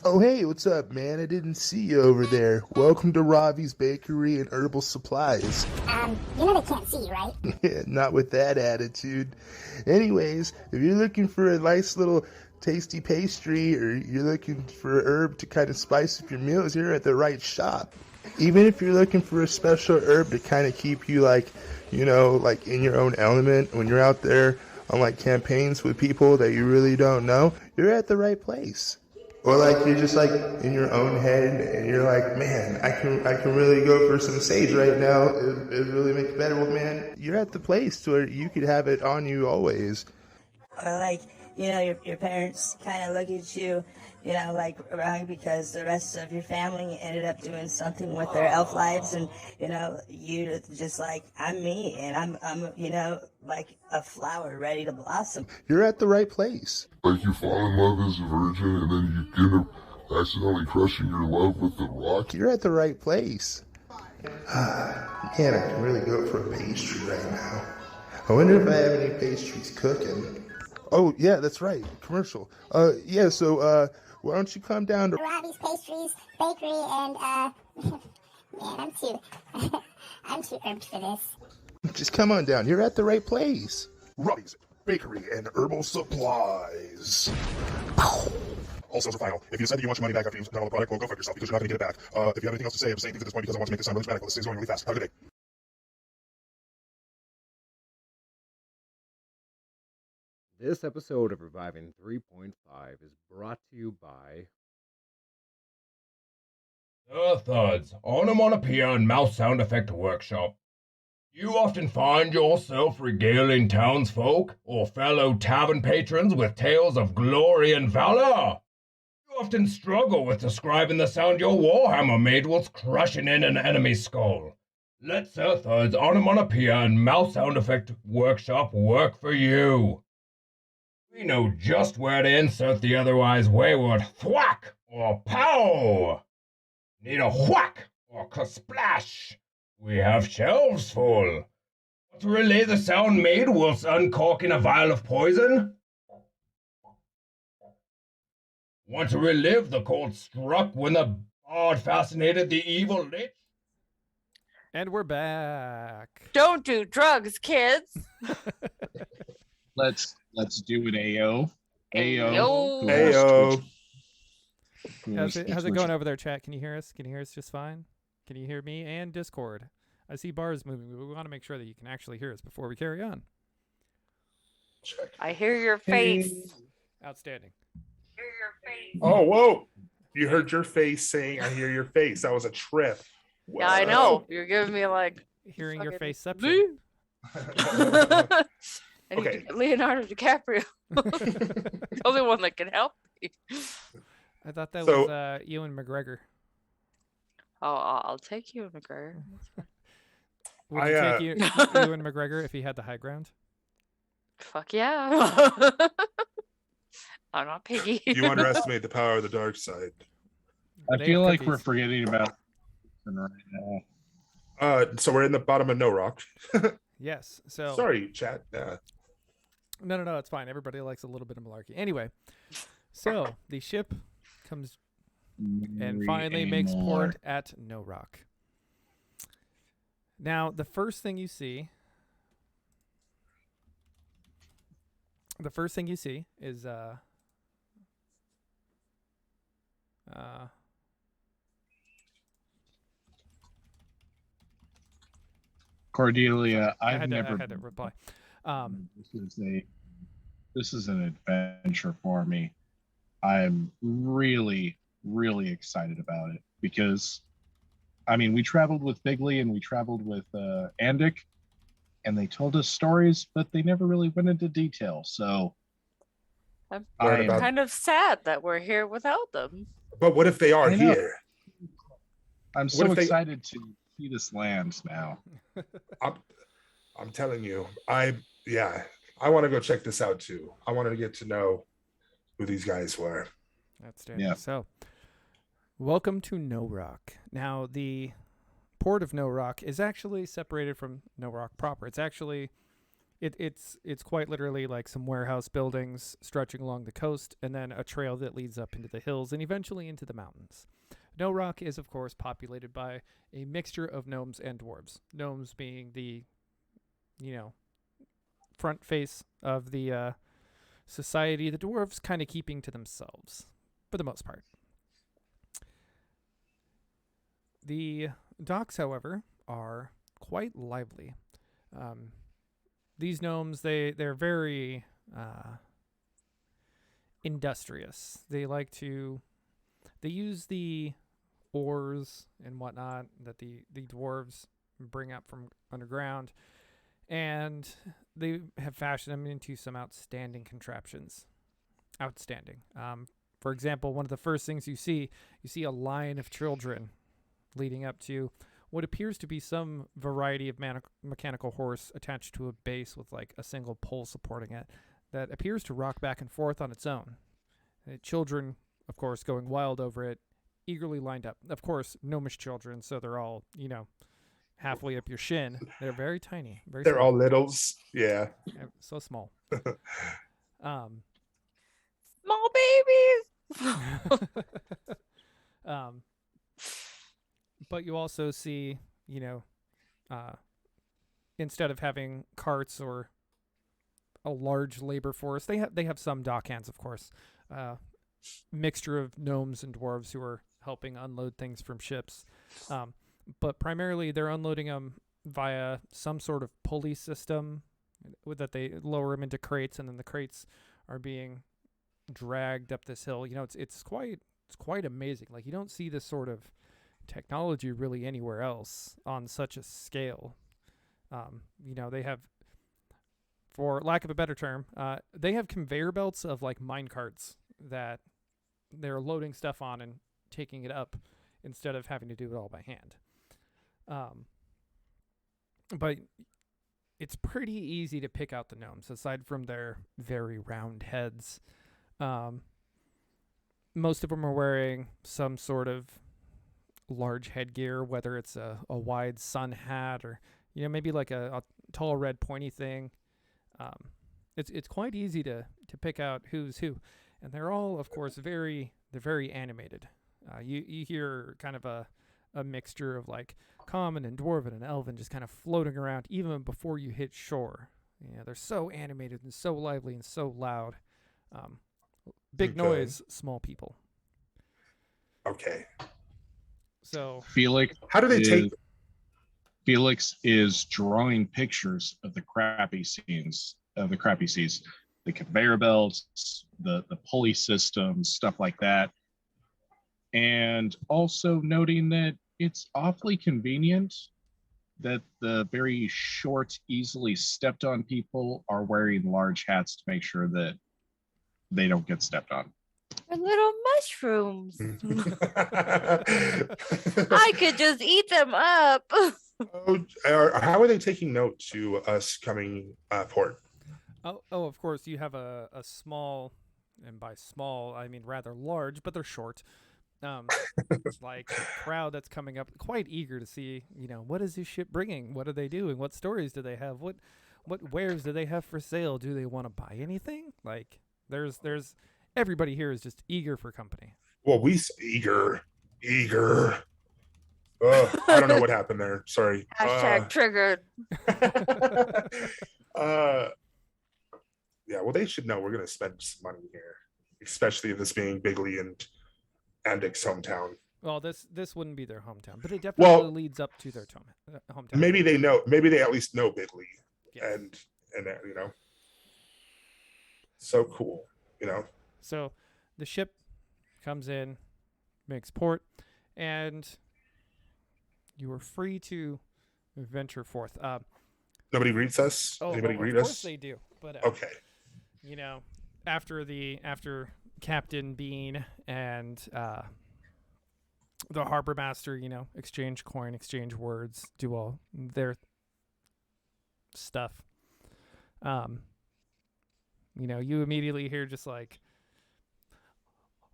Oh, hey, what's up, man? I didn't see you over there. Welcome to Ravi's Bakery and Herbal Supplies. You know they can't see you, right? Yeah, not with that attitude. Anyways, if you're looking for a nice little tasty pastry or you're looking for a herb to kind of spice up your meals, you're at the right shop. Even if you're looking for a special herb to kind of keep you like in your own element when you're out there on like campaigns with people that you really don't know, you're at the right place. Or like you're just like in your own head and you're like, man, I can really go for some sage right now. It really makes it better. Well, man, you're at the place where you could have it on you always. Or like, your parents kind of look at you, like wrong because the rest of your family ended up doing something with their elf lives, and you just like, I'm me, and I'm like a flower ready to blossom. You're at the right place. Like you fall in love as a virgin and then you end up accidentally crushing your love with the rock. You're at the right place. Man, I can really go for a pastry right now. I wonder if I have any pastries cooking. Oh, yeah, that's right. Commercial. Yeah, so, why don't you come down to Robbie's Pastries, Bakery, and, man, I'm too herbed for this. Just come on down. You're at the right place. Robbie's Bakery and Herbal Supplies. All sales are final. If you decide that you want your money back after you've done all the product, well, go fuck yourself because you're not going to get it back. If you have anything else to say, I'm saying things at this point because I want to make this sound really dramatic. This is going really fast. Have a good day. This episode of Reviving 3.5 is brought to you by Thuds, Onomatopoeia and Mouse Sound Effect Workshop. You often find yourself regaling townsfolk or fellow tavern patrons with tales of glory and valor. You often struggle with describing the sound your warhammer made whilst crushing in an enemy's skull. Let Sir Thud's Onomatopoeia and Mouse Sound Effect Workshop work for you. We know just where to insert the otherwise wayward thwack or pow. Need a whack or splash? We have shelves full. Want to relay the sound made whilst uncorking a vial of poison? Want to relive the chord struck when the bard fascinated the evil lich? And we're back. Don't do drugs, kids. Let's do an AO. Ayo. Ayo. How's it going over there, chat? Can you hear us? Can you hear us just fine? Can you hear me and Discord? I see bars moving, but we want to make sure that you can actually hear us before we carry on. Check. I hear your face. Outstanding. Oh, whoa. You heard your face saying, I hear your face. That was a trip. Yeah, I know. You're giving me like hearing your fucking- faceception. I need to Okay. get Leonardo DiCaprio. The only one that can help me. I thought that So- was Ewan McGregor. Oh, I'll take you, McGregor. That's fine. Would you take Ewan McGregor if he had the high ground? Fuck yeah. I'm not piggy. You underestimate the power of the dark side. I They feel have like we're cookies. forgetting about right now. So we're in the bottom of No Rock. Yes. So Sorry, chat. No, it's fine. Everybody likes a little bit of malarkey. Anyway, so the ship comes and finally makes port at No Rock. Now, the first thing you see is Cordelia, I I've had never. to reply. This is an adventure for me. I'm really, really excited about it because, I mean, we traveled with Bigley and we traveled with Andic, and they told us stories, but they never really went into detail. So I'm Learn about- kind of sad that we're here without them. But what if they are I know. here? I'm What so if they- excited to see this land now. I'm telling you, I want to go check this out too. I wanted to get to know who these guys were. Outstanding. Yeah. So, welcome to No Rock. Now, the port of No Rock is actually separated from No Rock proper. It's actually, it's quite literally like some warehouse buildings stretching along the coast, and then a trail that leads up into the hills and eventually into the mountains. No Rock is, of course, populated by a mixture of gnomes and dwarves. Gnomes being the, front face of the society. The dwarves kind of keeping to themselves for the most part. The docks, however, are quite lively. These gnomes, they're very industrious. They use the oars and whatnot that the dwarves bring up from underground, and they have fashioned them into some outstanding contraptions. Outstanding. For example, one of the first things you see a line of children leading up to what appears to be some variety of mechanical horse attached to a base with like a single pole supporting it that appears to rock back and forth on its own. Children, of course, going wild over it, eagerly lined up. Of course, gnomish children, so they're all, halfway up your shin. They're very tiny. They're all littles. Yeah. So small. Small babies. But you also see, instead of having carts or a large labor force, they have some dock hands, of course. Mixture of gnomes and dwarves who are helping unload things from ships. But primarily they're unloading them via some sort of pulley system that they lower them into crates, and then the crates are being dragged up this hill. It's quite amazing. Like, you don't see this sort of technology really anywhere else on such a scale. They have, for lack of a better term, they have conveyor belts of like mine carts that they're loading stuff on and taking it up instead of having to do it all by hand. But it's pretty easy to pick out the gnomes, aside from their very round heads. Most of them are wearing some sort of large headgear, whether it's a wide sun hat or maybe like a tall red pointy thing. It's quite easy to pick out who's who, and they're all, of course, they're very animated. You hear kind of a mixture of like common and dwarven and elven just kind of floating around even before you hit shore. They're so animated and so lively and so loud. Big Okay. noise, small people. Okay. So Felix, How do they take? Felix is drawing pictures of the crappy seas, the conveyor belts, the pulley systems, stuff like that, and also noting that it's awfully convenient that the very short, easily stepped on people are wearing large hats to make sure that they don't get stepped on. They're little mushrooms. I could just eat them up. How are they taking note to us coming port? Oh, of course, you have a small, and by small, I mean rather large, but they're short. Like crowd that's coming up, quite eager to see, what is this ship bringing? What are they doing? What stories do they have? What wares do they have for sale? Do they want to buy anything? Like, there's everybody here is just eager for company. Well, eager. I don't know what happened there. Sorry. Hashtag triggered. Yeah, well, they should know we're going to spend some money here, especially this being Bigley and Andic's hometown. Well, this wouldn't be their hometown, but it definitely leads up to their hometown. Maybe they know. Maybe they at least know Bigley, and so cool, So the ship comes in, makes port, and you are free to venture forth. Nobody greets us. Anybody greet us? Of course they do. But okay. After Captain Bean and the harbor master, exchange coin, exchange words, do all their stuff. You immediately hear just like,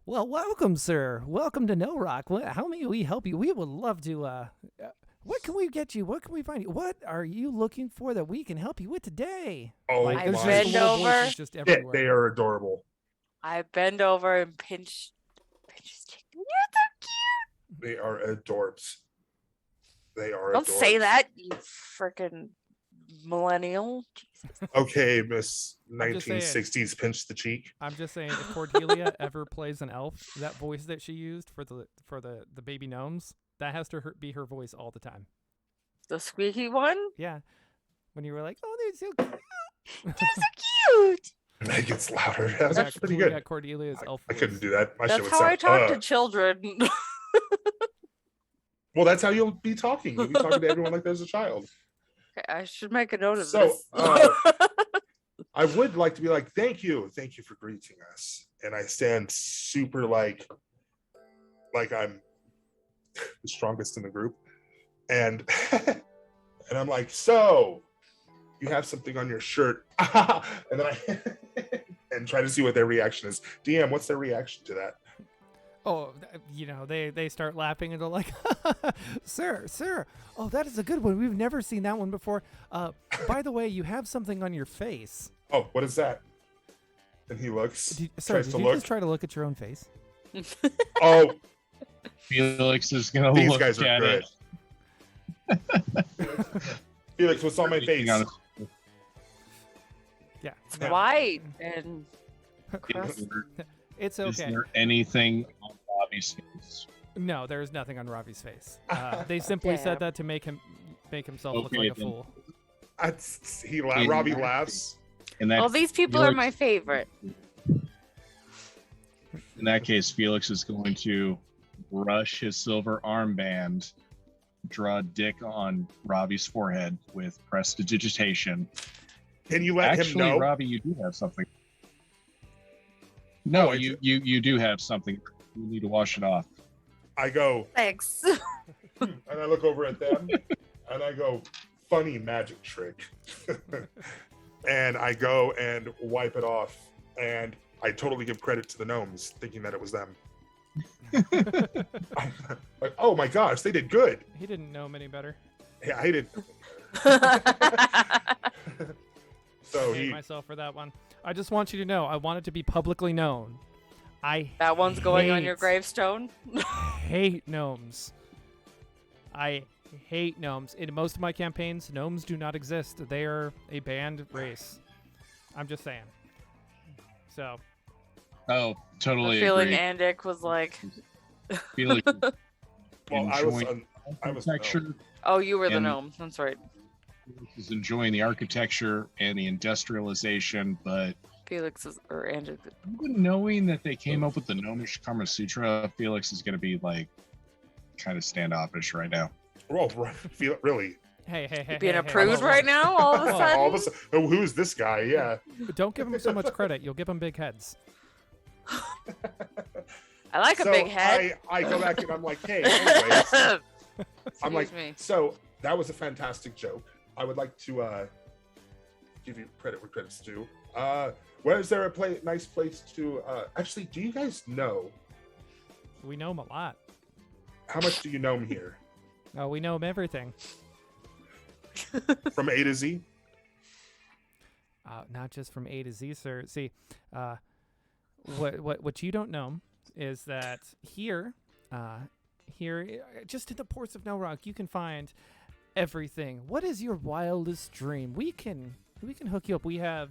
well, welcome, sir. Welcome to No Rock. How may we help you? We would love to. What can we get you? What can we find you? What are you looking for that we can help you with today? Oh, I bend over. Just everywhere. They are adorable. I bend over and pinch his cheek. You're so cute. They are adorbs. They are. Don't adorbs. say that, you freaking millennial. Jesus. Okay, Miss 1960s pinch the cheek. I'm just saying, if Cordelia ever plays an elf, that voice that she used for the baby gnomes, that has to be her voice all the time. The squeaky one? Yeah. When you were like, oh, they're so cute. They're so cute. It gets louder. That's pretty good. Yeah, Cordelia's elf I couldn't do that. That's how I talk to children. Well, that's how you'll be talking. You'll be talking to everyone like there's a child. Okay, I should make a note of this. So, I would like to be like, thank you for greeting us. And I stand super like I'm the strongest in the group. And I'm like, so you have something on your shirt. And then I and try to see what their reaction is. DM, what's their reaction to that? Oh, they start laughing and they're like, sir, oh, that is a good one. We've never seen that one before. By the way, you have something on your face. Oh, what is that? And he looks. Did you just try to look at your own face? Oh, Felix is gonna these look guys are at good. Felix, what's on my face? Yeah, it's white and it's okay. Is there anything on Robbie's face? No, there is nothing on Robbie's face. They simply said that to make himself look like a fool. Robbie laughs. Well, these people are my favorite. In that case, Felix is going to brush his silver armband, draw a dick on Robbie's forehead with prestidigitation. Can you let him know? Robbie, you do have something. No, you do have something. You need to wash it off. I go, thanks. And I look over at them and I go, funny magic trick. And I go and wipe it off. And I totally give credit to the gnomes, thinking that it was them. Like, oh my gosh, they did good. He didn't know him any better. Yeah, I did. So I hate myself for that one. I just want you to know, I want it to be publicly known. That one's going on your gravestone. Hate gnomes. I hate gnomes. In most of my campaigns, gnomes do not exist. They are a banned race. I'm just saying. So. Oh, totally. The feeling Andic was like. Felix. Well, I was architecture. Oh, you were the gnome. That's right. Felix is enjoying the architecture and the industrialization, but Felix is Andic. Even knowing that they came up with the gnomish Kama Sutra, Felix is going to be like kind of standoffish right now. Oh, really? Hey, Being a hey, prude whoa, right whoa. now, all of a Whoa. sudden. All of a sudden, oh, who's this guy? Yeah. Don't give him so much credit. You'll give him big heads. I like a So big head. I go back and I'm like, hey, anyways. I'm like, Excuse me. so that was a fantastic joke. I would like to give you credit where credit's due. Where is there a nice place to actually, do you guys know We know him a lot. how much do you know him here? Oh, we know him everything. From A to Z? Not just from A to Z, sir. See, what you don't know is that here, just in the ports of No Rock, you can find everything. What is your wildest dream? We can hook you up. We have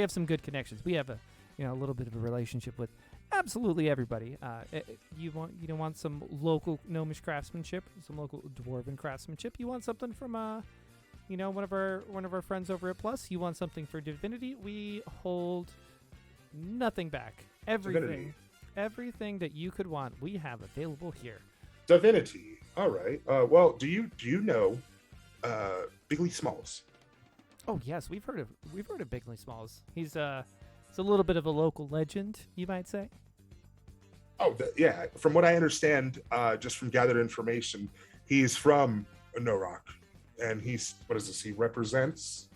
some good connections. We have a little bit of a relationship with absolutely everybody. You want some local gnomish craftsmanship, some local dwarven craftsmanship. You want something from one of our friends over at Plus. You want something for Divinity. We hold nothing back. Everything that you could want, we have available here. Divinity. All right. Well, do you know Bigley Smalls? Oh yes, we've heard of Bigley Smalls. He's a little bit of a local legend, you might say. Oh, yeah. From what I understand, just from gathered information, he's from No Rock, and he's he represents.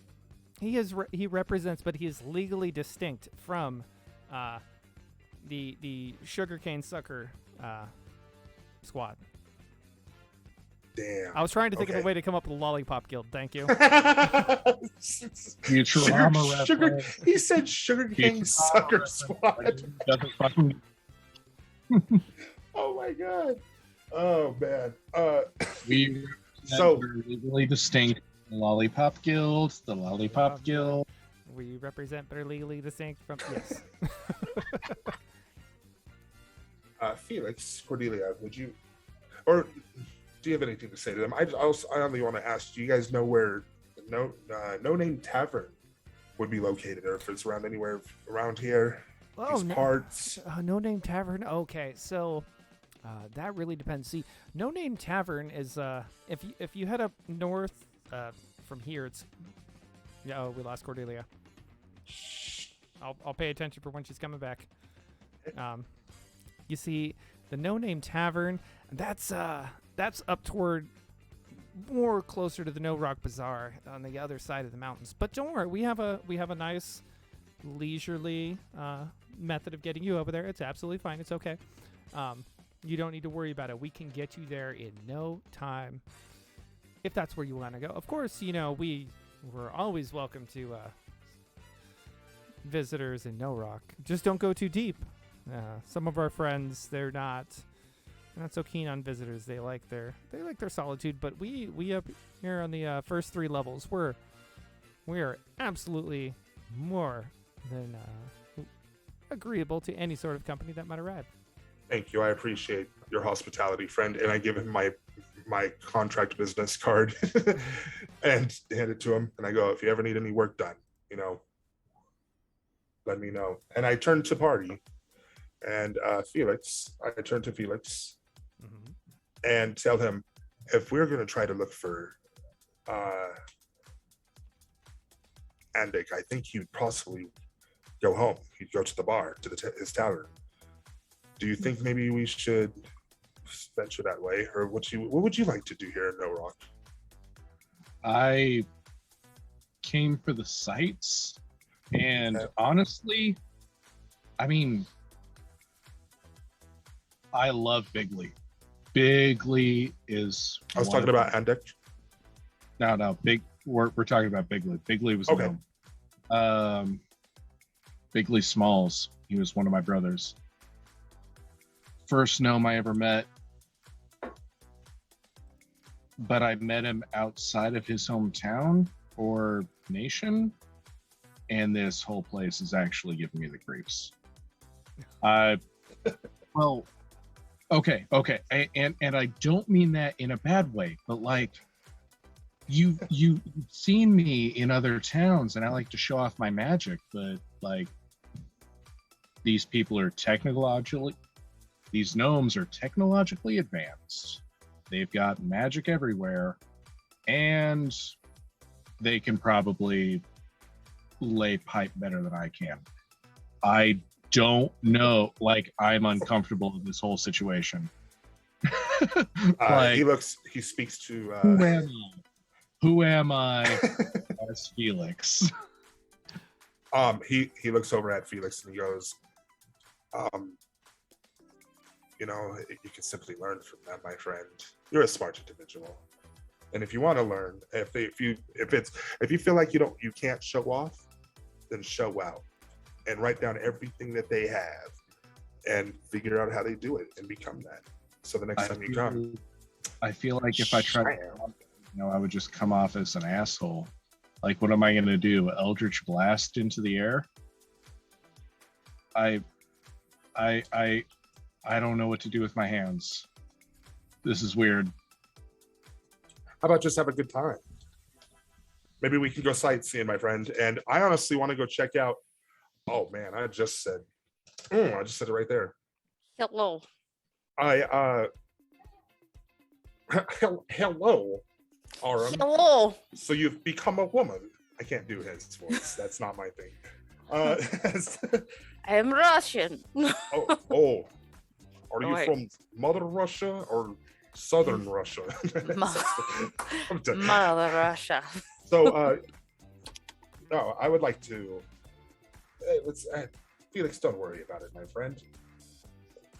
He represents, but he is legally distinct from the Sugarcane Sucker squad. Damn. I was trying to think of a way to come up with a Lollipop Guild. Thank you. He said Sugarcane Sucker Squad. Oh my god. Oh man. We are legally distinct. The Lollipop Guild. The Lollipop Guild. We represent, but are legally distinct from yes. Felix, Cordelia, would you, or do you have anything to say to them? I only want to ask, do you guys know where No Name Tavern would be located, or if it's around anywhere around here? These parts. No Name Tavern. Okay, so that really depends. See, No Name Tavern is if you head up north from here, it's oh, we lost Cordelia. I'll pay attention for when she's coming back. You see, the No Name Tavern, that's up toward more closer to the No Rock Bazaar on the other side of the mountains. But don't worry, we have a nice leisurely method of getting you over there. It's absolutely fine. It's okay. You don't need to worry about it. We can get you there in no time if that's where you want to go. Of course, we're always welcome to visitors in No Rock. Just don't go too deep. Some of our friends, they're not so keen on visitors. They like their solitude. But we up here on the first 3 levels, we are absolutely more than agreeable to any sort of company that might arrive. Thank you. I appreciate your hospitality, friend. And I give him my contract business card and hand it to him. And I go, if you ever need any work done, let me know. And I turn to Party and Felix. I turn to Felix and tell him, if we're going to try to look for Andik, I think you'd possibly go home. You'd go to the bar, to his tavern. Do you think maybe we should venture that way, or what would you like to do here in No Rock? I came for the sights, and honestly, I mean, I love Bigley. Bigley is. I was talking about Andik. No, we're talking about Bigley. Bigley was okay. Bigley Smalls. He was one of my brothers. First gnome I ever met, but I met him outside of his hometown or nation, and this whole place is actually giving me the creeps. Well, okay, and I don't mean that in a bad way, but like, you've seen me in other towns, and I like to show off my magic, but like, these gnomes are technologically advanced. They've got magic everywhere, and they can probably lay pipe better than I can. I don't know. Like, I'm uncomfortable with this whole situation. Like, he speaks to who am I as Felix? He looks over at Felix and he goes, you know, you can simply learn from them, my friend. You're a smart individual. And if you want to learn, if you feel like you can't show off, then show out and write down everything that they have and figure out how they do it and become that. So the next time you come, I feel like if I try to, I would just come off as an asshole. Like, what am I going to do? Eldritch blast into the air? I don't know what to do with my hands. This is weird. How about just have a good time? Maybe we can go sightseeing, my friend. And I honestly want to go check out. Oh man, I just said it right there. Hello. Hello, Aram. Hello. So you've become a woman. I can't do his voice. That's not my thing. I'm Russian. oh. Are you from Mother Russia or Southern Russia? Mother Russia. So, no, I would like to. Felix, don't worry about it, my friend.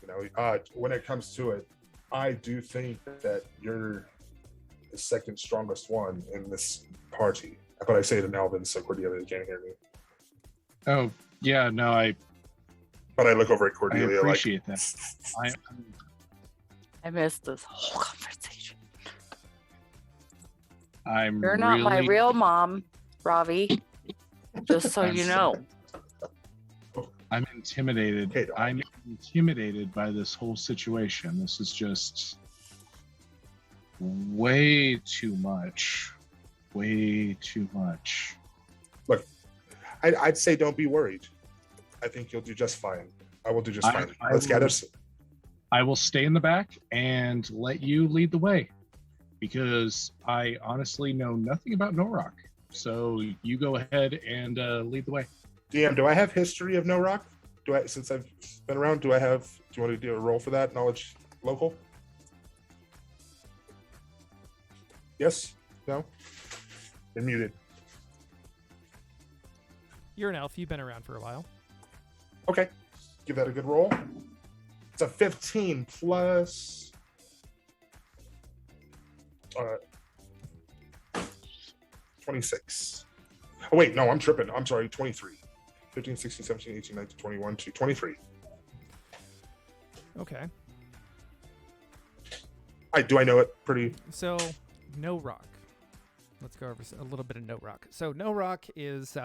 You know, when it comes to it, I do think that you're the second strongest one in this party. But I say it in Elven, so Cordelia can't hear me. Oh, yeah, no, But I look over at Cordelia. I appreciate that. I missed this whole conversation. You're not my real mom, Ravi. Just so you know. I'm intimidated. I'm intimidated by this whole situation. This is just way too much. Way too much. Look, I'd say don't be worried. I think you'll do just fine. I will do just fine. Let's get us. I will stay in the back and let you lead the way, because I honestly know nothing about Norrock. So you go ahead and lead the way. DM, do I have history of Norrock? Since I've been around, do you want to do a roll for that? Knowledge local? Yes? No? You're muted. You're an elf. You've been around for a while. Okay. Give that a good roll. It's a 15 plus 26. Oh, wait, no, I'm tripping. I'm sorry, 23. 15, 16, 17, 18, 19, 21, 23. Okay. Do I know it pretty? So, No Rock. Let's go over a little bit of No Rock. So, No Rock is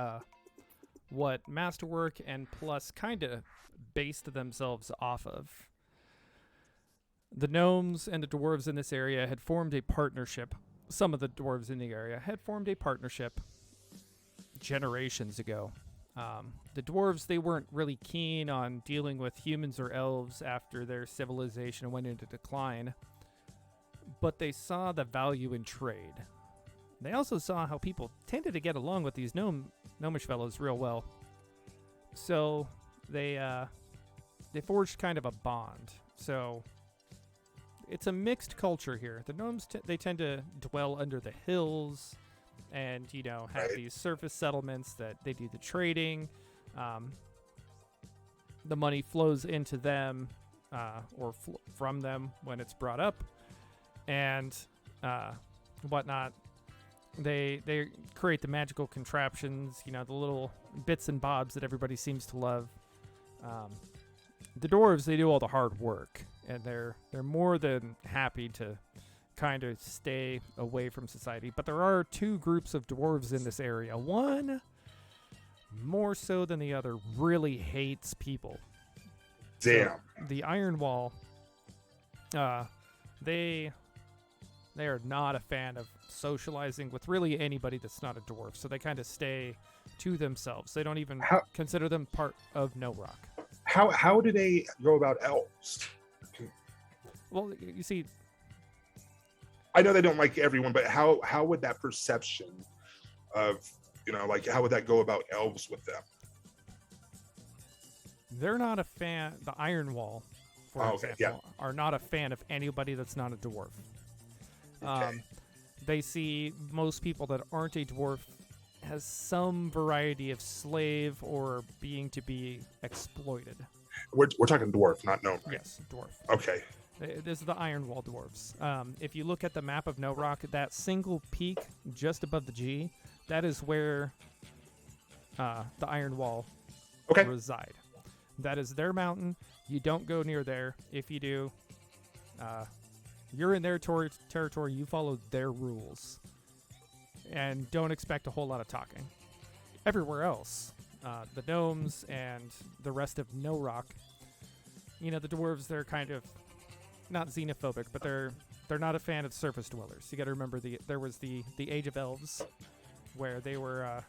what Masterwork and Plus kind of based themselves off of. The gnomes and the dwarves in this area had formed a partnership. Some of the dwarves in the area had formed a partnership generations ago. The dwarves, they weren't really keen on dealing with humans or elves after their civilization went into decline, but they saw the value in trade. They also saw how people tended to get along with these gnomish fellows real well. So they forged kind of a bond. So it's a mixed culture here. The gnomes, they tend to dwell under the hills and, have these surface settlements that they do the trading. The money flows into them or from them when it's brought up and whatnot. They create the magical contraptions, the little bits and bobs that everybody seems to love. The dwarves, they do all the hard work, and they're more than happy to kind of stay away from society. But there are two groups of dwarves in this area. One, more so than the other, really hates people. Damn. So, the Iron Wall, they are not a fan of socializing with really anybody that's not a dwarf. So they kind of stay to themselves. They don't even consider them part of No Rock. How do they go about elves? Well, you see, I know they don't like everyone, but how would that perception of, like how would that go about elves with them? They're not a fan. The Iron Wall, for example, are not a fan of anybody that's not a dwarf. They see most people that aren't a dwarf as some variety of slave or being to be exploited. We're talking dwarf, not gnome, right? Yes, dwarf. Okay. This is the Iron Wall dwarves. If you look at the map of No Rock, that single peak just above the G, that is where the Iron Wall reside. That is their mountain. You don't go near there. If you do, you're in their territory. You follow their rules. And don't expect a whole lot of talking. Everywhere else, the gnomes and the rest of No Rock, the dwarves, they're kind of not xenophobic, but they're not a fan of surface dwellers. You got to remember there was the Age of Elves, where they were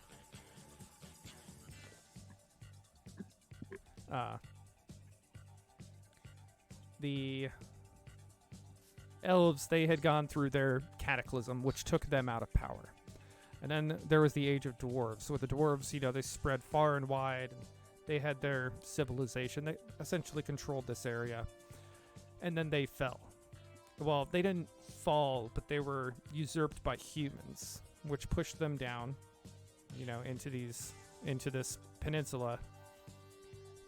the elves. They had gone through their cataclysm, which took them out of power. And then there was the Age of Dwarves. With the dwarves, they spread far and wide. And they had their civilization. They essentially controlled this area. And then they fell. Well, they didn't fall, but they were usurped by humans, which pushed them down, into this peninsula.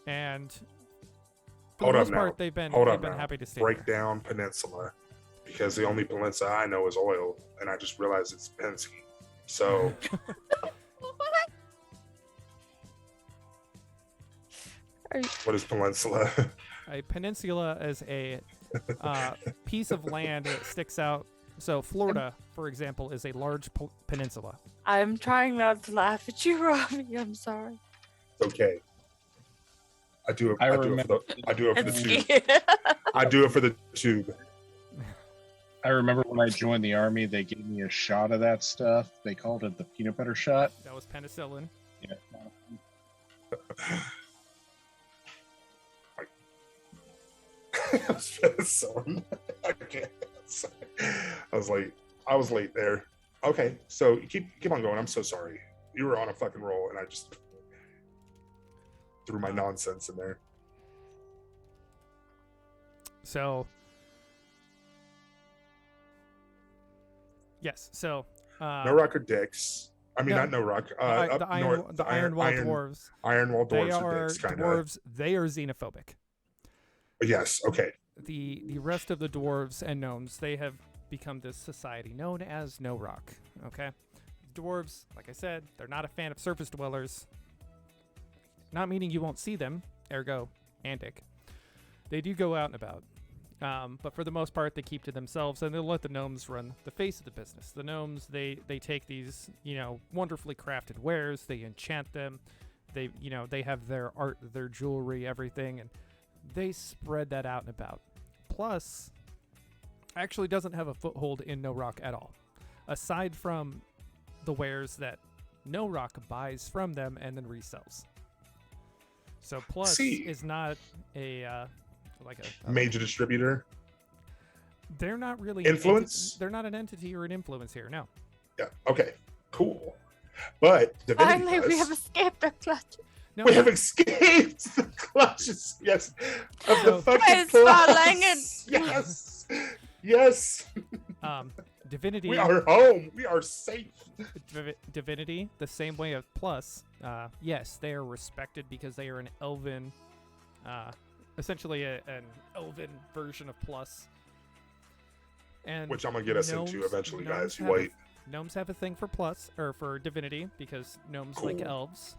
And for the most part, they've been happy to stay Break there. down peninsula, because the only peninsula I know is oil, and I just realized it's Penske. So. What is peninsula? A peninsula is a piece of land that sticks out. So Florida, for example, is a large peninsula. I'm trying not to laugh at you, Robbie. I'm sorry. Okay. I do it for the tube. I do it for the tube. I remember when I joined the army, they gave me a shot of that stuff. They called it the peanut butter shot. That was penicillin. Yeah. I was late there. Okay, so keep on going. I'm so sorry. You were on a fucking roll, and I just threw my nonsense in there. So, yes. So, No Rock are dicks. I mean, not No Rock. The Iron Wall dwarves. Iron Wall dwarves They are dicks, kind dwarves. They are xenophobic. Yes. Okay. The rest of the dwarves and gnomes, they have become this society known as No Rock. Okay, dwarves, like I said, they're not a fan of surface dwellers. Not meaning you won't see them. Ergo, Andic. They do go out and about. But for the most part, they keep to themselves, and they'll let the gnomes run the face of the business. The gnomes, they take these, wonderfully crafted wares, they enchant them, they have their art, their jewelry, everything, and they spread that out and about. Plus, actually doesn't have a foothold in No Rock at all, aside from the wares that No Rock buys from them and then resells. So Plus is not a major distributor. They're not really influence. They're not an entity or an influence here. No. Yeah. Okay. Cool. But finally, we have escaped our clutches. No, we have escaped the clutches. Yes. Of the fucking Guys, plus. Yes. Yes. Divinity. We are home. We are safe. Divinity, the same way of Plus. Yes, they are respected because they are an elven, essentially an elven version of Plus. And which I'm gonna get us into eventually, guys. Gnomes have a thing for Plus, or for Divinity, because gnomes like elves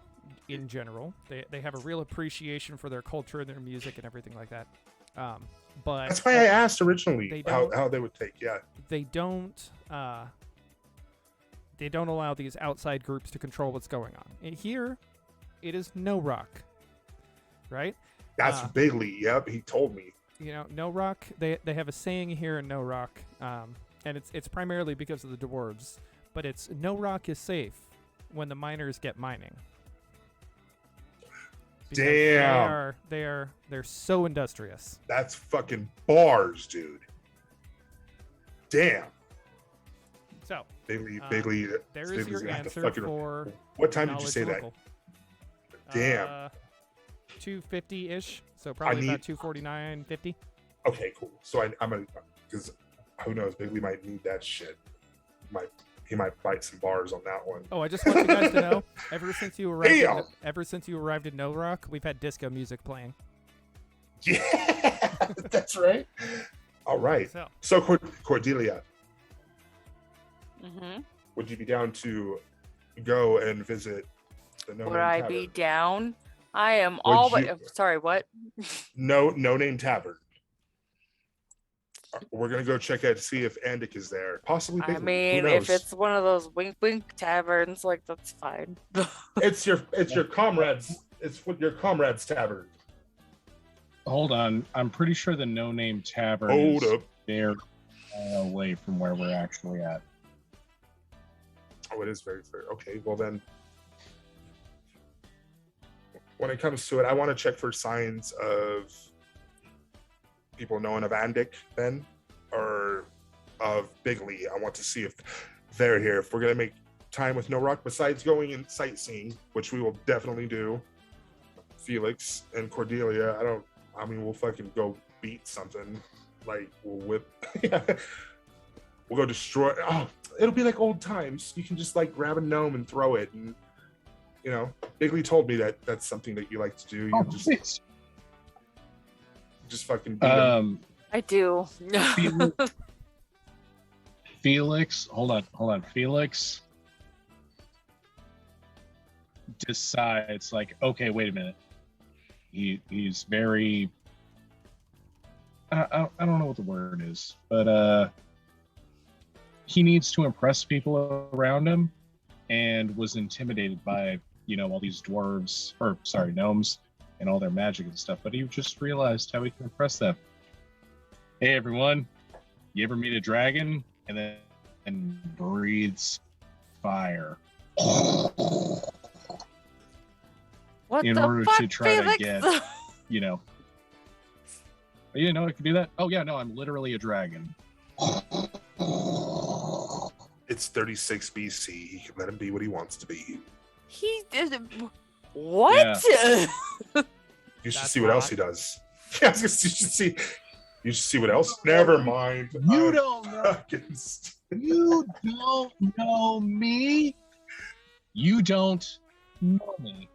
in general. They have a real appreciation for their culture and their music and everything like that. But that's why I asked originally how they would take. Yeah. They don't allow these outside groups to control what's going on. And here, it is No Rock, right? That's Bailey. Yep, he told me. No Rock. They have a saying here in No Rock, and it's primarily because of the dwarves. But it's No Rock is safe when the miners get mining. Because damn. They're so industrious. That's fucking bars, dude. Damn. Bailey, There is Bailey's your gonna have to answer fucking- for. What time did you knowledge say that? local. Damn. 2:50-ish. So probably need- about 2:49:50. Okay, cool. So I'm gonna, because who knows, Bailey might need that shit. He might bite some bars on that one. Oh, I just want you guys to know, ever since you arrived, Damn. ever since you arrived in No Rock, we've had disco music playing. Yeah, that's right. All right. So Cordelia, Mm-hmm. would you be down to go and visit the No Would Name I Tavern? be down? I am all but. you- Sorry, what? No Name Tavern. We're gonna go check out to see if Andic is there. Possibly. I Bailey. Who mean, knows? if it's one of those wink wink taverns, like that's fine. it's your comrades. It's what your comrades tavern. Hold on. I'm pretty sure the No Name Tavern Hold is up. there away from where we're actually at. Oh, it is very fair. Okay, well then, when it comes to it, I want to check for signs of people knowing of Andic then, or of Bigley. I want to see if they're here. If we're gonna make time with No Rock, besides going and sightseeing, which we will definitely do, Felix and Cordelia, I mean, we'll fucking go beat something. Like, we'll whip. We'll go destroy. Oh, it'll be like old times. You can just like grab a gnome and throw it. And, you know, Bigley told me that that's something that you like to do. You just fucking beat him. I do. Felix, hold on. Felix decides, like, okay, wait a minute. He's very. I don't know what the word is, but he needs to impress people around him, and was intimidated by all these gnomes and all their magic and stuff. But he just realized how he can impress them. Hey everyone, you ever meet a dragon and breathes fire? What in the order fuck, to try Felix? to get, you didn't know I could do that? Oh yeah, no, I'm literally a dragon. It's 36 BC. He can let him be what he wants to be. He did. What? You should see what else he does. Yeah, you should see. You should see what else. Never mind. You don't know. You don't know me. You don't know me.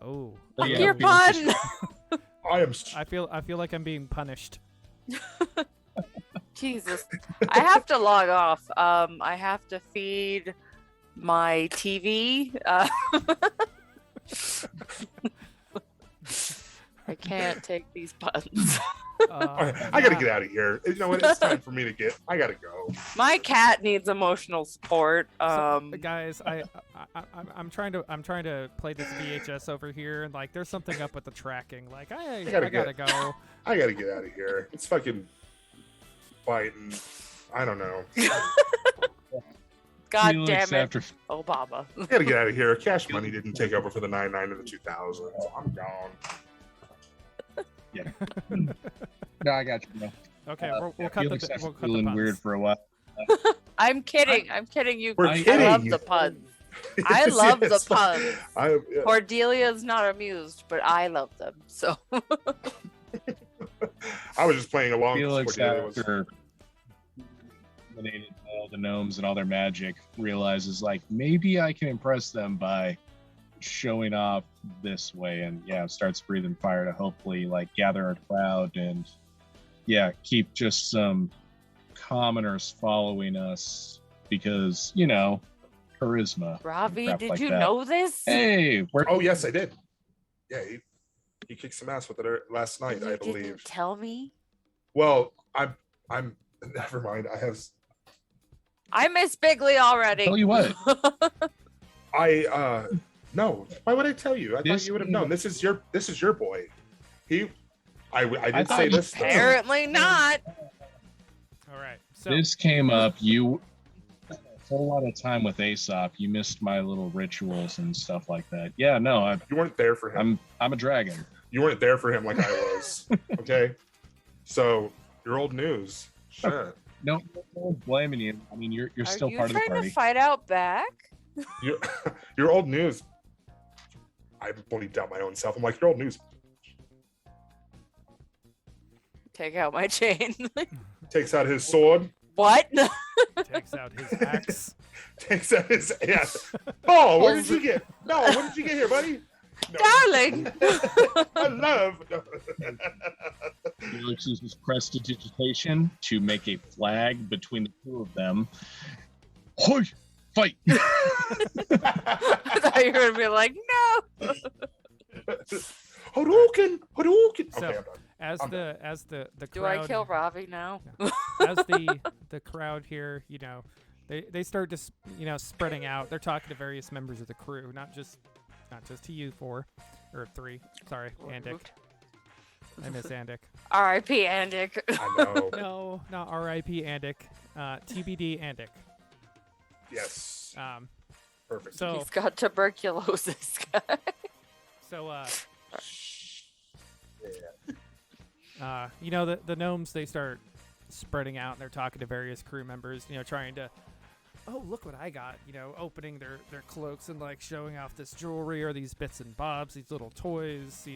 Oh. Fuck yeah, your Felix pun. I feel like I'm being punished. Jesus. I have to log off. I have to feed my TV. I can't take these puns. I gotta get out of here. You know what? It's time for me to get. I gotta go. My cat needs emotional support. Guys, I'm trying to play this VHS over here, and like, there's something up with the tracking. Like, I gotta go. I gotta get out of here. It's fucking biting. I don't know. God Felix damn it, after- Obama. I gotta get out of here. Cash Money didn't take over for the 99 of the 2000s. I'm gone. Yeah. No, I got you. Bro. Okay, we'll cut Felix the after we'll cut the feeling puns. weird for a while. I'm kidding. I'm kidding you. We're I kidding. love the puns. I love the puns. Yeah. Cordelia's not amused, but I love them. So I was just playing along. Felix Cordelia was- after eliminated all the gnomes and all their magic realizes, like, maybe I can impress them by showing off this way, and starts breathing fire to hopefully like gather a crowd and keep just some commoners following us because charisma. Ravi, crap did like you that. know this? Hey, Oh yes, I did. Yeah, he kicked some ass with it last night, You I didn't believe. tell me. Well, I'm. Never mind. I miss Bigley already. Tell you what. No. Why would I tell you? I thought This you would have known. This is your boy. I did thought say you- this. though. Apparently not. All right. So This came up. You a whole lot of time with Aesop. You missed my little rituals and stuff like that. Yeah, no, You weren't there for him. I'm a dragon. You weren't there for him like I was. Okay. So you're old news. Shit. no one's blaming you. I mean, you're Are still you part of the trying party. to fight out back? Your old news. I bleeped out my own self. I'm like, your old news. Take out my chain. Takes out his sword. What? Takes out his axe. Takes out his Oh, where did you get? No, what did you get here, buddy? No. Darling. I love. Felix uses prestidigitation to make a flag between the two of them. Hoi! Fight! I thought you were gonna be like, no. Hadouken! Hadouken! So, Okay, I'm done. as I'm the as the crowd, Do I kill Ravi now? as the crowd here, they start to spreading out. They're talking to various members of the crew, not just to you 4 or 3. Sorry, Andic. I miss Andic. R.I.P. Andic. I know. No, not R.I.P. Andic. TBD Andic. Yes. Perfect. So He's got tuberculosis, guy. So the gnomes, they start spreading out and they're talking to various crew members, trying to, oh, look what I got, opening their cloaks and like showing off this jewelry or these bits and bobs, these little toys,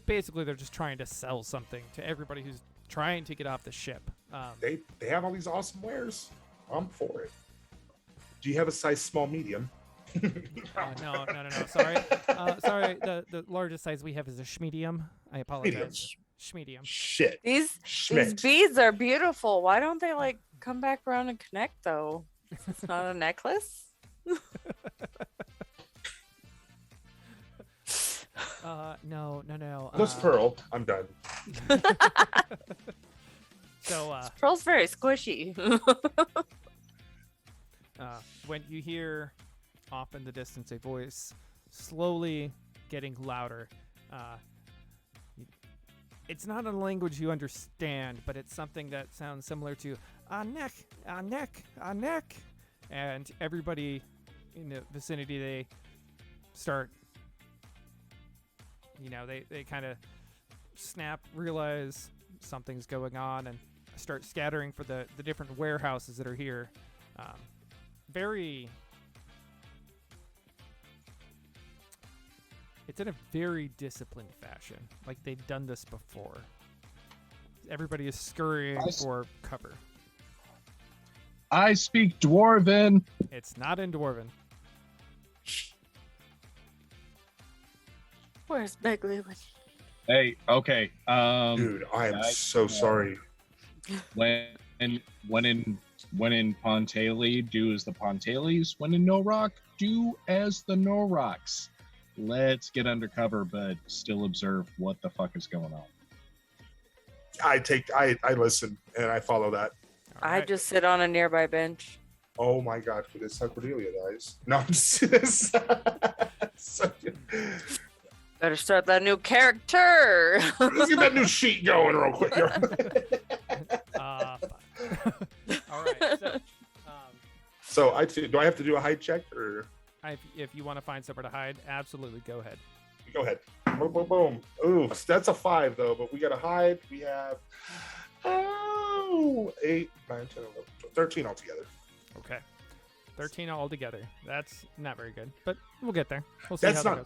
basically they're just trying to sell something to everybody who's trying to get off the ship. They have all these awesome wares. I'm for it. Do you have a size small medium? No. Sorry. Sorry. The largest size we have is a schmedium. I apologize. Schmedium. Shit. These Schmidt. beads are beautiful. Why don't they like come back around and connect though? It's not a necklace. No. Plus pearl. I'm done. So pearl's very squishy. When you hear off in the distance a voice slowly getting louder, it's not a language you understand, but it's something that sounds similar to neck, neck, and everybody in the vicinity, they start, they kind of snap, realize something's going on, and start scattering for the different warehouses that are here. It's in a very disciplined fashion, like they've done this before. Everybody is scurrying for cover. I speak Dwarven. It's not in Dwarven. Where's Begley? Hey, okay. Dude, I am so sorry. When in Pontaly, do as the Pontales. When in Norrock, do as the Norrocks. Let's get undercover, but still observe what the fuck is going on. I listen and I follow that. I just sit on a nearby bench. Oh my god, this is how Cordelia dies. No, I'm just Better start that new character. Let's get that new sheet going real quick. All right. So do I have to do a hide check or? If you want to find somewhere to hide, absolutely go ahead. Go ahead. Boom, boom, boom. Ooh, that's a 5 though, but we got to hide. We have 8, 9, 10, 11, 12, 13 altogether. Okay. 13 altogether. That's not very good, but we'll get there. We'll see how that goes.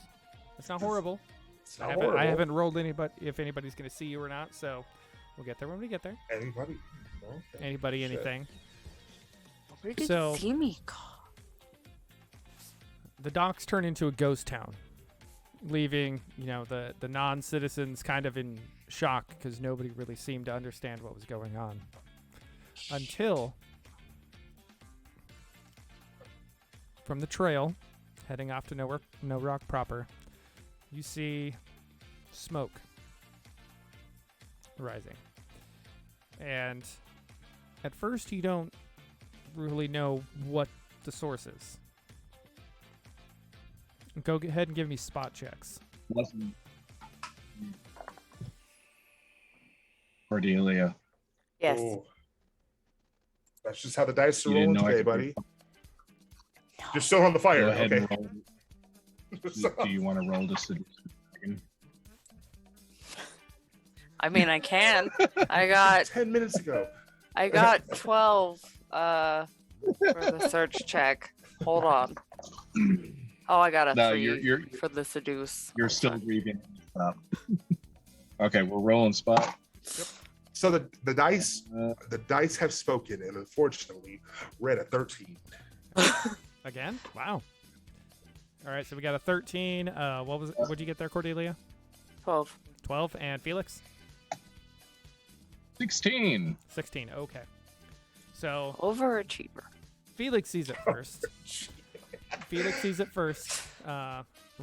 It's not horrible. It's not horrible. I haven't rolled if anybody's going to see you or not, so we'll get there when we get there. Anybody? Okay. Anybody, Shit. anything. Where did So, see me go? The docks turn into a ghost town, leaving, the non-citizens kind of in shock because nobody really seemed to understand what was going on. Until, from the trail, heading off to No Rock proper, you see smoke rising. And at first you don't really know what the source is. Go ahead and give me spot checks. Cordelia. Yes. Ooh. That's just how the dice are You didn't rolling know I today, could buddy. You're still on the fire. Go ahead Okay. and roll. Do you want to roll to seduce the dragon? I mean, I can. I got 10 minutes ago. I got 12 for the search check. Hold on. Oh, I got a 3 you're for the seduce. You're still grieving. Okay, we're rolling spot. Yep. So the dice have spoken, and unfortunately, we're at a 13. Again? Wow. All right, so we got a 13. What'd you get there, Cordelia? 12. 12, and Felix? 16. 16, okay. So overachiever. Felix sees it first. Felix sees it first.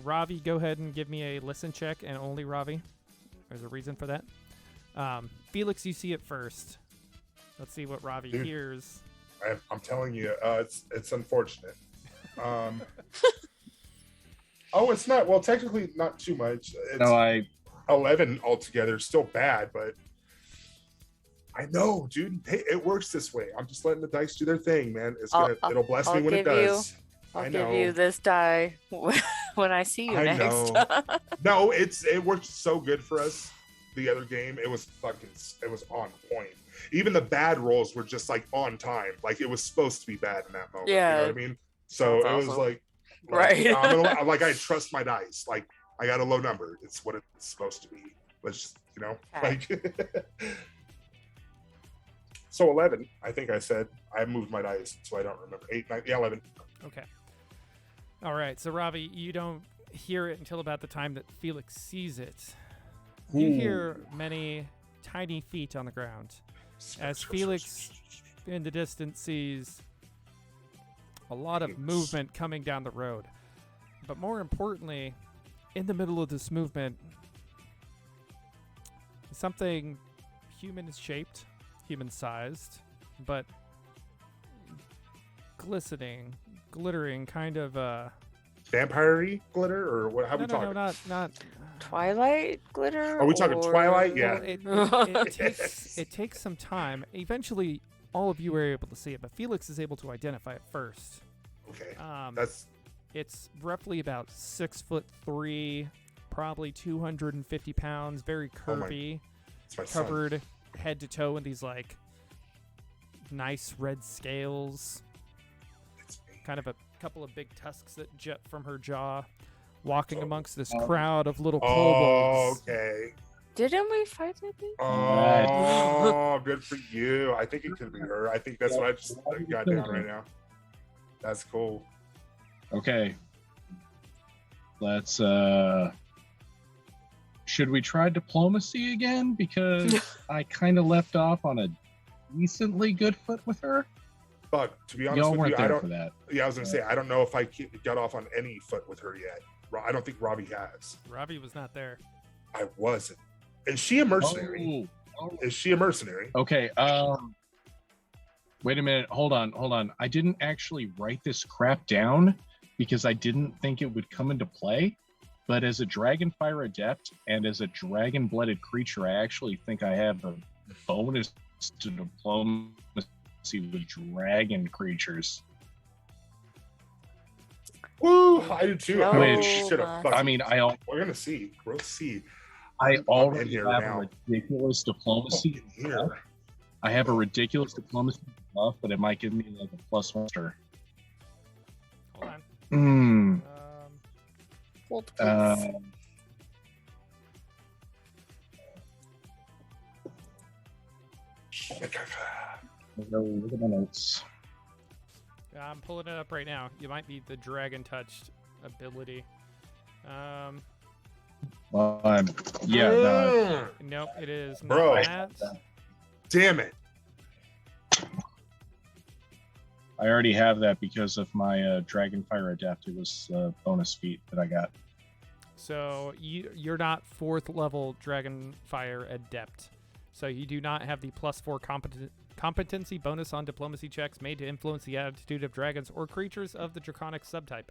Ravi, go ahead and give me a listen check, and only Ravi. There's a reason for that. Felix, you see it first. Let's see what Ravi hears. I'm telling you, it's unfortunate. Oh, it's not. Well, technically, not too much. It's 11 altogether. Still bad, but I know, dude. Hey, it works this way. I'm just letting the dice do their thing, man. It'll bless me when it does. I'll give you this die when I see you I next. know. No, it worked so good for us. The other game, it was on point. Even the bad rolls were just like on time. Like it was supposed to be bad in that moment. Yeah. You know what I mean? So That's it was awesome. like Right. Like I trust my dice. Like I got a low number. It's what it's supposed to be. Let's just, like. So 11, I think I said. I moved my dice, so I don't remember. 8, 9, yeah, 11. Okay. All right, so Ravi, you don't hear it until about the time that Felix sees it. You hear many tiny feet on the ground as Felix in the distance sees a lot of movement coming down the road. But more importantly, in the middle of this movement, something human-shaped, human-sized, but glittering, kind of vampire-y glitter, or what? How we talking? No, not Twilight glitter. Are we talking Twilight? Yeah. Well, it takes some time. Eventually, all of you are able to see it, but Felix is able to identify it first. Okay. It's roughly about 6'3", probably 250 pounds, very curvy, covered head to toe in these like nice red scales. Kind of a couple of big tusks that jet from her jaw, walking amongst this crowd of little kobolds. Okay. Didn't we fight that thing? Oh, good for you. I think it could be her. I think that's what I just got down right now. That's cool. Okay. Let's should we try diplomacy again? Because I kind of left off on a decently good foot with her. But to be honest Y'all with weren't you, there I don't. for that. Yeah, I was gonna say I don't know if I got off on any foot with her yet. I don't think Robbie has. Robbie was not there. I wasn't. Is she a mercenary? Is she a mercenary? Okay. Wait a minute. Hold on. I didn't actually write this crap down because I didn't think it would come into play. But as a Dragonfire Adept and as a dragon-blooded creature, I actually think I have a bonus to diplomacy with dragon creatures. Woo! I do too. We're gonna see. We'll see. I already here have now. a ridiculous diplomacy. Here. I have a ridiculous diplomacy buff, but it might give me like a +1 star. Hold on. Hold Look at my notes. I'm pulling it up right now. You might need the dragon touched ability. No. Nope, it is Bro. not that. Damn it. I already have that because of my Dragonfire Adept. It was a bonus feat that I got. So you're not 4th level Dragonfire Adept. So you do not have the +4 competency bonus on diplomacy checks made to influence the attitude of dragons or creatures of the draconic subtype.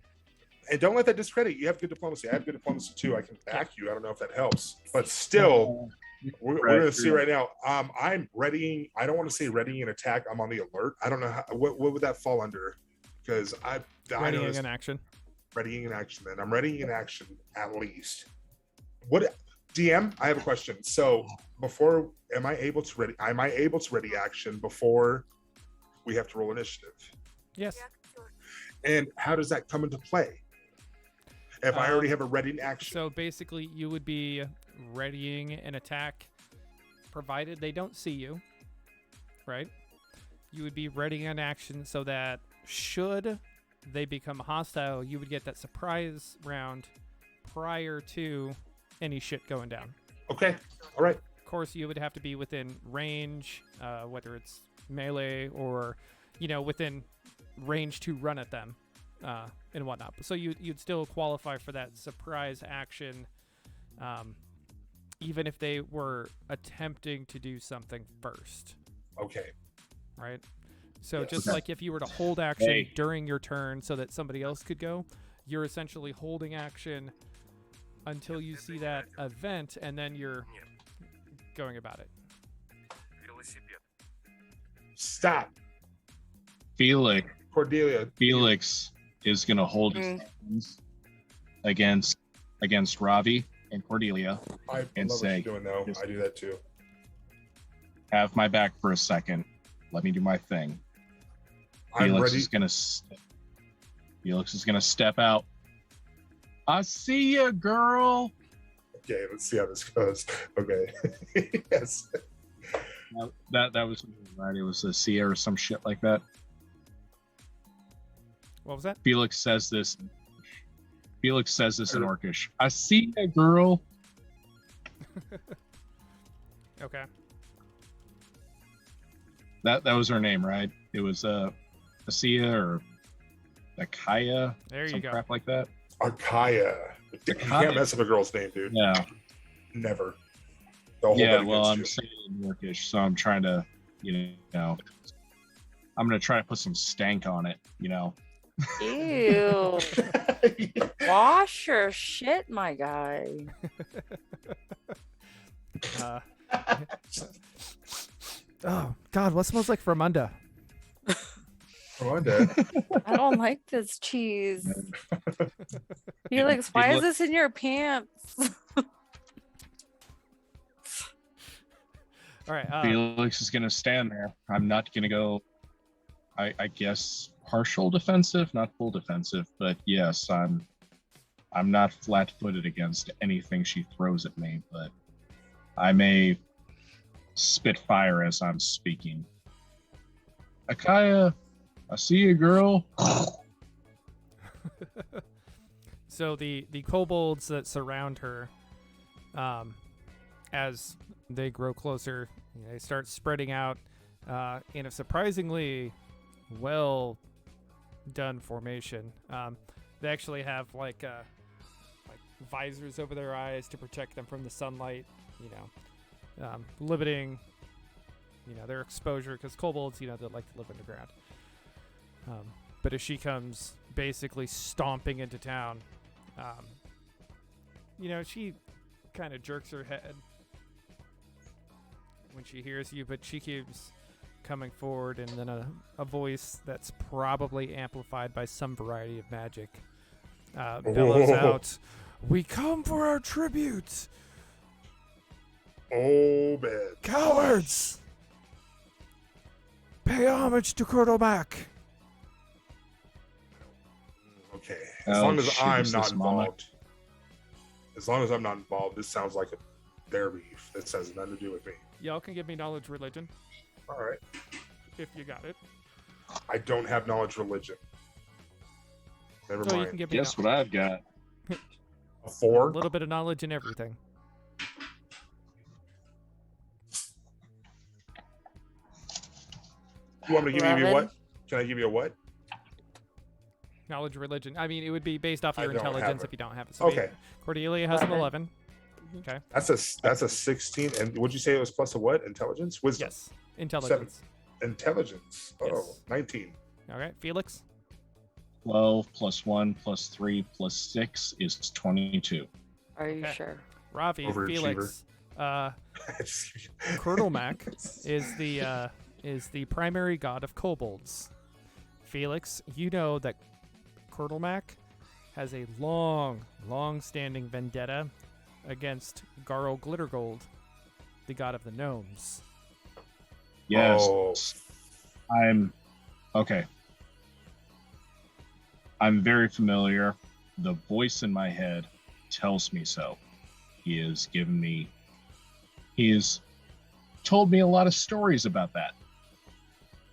And don't let that discredit. You have good diplomacy. I have good diplomacy too. I can back you. I don't know if that helps, but still, we're going to see right now. I'm readying. I don't want to say readying an attack. I'm on the alert. I don't know what would that fall under, because I Readying know an action. Readying an action. Then I'm readying an action at least. What DM? I have a question. So before am I able to ready action before we have to roll initiative? Yes. And how does that come into play? If I already have a ready action. So basically, you would be readying an attack, provided they don't see you, right? You would be readying an action so that should they become hostile, you would get that surprise round prior to any shit going down. Okay. All right. Of course, you would have to be within range, whether it's melee or, within range to run at them. And whatnot. So you'd still qualify for that surprise action, even if they were attempting to do something first. Okay. Right? So Yes. just like if you were to hold action during your turn so that somebody else could go, you're essentially holding action until you see that event, and then you're going about it. Stop. Cordelia. Felix is going to hold his hands against Ravi and Cordelia and love say, what you're doing though. I do that too. Have my back for a second. Let me do my thing. I'm Felix ready. Felix is gonna step out. I see ya, girl. Okay, let's see how this goes. Okay. Yes. That was right. It was a Sia or some shit like that. What was that? Felix says this in Orcish. I see ya, girl. Okay. That was her name, right? It was Asia or Akaya. There you some go. Crap like that. Akaya. You can't mess up a girl's name, dude. Yeah. Never. They'll hold Yeah, that well, against I'm you. saying it in Yorkish, so I'm trying to, I'm gonna try to put some stank on it, Ew. Wash your shit, my guy. Oh, God, what smells like Fermunda? I don't like this cheese. Felix, why is this in your pants? All right. Felix is gonna stand there. I'm not gonna go, I guess, partial defensive, not full defensive, but yes, I'm not flat-footed against anything she throws at me, but I may spit fire as I'm speaking. Akaya, I see you, girl. So the kobolds that surround her, as they grow closer, they start spreading out in a surprisingly well done formation. They actually have like visors over their eyes to protect them from the sunlight, limiting their exposure, because kobolds, they like to live underground. But as she comes basically stomping into town, she kind of jerks her head when she hears you, but she keeps coming forward, and then a voice that's probably amplified by some variety of magic bellows out, "We come for our tribute! Oh, man. Cowards! Pay homage to Kurtleback!" Okay. As Oh, long as shit, I'm is not this mama? involved. As long as I'm not involved, this sounds like their beef. This has nothing to do with me. Y'all can give me knowledge religion All right. if you got it. I don't have knowledge religion. Never So you mind. can give me Guess what I've got? A 4? a little bit of knowledge in everything. You want me to give you 11? what? Can I give you a what? Knowledge religion. I mean, it would be based off I your don't have intelligence it. if you don't have it. So Okay. Cordelia has an 11. 11. Okay. That's a 16. And would you say it was plus a what? Intelligence? Wisdom? Yes. Intelligence. Intelligence. Oh, Yes. 19. Okay. Felix. 12 plus 1 plus 3 plus 6 is 22. Are you Okay. sure? Ravi. Overachiever. Felix. Kurtlemak is the primary god of kobolds. Felix, you know that Kurtlemak has a long-standing vendetta against Garl Glittergold, the god of the gnomes. Yes. Oh. I'm okay. I'm very familiar. The voice in my head tells me so. He has told me a lot of stories about that.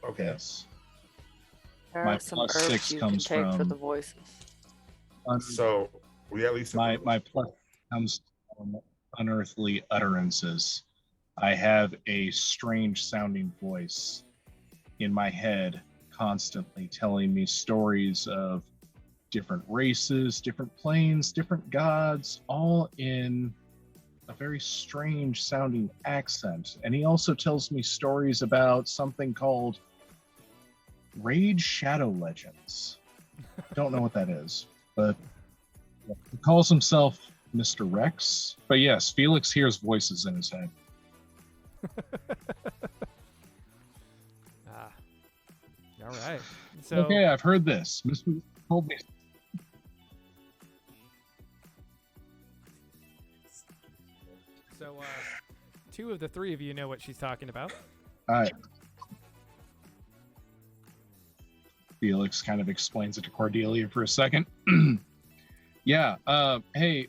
Okay. Yes. There My are some plus herbs 6 you can comes take for from the voices. So we at least my plus comes from unearthly utterances. I have a strange sounding voice in my head constantly telling me stories of different races, different planes, different gods, all in a very strange sounding accent. And he also tells me stories about something called Raid Shadow Legends. Don't know what that is, but he calls himself Mr. Rex. But yes, Felix hears voices in his head. All right. So Okay, I've heard this. Mr. told me. So, two of the three of you know what she's talking about. Felix kind of explains it to Cordelia for a second. Yeah, hey,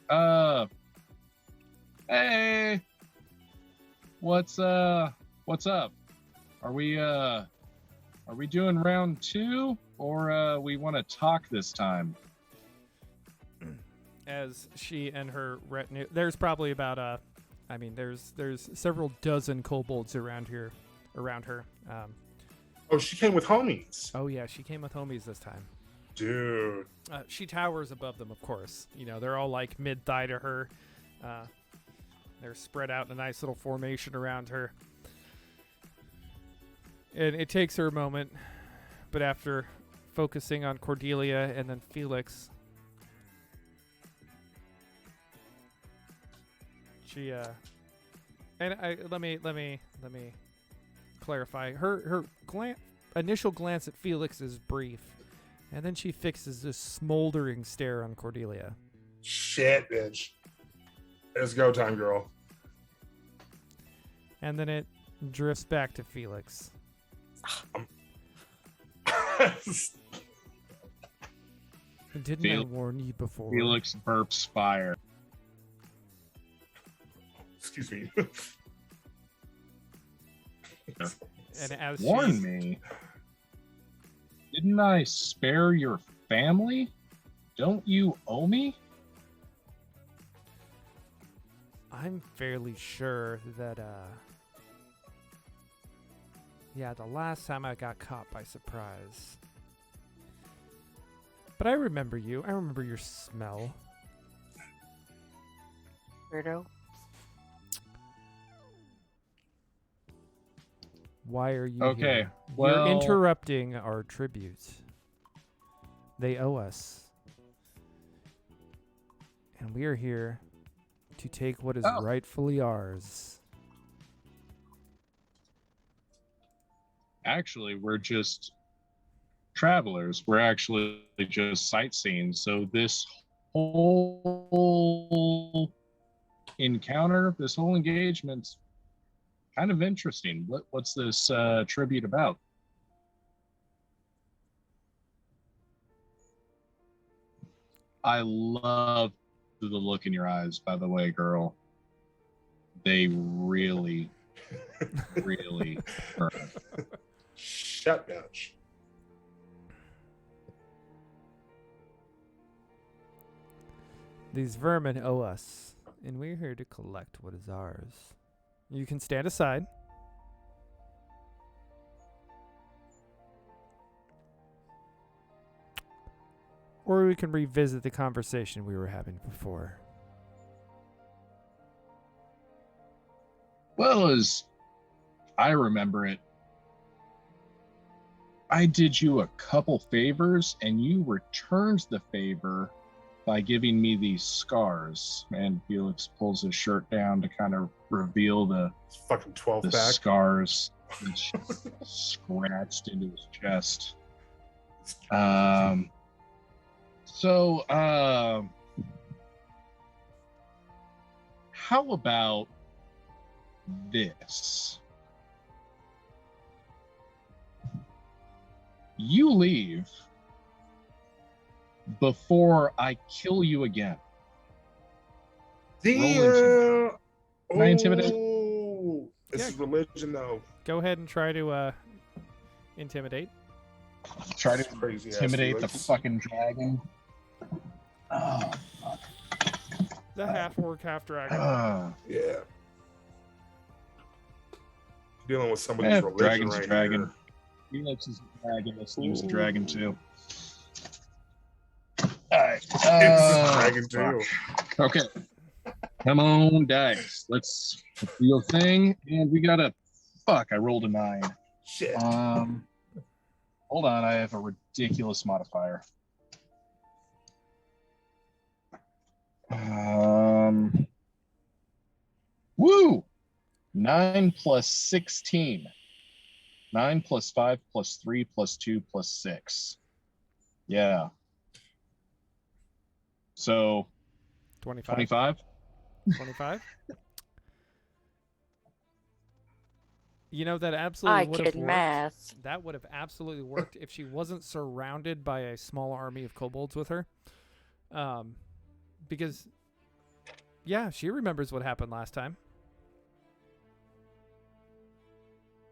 what's up? Are we doing round 2 or we want to talk this time? As she and her retinue, there's probably about there's several dozen kobolds around her. Oh, she came with homies. Oh yeah, she came with homies this time. Dude. She towers above them, of course. You know, they're all like mid-thigh to her. They're spread out in a nice little formation around her. And it takes her a moment, but after focusing on Cordelia and then Felix, she let me clarify. Her initial glance at Felix is brief, and then she fixes this smoldering stare on Cordelia. Shit, bitch. It's go time, girl. And then it drifts back to Felix. Didn't I warn you before? Felix burps fire. Excuse me. And as Warn me? Didn't I spare your family? Don't you owe me? I'm fairly sure that, yeah, the last time I got caught by surprise. But I remember you. I remember your smell. Weirdo. Why are you Okay, here? well- You're interrupting our tribute. They owe us. And we are here to take what is rightfully ours. Actually, we're just travelers. We're actually just sightseeing. So this whole encounter, this whole engagement's kind of interesting. What's this tribute about? I love the look in your eyes, by the way, girl. They really, really burn. Shut bitch. These vermin owe us, and we're here to collect what is ours. You can stand aside. Or we can revisit the conversation we were having before. Well, as I remember it, I did you a couple favors, and you returned the favor by giving me these scars. And Felix pulls his shirt down to kind of reveal the fucking 12 the pack scars scratched into his chest. So, how about this. You leave before I kill you again. Damn. Can I intimidate? Oh, this is religion, though. Go ahead and try to intimidate. Try to Crazy ass intimidate the Felix. fucking dragon. Oh, The half orc, half dragon. Yeah. Dealing with somebody's religion dragon's right a dragon. here. Felix is a dragon. This name's a dragon too. Alright. It's a dragon too. Okay. Come on, dice. Let's do your thing. And we got a fuck. I rolled a 9. Shit. Hold on. I have a ridiculous modifier. Woo! 9 plus 16. 9 plus 5 plus 3 plus 2 plus 6. Yeah. So 25. 25? 25? You know, that absolutely I would have can worked. math. That would have absolutely worked if she wasn't surrounded by a small army of kobolds with her. Because, yeah, she remembers what happened last time.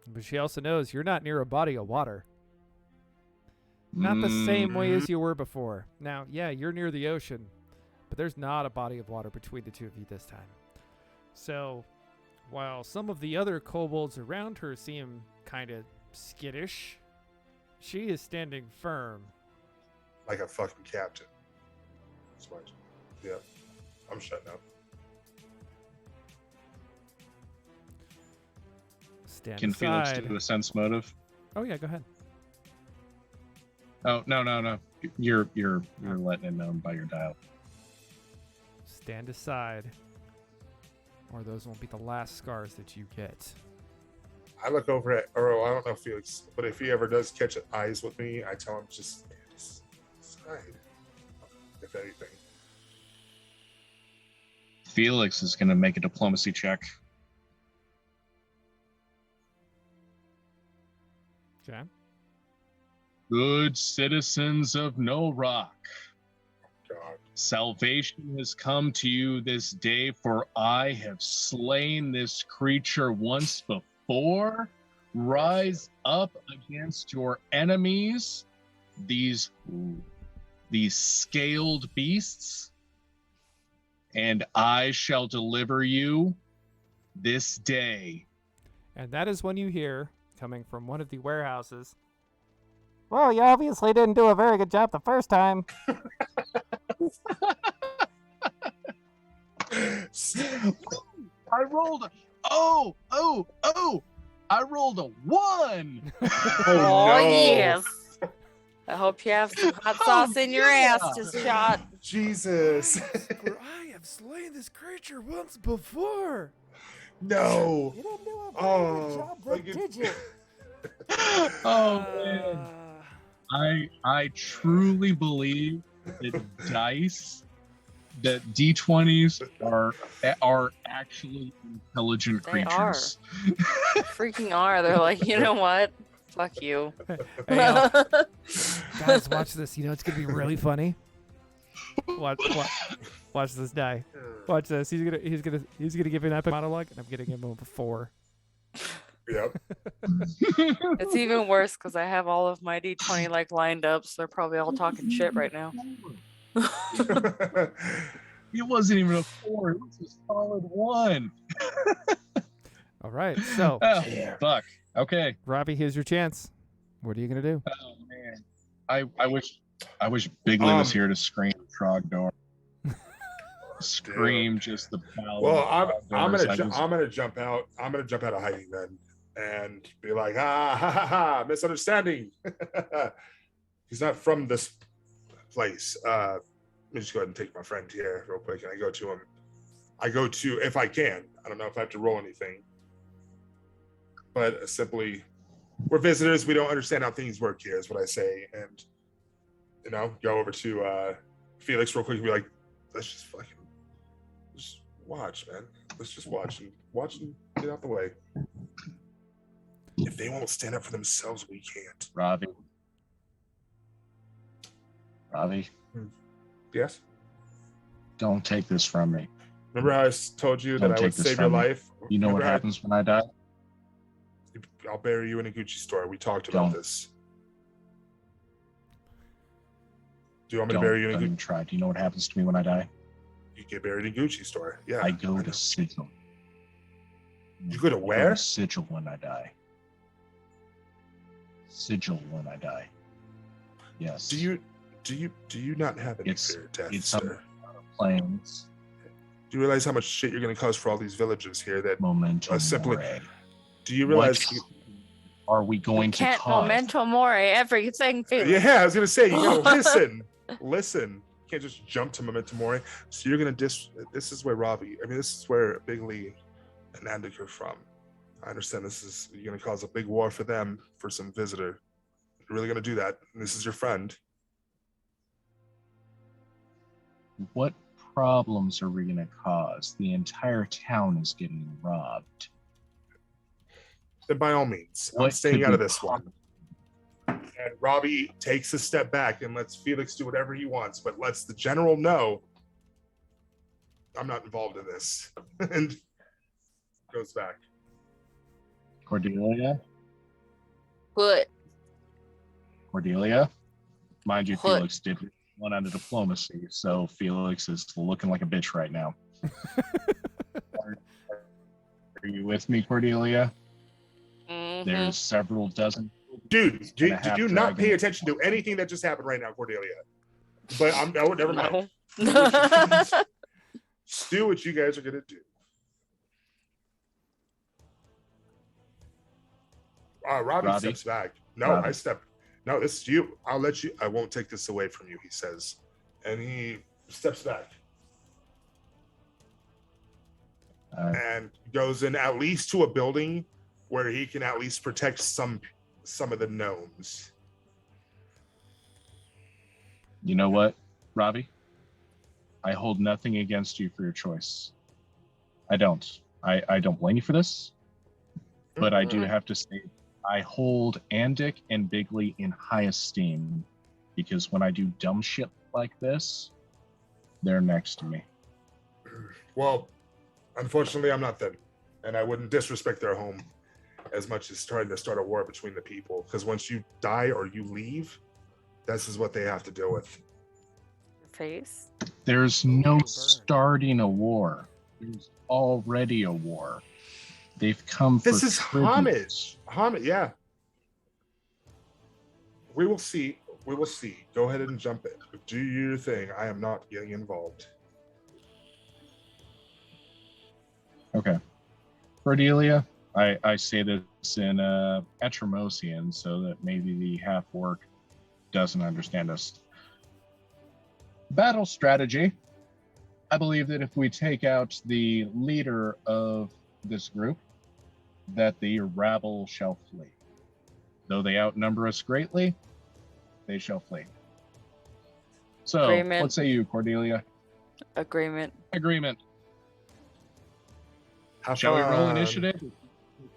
But she also knows you're not near a body of water. Not the same way as you were before. Now, yeah, you're near the ocean, but there's not a body of water between the two of you this time. So, while some of the other kobolds around her seem kind of skittish, she is standing firm. Like a fucking captain. Smart. Yeah. I'm shutting up. Stand Can Felix aside. do a sense motive? Oh yeah, go ahead. Oh no. You're letting it known by your dial. Stand aside, or those won't be the last scars that you get. I look over at Earl. I don't know Felix, but if he ever does catch eyes with me, I tell him just stand aside. If anything. Felix is gonna make a diplomacy check. Okay. Good citizens of No Rock. God. Salvation has come to you this day, for I have slain this creature once before. Rise up against your enemies, these scaled beasts, and I shall deliver you this day. And that is when you hear, coming from one of the warehouses, well, you obviously didn't do a very good job the first time. I rolled a I rolled a 1. Oh, yes. I hope you have some hot sauce in your ass to shot. Jesus. I have slain this creature once before. No. You didn't do a very Oh, good job, like then, did you? Oh man. I truly believe that D20s are actually intelligent They creatures. Freaking are. They're like, you know what? Fuck you. Hey, guys, watch this. You know it's gonna be really funny. Watch this die. Watch this. He's gonna give an epic monologue, and I'm gonna give him a 4. Yep. It's even worse because I have all of my D20 like lined up, so they're probably all talking shit right now. It wasn't even a 4. It was a solid 1. All right, so fuck. Okay, Robbie, here's your chance. What are you gonna do? Oh man, I wish Bigley was here to scream Trogdor. Scream just the power. Well, I'm gonna jump out. I'm gonna jump out of hiding then and be like, misunderstanding. He's not from this place. Let me just go ahead and take my friend here real quick, and I go to him. If I can. I don't know if I have to roll anything, but simply, we're visitors. We don't understand how things work here, is what I say, and go over to Felix real quick and be like, let's just watch, man. Let's just watch and Get out the way. If they won't stand up for themselves, we can't. Ravi. Yes? Don't take this from me. Remember how I told you that I would save your life? You know what happens when I die? I'll bury you in a Gucci store. We talked about this. Do you want me to bury you in a Gucci? Try. Do you know what happens to me when I die? You get buried in a Gucci store. Yeah. I go to sigil. You go to where? Sigil when I die. Sigil when I die. Yes. Do you not have any fear of death, sir? Planes. Do you realize how much shit you're going to cause for all these villages here? That Memento simply. mori. Do you realize? Are we going to Can't cause? memento mori everything, Felix. Yeah, I was going to say you got to listen. Listen. You can't just jump to memento mori. So you're going to This is where this is where Bigley and Andic are from. I understand you're going to cause a big war for them for some visitor. You're really going to do that. And this is your friend. What problems are we going to cause? The entire town is getting robbed. Then by all means, I'm staying out of this one. And Robbie takes a step back and lets Felix do whatever he wants, but lets the general know I'm not involved in this. And goes back. Cordelia? What? Cordelia? Mind you, What? Felix did one out of diplomacy, so Felix is looking like a bitch right now. Are you with me, Cordelia? Mm-hmm. There's several dozen. Dude, did you not pay attention to anything that just happened right now, Cordelia? But never mind. Do what you guys are gonna do. Robbie steps back. No, Robbie. No, this is you. I'll let you. I won't take this away from you, he says. And he steps back. And goes in at least to a building where he can at least protect some of the gnomes. You know what, Robbie? I hold nothing against you for your choice. I don't. I don't blame you for this. But I do have to say, I hold Andic and Bigley in high esteem because when I do dumb shit like this, they're next to me. Well, unfortunately, I'm not them. And I wouldn't disrespect their home as much as trying to start a war between the people. Because once you die or you leave, this is what they have to deal with. Face. There's no starting a war. There's already a war. They've come for This is tribute. homage, yeah. We will see. Go ahead and jump in. Do your thing. I am not getting involved. Okay. Cordelia, I say this in Etremosian so that maybe the half-orc doesn't understand us. Battle strategy. I believe that if we take out the leader of this group, that the rabble shall flee. Though they outnumber us greatly, they shall flee. So, Agreement. what say you, Cordelia? Agreement. Shall we roll initiative?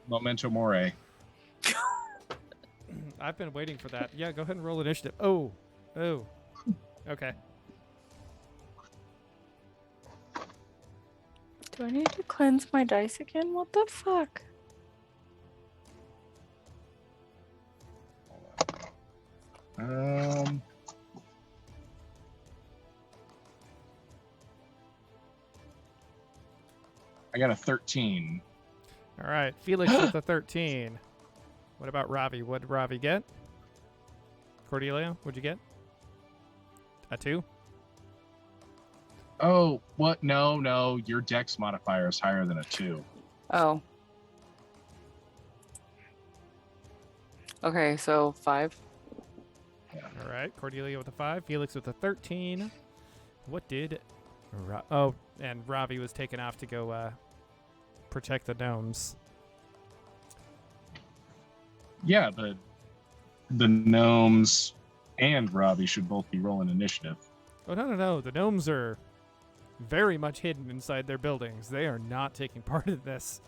Memento mori. I've been waiting for that. Yeah, go ahead and roll initiative. Oh. Okay. Do I need to cleanse my dice again? What the fuck? I got a 13. All right, Felix with a 13. What about Ravi? What did Ravi get? Cordelia, what'd you get? A 2? Oh, what? No. Your dex modifier is higher than a 2. Oh. Okay, so 5. All right, Cordelia with a 5, Felix with a 13. What did... and Ravi was taken off to go protect the gnomes. Yeah, but the gnomes and Ravi should both be rolling initiative. Oh, no. The gnomes are very much hidden inside their buildings. They are not taking part in this.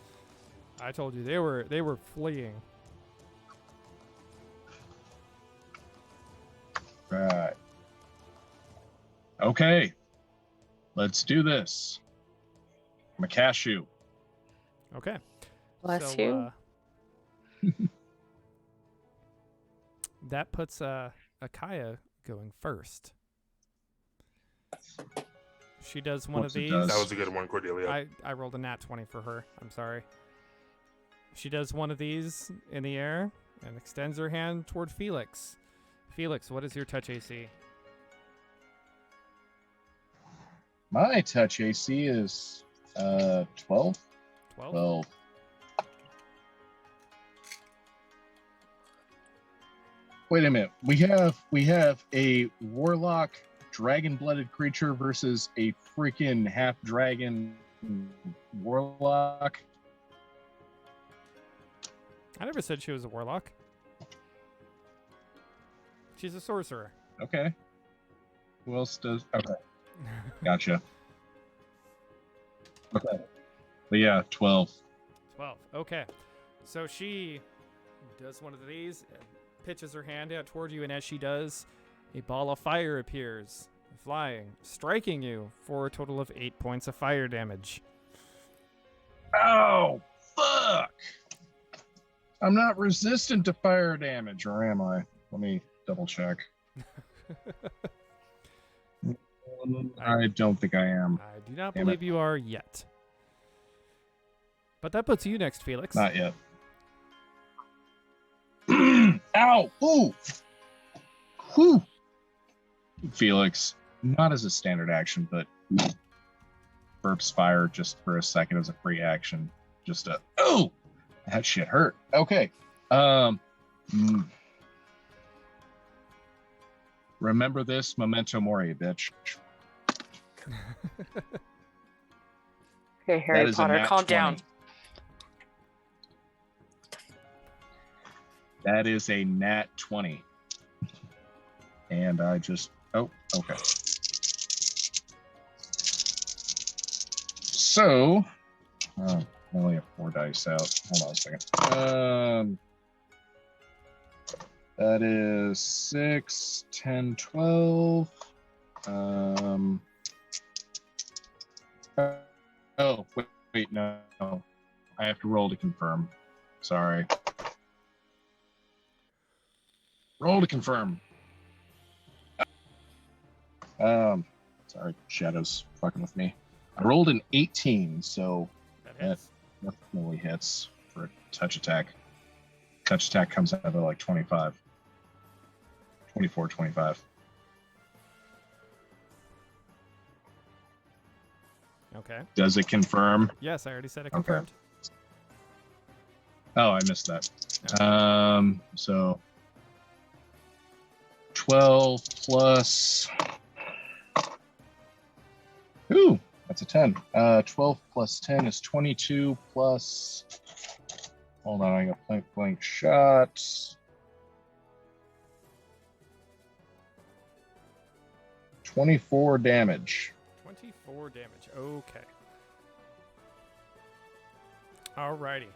I told you they were fleeing. Right. Okay. Let's do this. I'm a cashew. Okay. Bless you. That puts Akaya going first. She does one of these. That was a good one, Cordelia. I rolled a nat 20 for her. I'm sorry. She does one of these in the air and extends her hand toward Felix. Felix, what is your touch AC? My touch AC is 12. 12? 12. Wait a minute. We have a warlock dragon-blooded creature versus a freaking half-dragon warlock. I never said she was a warlock. She's a sorcerer. Okay. Who else does? Okay. Gotcha. Okay. But yeah, 12. 12. Okay. So she does one of these, and pitches her hand out toward you, and as she does, a ball of fire appears, flying, striking you for a total of 8 points of fire damage. Oh, fuck! I'm not resistant to fire damage, or am I? Let me double check. I don't think I am. I do not Damn believe it. you are yet. But that puts you next, Felix. Not yet. Ow! Ooh! Whew! Felix, not as a standard action, but burps fire just for a second as a free action. Just a oh! That shit hurt. Okay. Remember this, memento mori, bitch. Okay, Harry is a Potter, nat calm 20. down. That is a nat 20. And I just... Oh, okay. So... I only have 4 dice out. Hold on a second. That is 6, 10, 12. Oh, wait, no. I have to roll to confirm. Sorry. Roll to confirm. Sorry, Shadow's fucking with me. I rolled an 18, so that definitely hits for a touch attack. Touch attack comes out of like 25. 24, 25. Okay. Does it confirm? Yes, I already said it Okay. confirmed. Oh, I missed that. So 12 plus. Ooh, that's a 10. 12 plus 10 is 22 plus. Hold on, I got blank shots. 24 damage. 24 damage. Okay. Alrighty.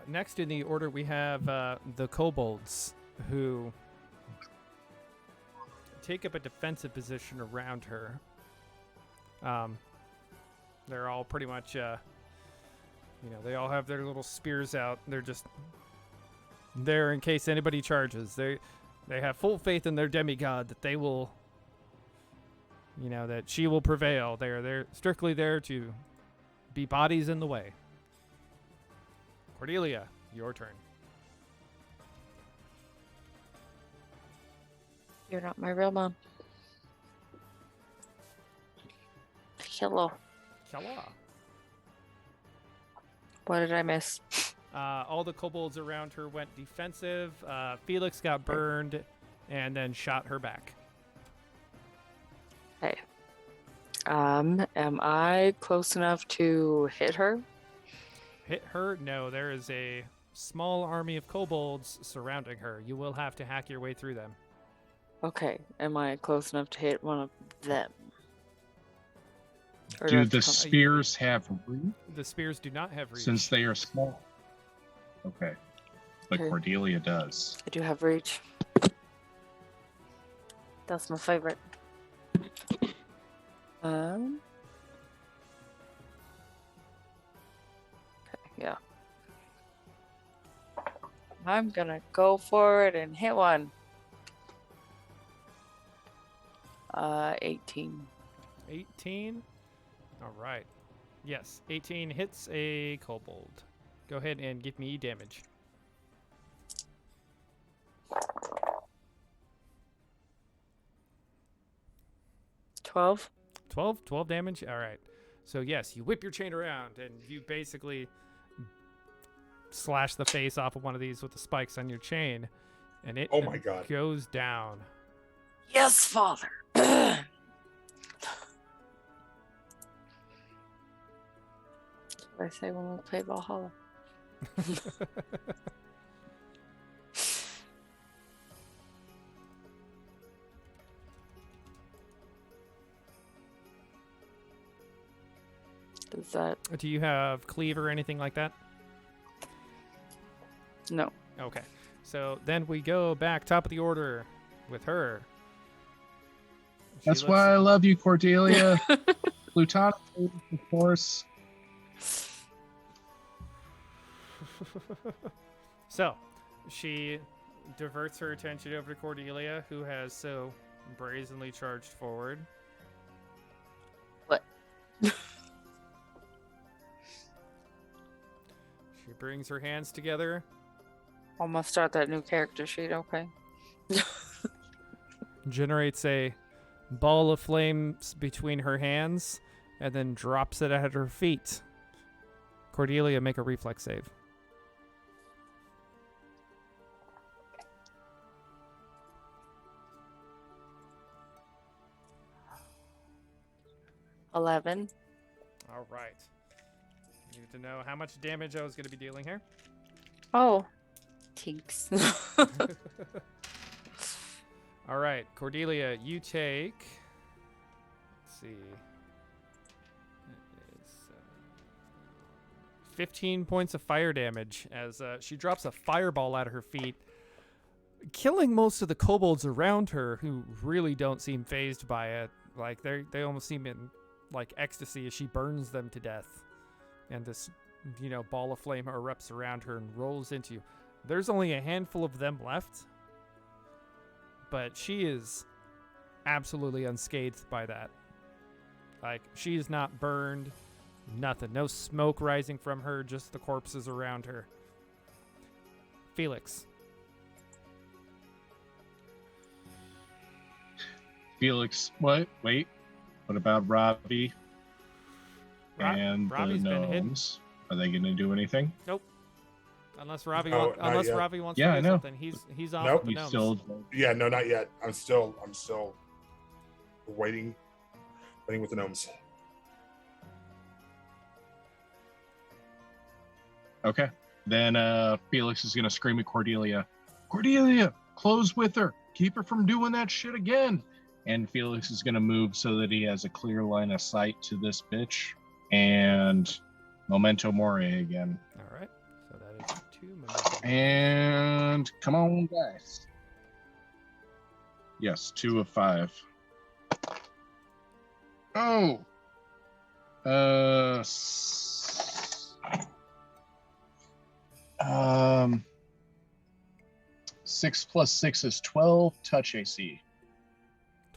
Next in the order, we have the kobolds, who take up a defensive position around her. They're all pretty much, they all have their little spears out. They're just there in case anybody charges. They have full faith in their demigod that they will, that she will prevail. They're strictly there to be bodies in the way. Cordelia, your turn. You're not my real mom. Hello. Hello. What did I miss? All the kobolds around her went defensive. Felix got burned and then shot her back. Hey. Am I close enough to hit her? Hit her? No, there is a small army of kobolds surrounding her. You will have to hack your way through them. Okay. Am I close enough to hit one of them? Or Do have the to come- spears have reach The spears do not have reach. since they are small? Okay. But Okay. Cordelia does. I do have reach. That's my favorite. Okay, yeah. I'm gonna go for it and hit one. 18. 18. All right. Yes, 18 hits a kobold. Go ahead and give me damage. 12. 12 damage. All right. So yes, you whip your chain around and you basically slash the face off of one of these with the spikes on your chain, and it Oh my God. goes down. Yes, father. I say when we play Valhalla. Is that Do you have cleave or anything like that? no? Okay. So then we go back top of the order with her. She That's looks- why I love you, Cordelia. Plutonic, of course. So, she diverts her attention over to Cordelia, who has so brazenly charged forward. What? She brings her hands together, Almost start that new character sheet. Okay. generates a ball of flames between her hands, and then drops it at her feet. Cordelia, make a reflex save. $11. All right. You need to know how much damage I was going to be dealing here. Oh, tinks. All right, Cordelia, you take. Let's see. It's 15 points of fire damage as she drops a fireball at her feet, killing most of the kobolds around her, who really don't seem phased by it. Like they almost seem in like ecstasy as she burns them to death, and this ball of flame erupts around her and rolls into you. There's only a handful of them left, but she is absolutely unscathed by that. Like, she is not burned, nothing. No smoke rising from her, just the corpses around her. Felix. Felix, what? Wait. What about Robbie and Robbie's the been hit. gnomes? Are they going to do anything? Nope. Unless Robbie, No, not yet. Robbie wants Yeah, to I do know. something. He's off Nope. with the He's gnomes. still Yeah, no, not yet. I'm still waiting with the gnomes. okay. Then Felix is going to scream at Cordelia. Cordelia, close with her. Keep her from doing that shit again. And Felix is going to move so that he has a clear line of sight to this bitch. And Memento Mori again. All right. So that is 2 momentum. And come on, guys. Yes, 2 of 5. Oh. 6 plus 6 is 12 touch AC.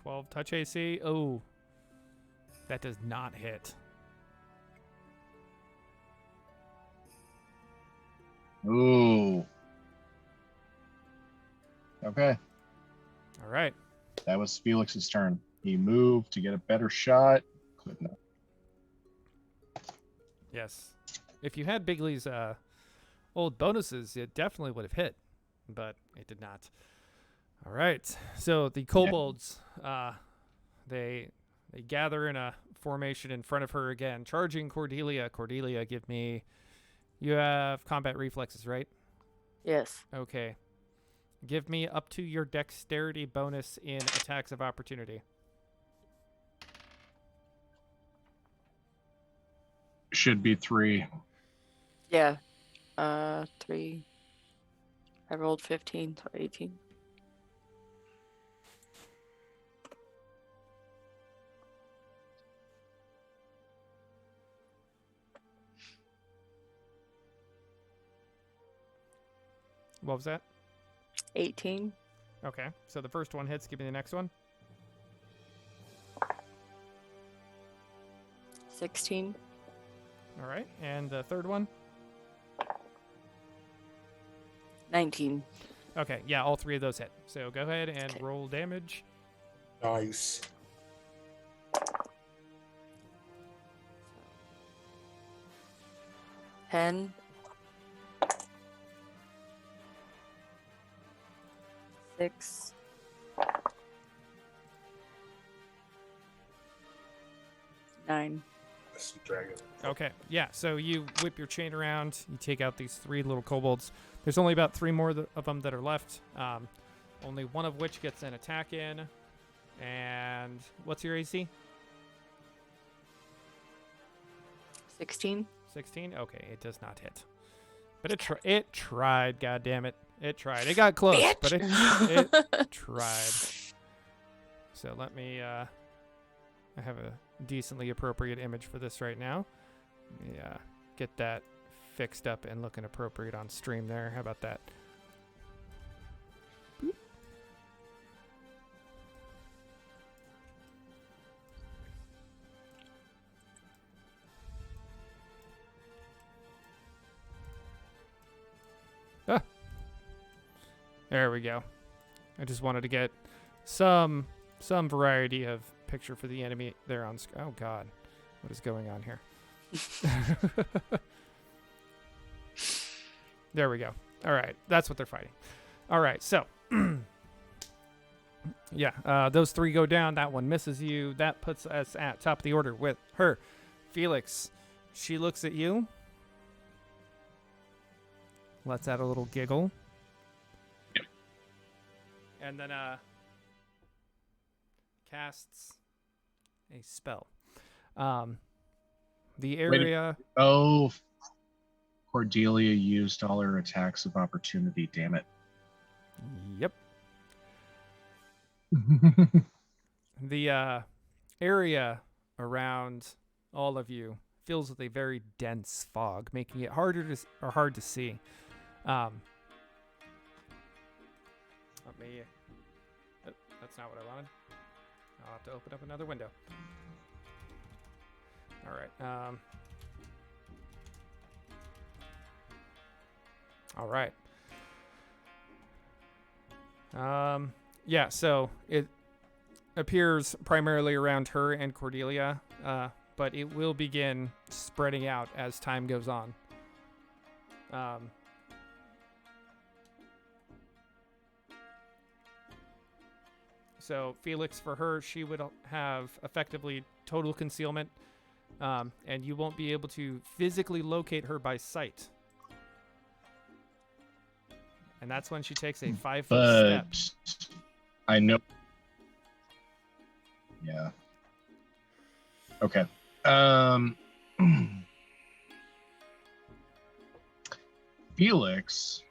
12 touch AC. Oh, that does not hit. Ooh. Okay. All right. That was Felix's turn. He moved to get a better shot. Couldn't. Yes. If you had Bigley's old bonuses, it definitely would have hit, but it did not. All right. So the kobolds, they gather in a formation in front of her again, charging Cordelia. Cordelia, give me. You have combat reflexes, right? Yes. Okay. Give me up to your dexterity bonus in attacks of opportunity. should be 3. Yeah. 3. I rolled 15, so 18. What was that? 18. Okay, so the first one hits. Give me the next one. 16. All right, and the third one. 19. Okay, yeah, all 3 of those hit. So go ahead and roll damage. Nice. Ten. 6. 9. Dragon. Okay, yeah, so you whip your chain around, you take out these 3 little kobolds. There's only about 3 more of them that are left, only one of which gets an attack in. And what's your AC? 16. 16? Okay, it does not hit. But it tried, God damn it. It tried. It got close, but it tried. So let me, I have a decently appropriate image for this right now. Let me get that fixed up and looking appropriate on stream there. How about that? Boop. Ah. There we go. I just wanted to get some variety of picture for the enemy there on screen. Oh God, what is going on here? There we go. All right, that's what they're fighting. All right, so yeah, those 3 go down. That one misses you. That puts us at top of the order with her. Felix, she looks at you, lets out a little giggle, and then casts a spell. The area. Oh, Cordelia used all her attacks of opportunity. Damn it. Yep. The area around all of you fills with a very dense fog, making it hard to see. Let me. Oh, that's not what I wanted. I'll have to open up another window. All right. All right. Yeah, so it appears primarily around her and Cordelia, but it will begin spreading out as time goes on. So Felix, for her, she would have effectively total concealment, and you won't be able to physically locate her by sight. And that's when she takes a 5-foot step. I know. Yeah. Okay. Felix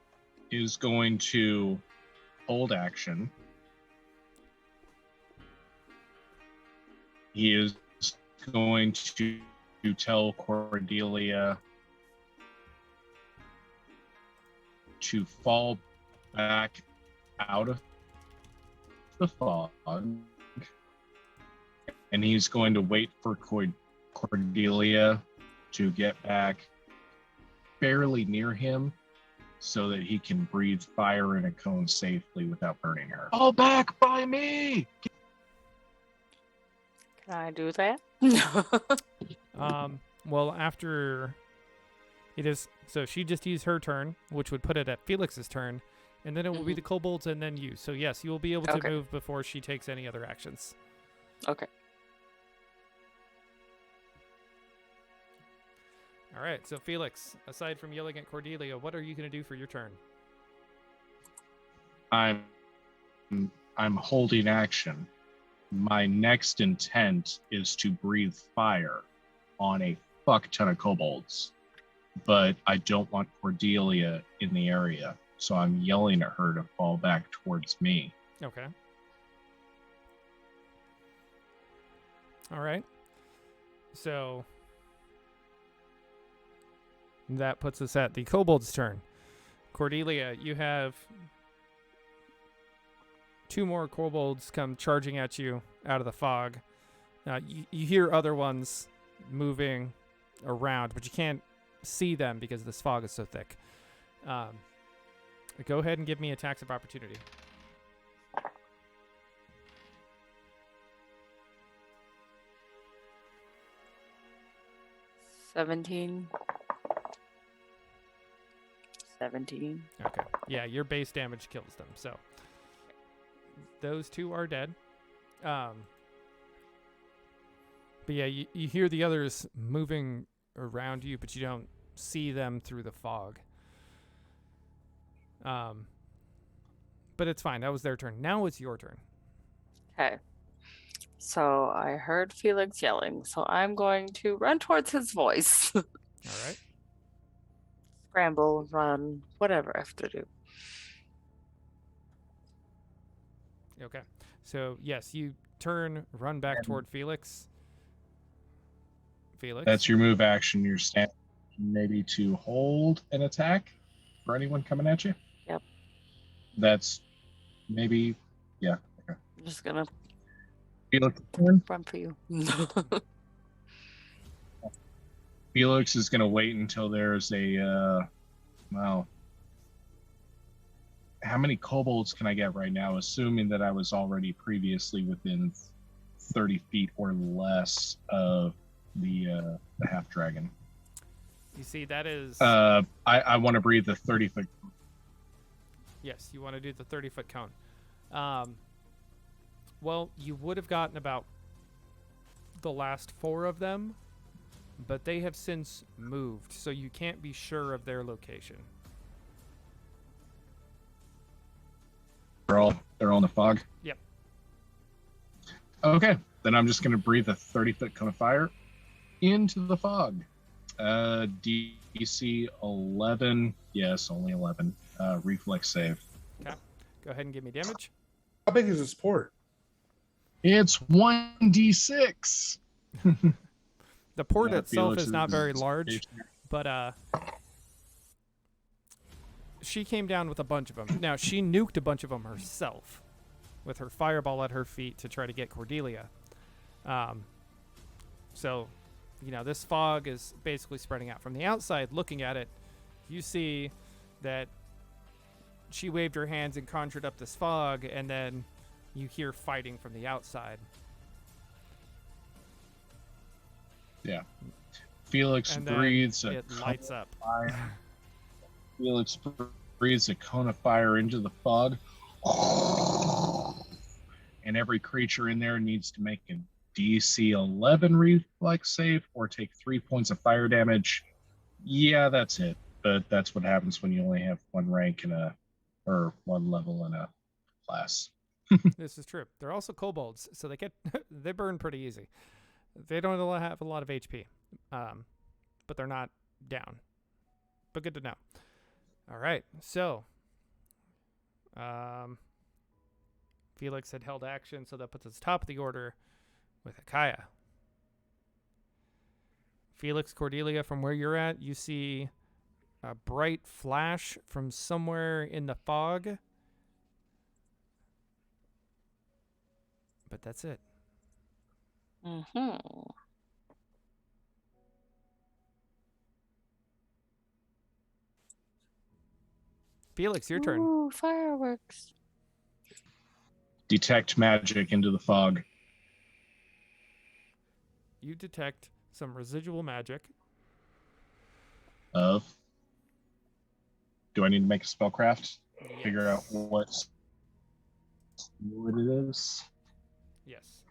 is going to hold action. He is going to tell Cordelia to fall back out of the fog, and he's going to wait for Cordelia to get back fairly near him so that he can breathe fire in a cone safely without burning her. Fall back by me! Can I do that? Well, after it is, so she just used her turn, which would put it at Felix's turn, and then it will be the kobolds and then you. So yes, you will be able to move before she takes any other actions. Okay. All right, so Felix, aside from yelling at Cordelia, what are you going to do for your turn? I'm holding action. My next intent is to breathe fire on a fuck ton of kobolds, but I don't want Cordelia in the area, so I'm yelling at her to fall back towards me. Okay. All right. So that puts us at the kobold's turn. Cordelia, you have 2 more kobolds come charging at you out of the fog. You hear other ones moving around, but you can't see them because this fog is so thick. Go ahead and give me attacks of opportunity. 17. 17. Okay. Yeah, your base damage kills them. So those 2 are dead. But yeah, you hear the others moving around you, but you don't see them through the fog. But it's fine. That was their turn. Now it's your turn. Okay. So I heard Felix yelling, so I'm going to run towards his voice. All right. Scramble, run, whatever I have to do. Okay. So, yes, you turn, run back toward Felix. Felix? That's your move action. You're standing maybe to hold an attack for anyone coming at you? Yep. That's maybe, yeah. Okay. I'm just going to Felix, run for you. Felix is going to wait until there's a, well, how many kobolds can I get right now, assuming that I was already previously within 30 feet or less of the half dragon? You see, that is... I want to breathe the 30-foot. Yes, you want to do the 30-foot cone. Well, you would have gotten about the last 4 of them, but they have since moved, so you can't be sure of their location. They're all in the fog? Yep. Okay, then I'm just going to breathe a 30-foot cone of fire into the fog. DC 11. Yes, only 11. Reflex save. Okay. Go ahead and give me damage. How big is this port? It's 1d6. The port Yeah, itself Felix is not very is- large, but she came down with a bunch of them. Now, she nuked a bunch of them herself with her fireball at her feet to try to get Cordelia. So, you know, this fog is basically spreading out. From the outside, looking at it, you see that she waved her hands and conjured up this fog, and then you hear fighting from the outside. Yeah. Felix And then breathes a it lights up. fire. Felix breathes a cone of fire into the fog. And every creature in there needs to make a DC 11 reflex save or take 3 points of fire damage. Yeah, that's it. But that's what happens when you only have 1 rank in or 1 level in a class. This is true. They're also kobolds, so they burn pretty easy. They don't have a lot of HP, but they're not down. But good to know. All right, so Felix had held action, so that puts us top of the order with Akaya. Felix, Cordelia, from where you're at, you see a bright flash from somewhere in the fog. But that's it. Mm-hmm. Felix, your turn. Ooh, fireworks. Detect magic into the fog. You detect some residual magic. Of. Do I need to make a spellcraft? Figure out what it is. Yes.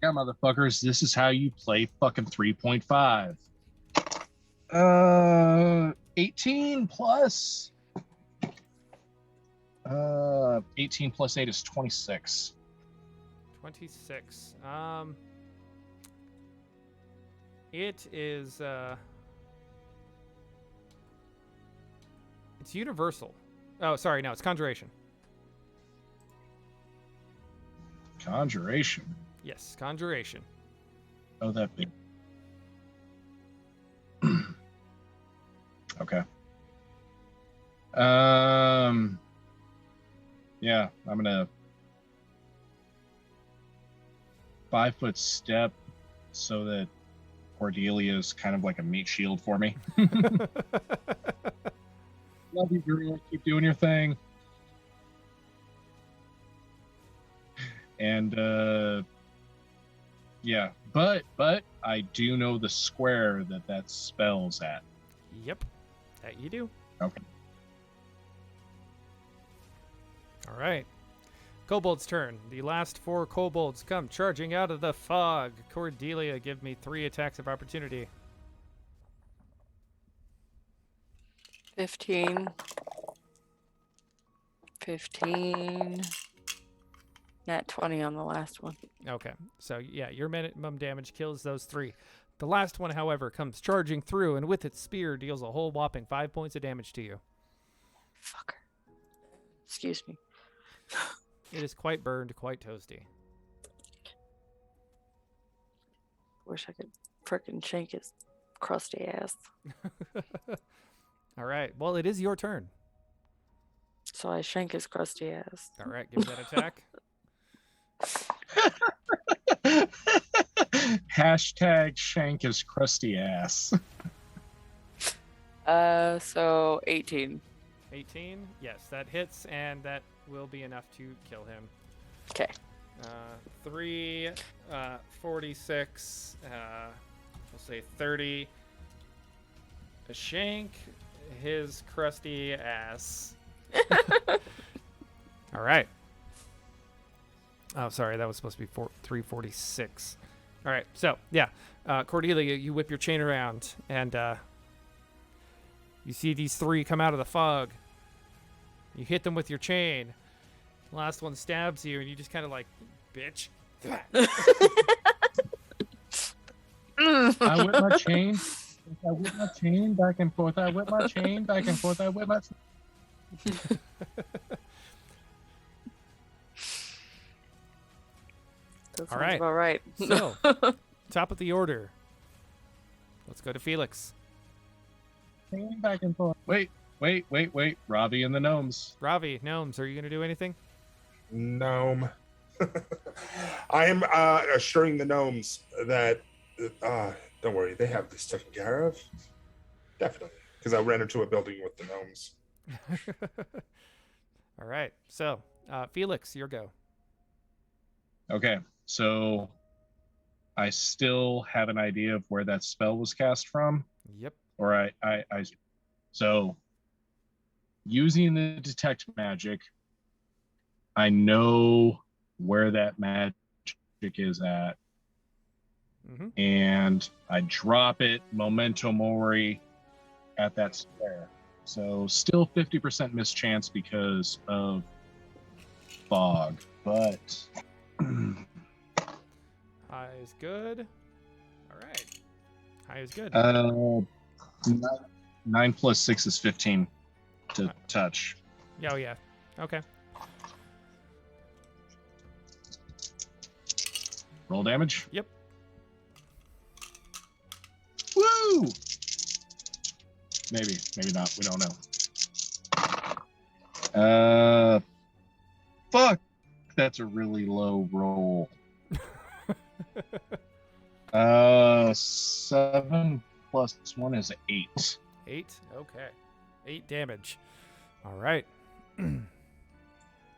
Yeah, motherfuckers, this is how you play fucking 3.5. 18 plus 18 plus 8 is 26. 26. It is it's universal. Oh, sorry, no, it's conjuration. Conjuration. Yes, conjuration. Oh, that big. Okay. Yeah, I'm gonna 5-foot step so that Cordelia is kind of like a meat shield for me. Love you, girl. Keep doing your thing. And yeah, but I do know the square that spell's at. Yep, that you do. Okay. All right. Kobold's turn. The last 4 kobolds come charging out of the fog. Cordelia, give me 3 attacks of opportunity. 15. 15. Nat 20 on the last one. Okay, so yeah, your minimum damage kills those 3. The last one, however, comes charging through and with its spear deals a whole whopping 5 points of damage to you. Fucker. Excuse me. It is quite burned, quite toasty. Wish I could frickin' shank his crusty ass. All right, well, it is your turn. So I shank his crusty ass. All right, give me that attack. Hashtag shank his crusty ass. So 18. 18? Yes, that hits, and that will be enough to kill him. Okay. 3, 46, we'll say 30. A shank his crusty ass. All right. Oh, sorry, that was supposed to be 346. All right, so, yeah. Cordelia, you whip your chain around, and you see these 3 come out of the fog. You hit them with your chain. The last one stabs you, and you just kind of like, bitch. I whip my chain. I whip my chain back and forth. I whip my chain back and forth. I whip my. All right. All right. So, top of the order. Let's go to Felix. Chain back and forth. Wait. Ravi and the gnomes. Ravi, gnomes, are you going to do anything? Gnome. I am assuring the gnomes that, don't worry, they have this taken care of. Definitely. Because I ran into a building with the gnomes. All right. So, Felix, your go. Okay. So I still have an idea of where that spell was cast from. Yep. Or I so using the detect magic, I know where that magic is at. Mm-hmm. And I drop it memento mori at that square. So still 50% mischance because of fog, but High is good. All right. High is good. 9 plus 6 is 15 to touch. Oh, yeah. Okay. Roll damage? Yep. Woo! Maybe not. We don't know. Fuck. That's a really low roll. 7 plus 1 is 8. 8? Okay. 8 damage. All right.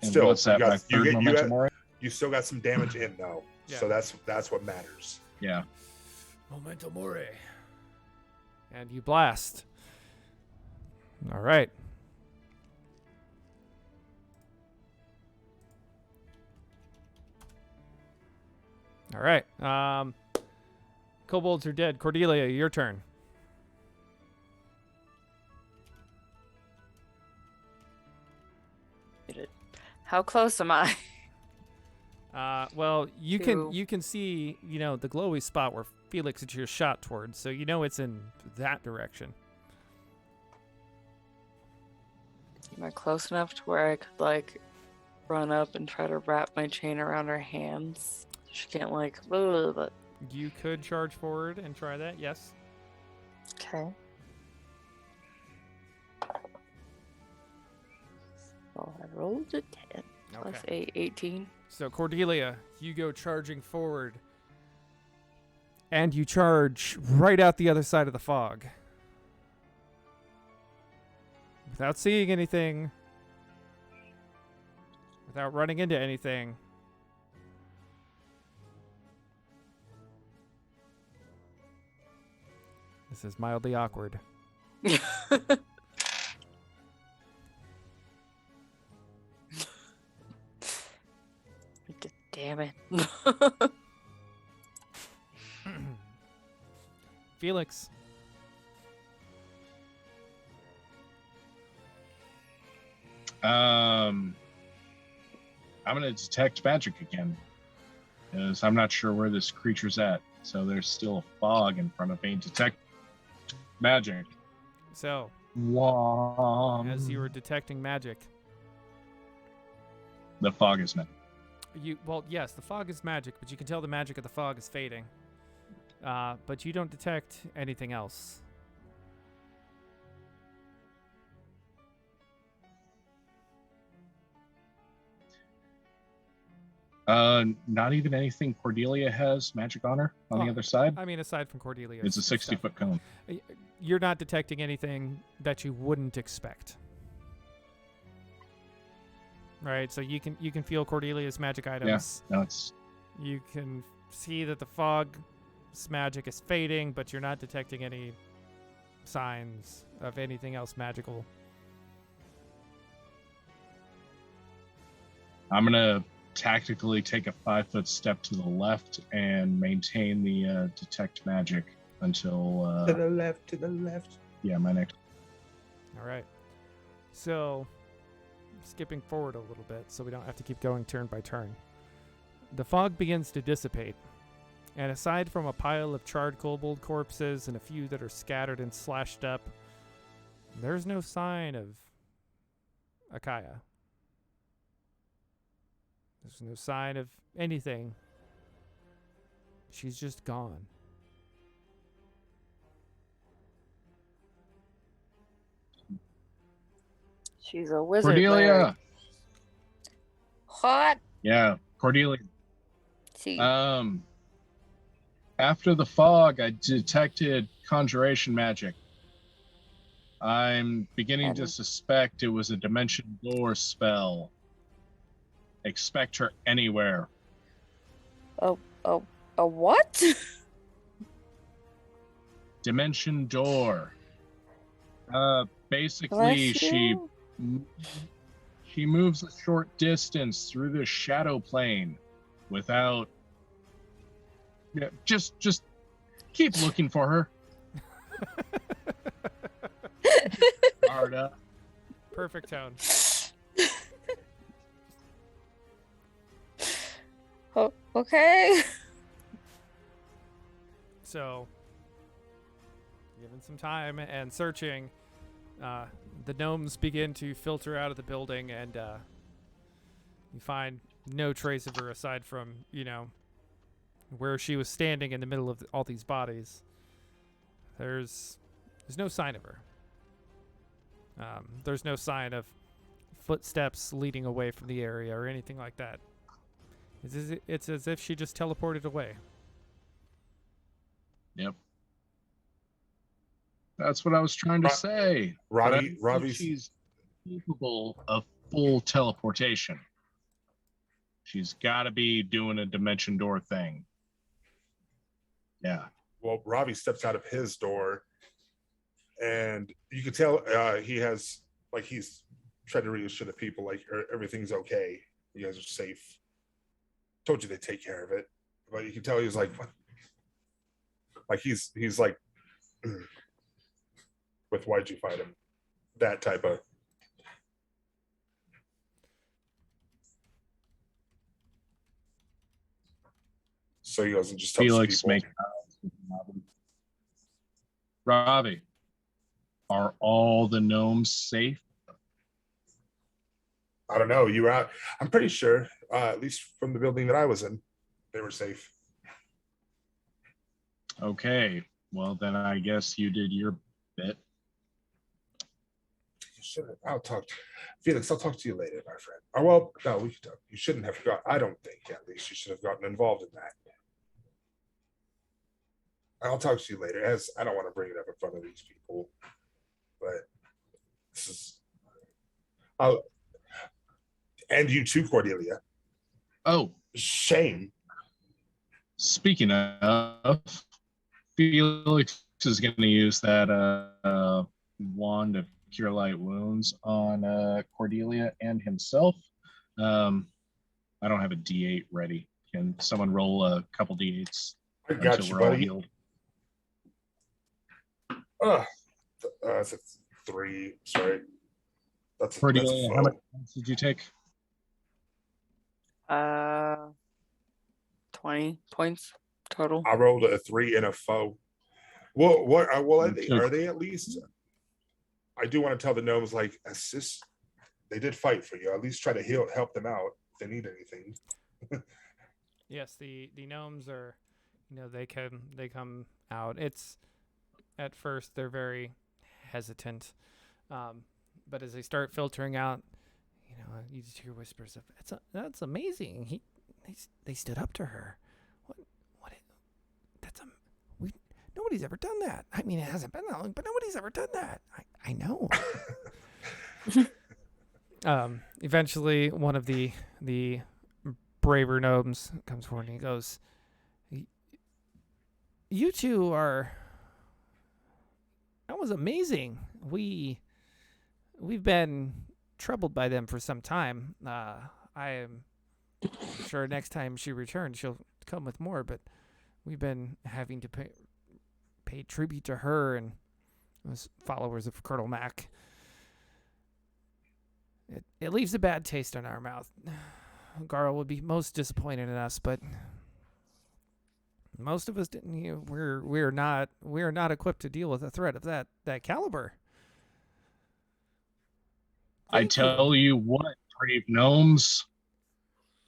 Still, what's that, my third momentum mori? You still got some damage in though. Yeah. So that's what matters. Yeah. Memento mori. And you blast. All right. All right. Kobolds are dead. Cordelia, your turn. How close am I? Well, you Two. can see, the glowy spot where Felix is your shot towards, so it's in that direction. Am I close enough to where I could like run up and try to wrap my chain around her hands? She can't like. But You could charge forward and try that. Yes. okay. So I rolled a 10 plus Okay. 8, 18. So Cordelia, you go charging forward, and you charge right out the other side of the fog. Without seeing anything, without running into anything. This is mildly awkward. Damn it. Felix. I'm gonna detect magic again, because I'm not sure where this creature's at. So there's still a fog in front of me. Detect magic. So, as you were detecting magic, The fog is magic. yes, the fog is magic, but you can tell the magic of the fog is fading. But you don't detect anything else. Not even anything Cordelia has magic on her on the other side. I mean, aside from Cordelia, It's a 60-foot cone. You're not detecting anything that you wouldn't expect. Right, so you can feel Cordelia's magic items. Yeah, no, it's. You can see that the fog's magic is fading, but you're not detecting any signs of anything else magical. I'm gonna tactically take a 5-foot step to the left and maintain the detect magic until. To the left, to the left. Yeah, my next. All right. So, skipping forward a little bit so we don't have to keep going turn by turn. The fog begins to dissipate, and aside from a pile of charred kobold corpses and a few that are scattered and slashed up, there's no sign of Akaya. There's no sign of anything. She's just gone. She's a wizard. Cordelia. Larry. What? Yeah, Cordelia. See. After the fog, I detected conjuration magic. I'm beginning to suspect it was a dimension door spell. Expect her anywhere. A what? Dimension door. Basically, Bless you. she moves a short distance through the shadow plane without. Yeah, just keep looking for her. Arda. Perfect tone. Oh, okay. So, given some time and searching, the gnomes begin to filter out of the building, and you find no trace of her aside from, where she was standing in the middle of all these bodies. There's no sign of her. There's no sign of footsteps leading away from the area or anything like that. It's as if she just teleported away. Yep. That's what I was trying to say. But I don't think she's capable of full teleportation. She's got to be doing a dimension door thing. Yeah. Well, Ravi steps out of his door, and you can tell he's trying to reassure the people everything's okay. You guys are safe. Told you they'd take care of it, but you can tell he's like, what? Like he's like, with why'd you fight him? That type of. So he goes and just tells Felix people. make Ravi, are all the gnomes safe? I don't know. You were out. I'm pretty sure, at least from the building that I was in, they were safe. Okay. Well, then I guess you did your bit. You shouldn't. Felix, I'll talk to you later, my friend. Oh, well, no, we could talk. You shouldn't have got. I don't think, at least, you should have gotten involved in that. I'll talk to you later. As I don't want to bring it up in front of these people, but this is. And you too, Cordelia. Oh, shame. Speaking of, Felix is going to use that wand of cure light wounds on Cordelia and himself. I don't have a D8 ready. Can someone roll a couple D8s? I got until you, we're all buddy. healed? That's a 3. Sorry. That's a Cordelia, how foe. much points did you take? 20 points total. I rolled a 3 and a foe. What are they at least? I do want to tell the gnomes, like, assist. They did fight for you. At least try to help them out if they need anything. Yes, the gnomes are, they come out. It's at first they're very hesitant, but as they start filtering out, you just hear whispers of that's amazing. They stood up to her. Nobody's ever done that. I mean, it hasn't been that long, but nobody's ever done that. I know. Eventually, one of the braver gnomes comes forward and he goes, "You two are. That was amazing. We've been troubled by them for some time. I am sure next time she returns, she'll come with more. But we've been having to pay tribute to her and those followers of Colonel Mac. It leaves a bad taste in our mouth. Garl would be most disappointed in us, but most of us didn't. We're not equipped to deal with a threat of that caliber." I tell you what, brave gnomes,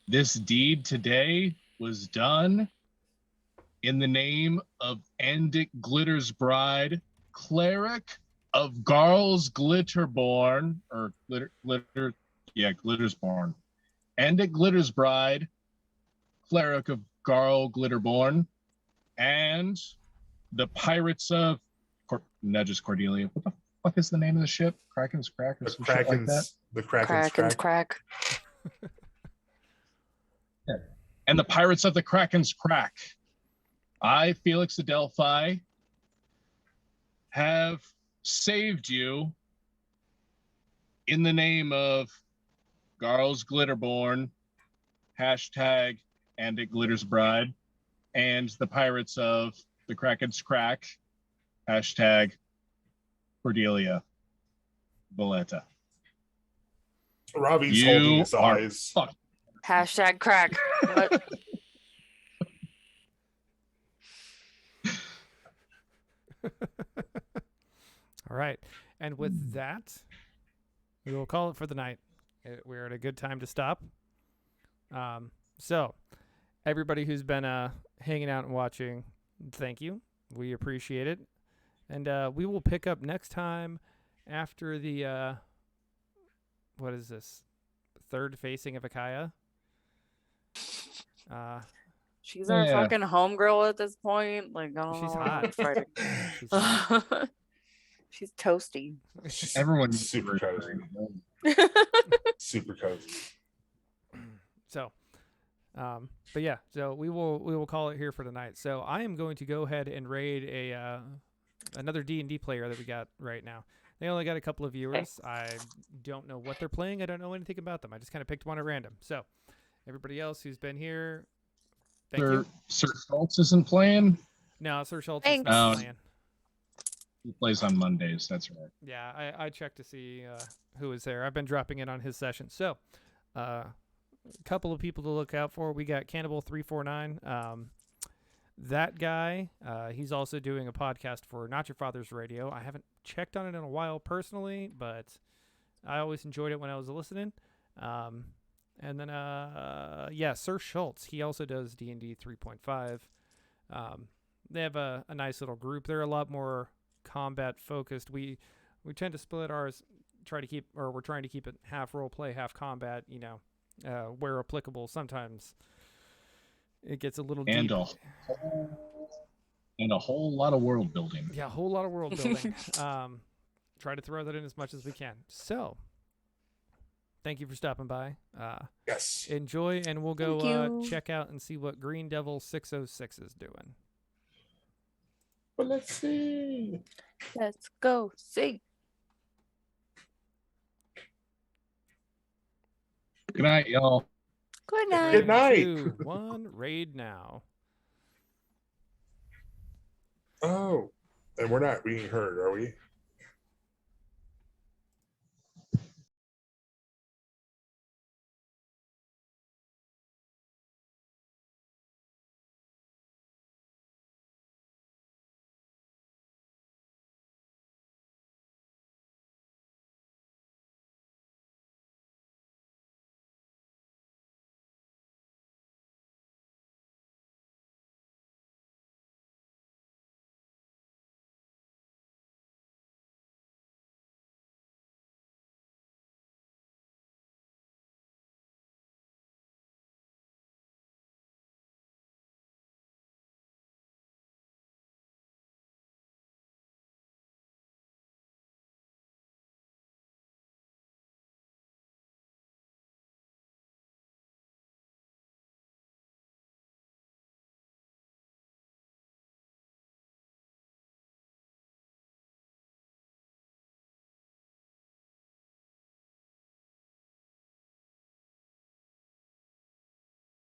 this deed today was done in the name of Andic Glitter's bride, cleric of Garl's Glitterborn, or Glittersborn. Andic Glitter's bride, cleric of Garl Glitterborn, and the pirates of nudges Cordelia. What the fuck is the name of the ship? Kraken's Crack or some shit like that? The Kraken's Crack. Yeah. And the pirates of the Kraken's Crack. I, Felix Adelphi, have saved you in the name of Garl's Glitterborn, hashtag Andic Glitter's Bride, and the pirates of the Kraken's Crack, hashtag Cordelia Valletta. Ravi's holding his eyes. Hashtag crack. What? All right. And with that, we will call it for the night. We're at a good time to stop. So, everybody who's been hanging out and watching, thank you. We appreciate it. And we will pick up next time after the, what is this? Third facing of Akaya. She's our fucking homegirl at this point. Like, I don't She's know. hot. Fighting. She's hot. She's toasty. Everyone super cozy. Super cozy. So, but yeah, so we will call it here for tonight. So I am going to go ahead and raid another D&D player that we got right now. They only got a couple of viewers. I don't know what they're playing. I don't know anything about them. I just kind of picked one at random. So everybody else who's been here, thank you. Sir Schultz isn't playing? No, Sir Schultz is not playing. He plays on Mondays, that's right. Yeah, I checked to see who is there. I've been dropping in on his session. So a couple of people to look out for. We got Cannibal 349. that guy. He's also doing a podcast for Not Your Father's Radio. I haven't checked on it in a while personally, but I always enjoyed it when I was listening. And then, Sir Schultz. He also does D&D 3.5. They have a nice little group. They're a lot more combat focused. We tend to split ours. We're trying to keep it half role play, half combat. Where applicable. Sometimes it gets a little deep. And a whole lot of world building. Yeah, a whole lot of world building. Try to throw that in as much as we can. So, thank you for stopping by. Yes. Enjoy, and we'll go check out and see what Green Devil 606 is doing. Well, let's see. Let's go see. Good night, y'all. Good night. Good night. 2, 1, raid now. Oh, and we're not being heard, are we?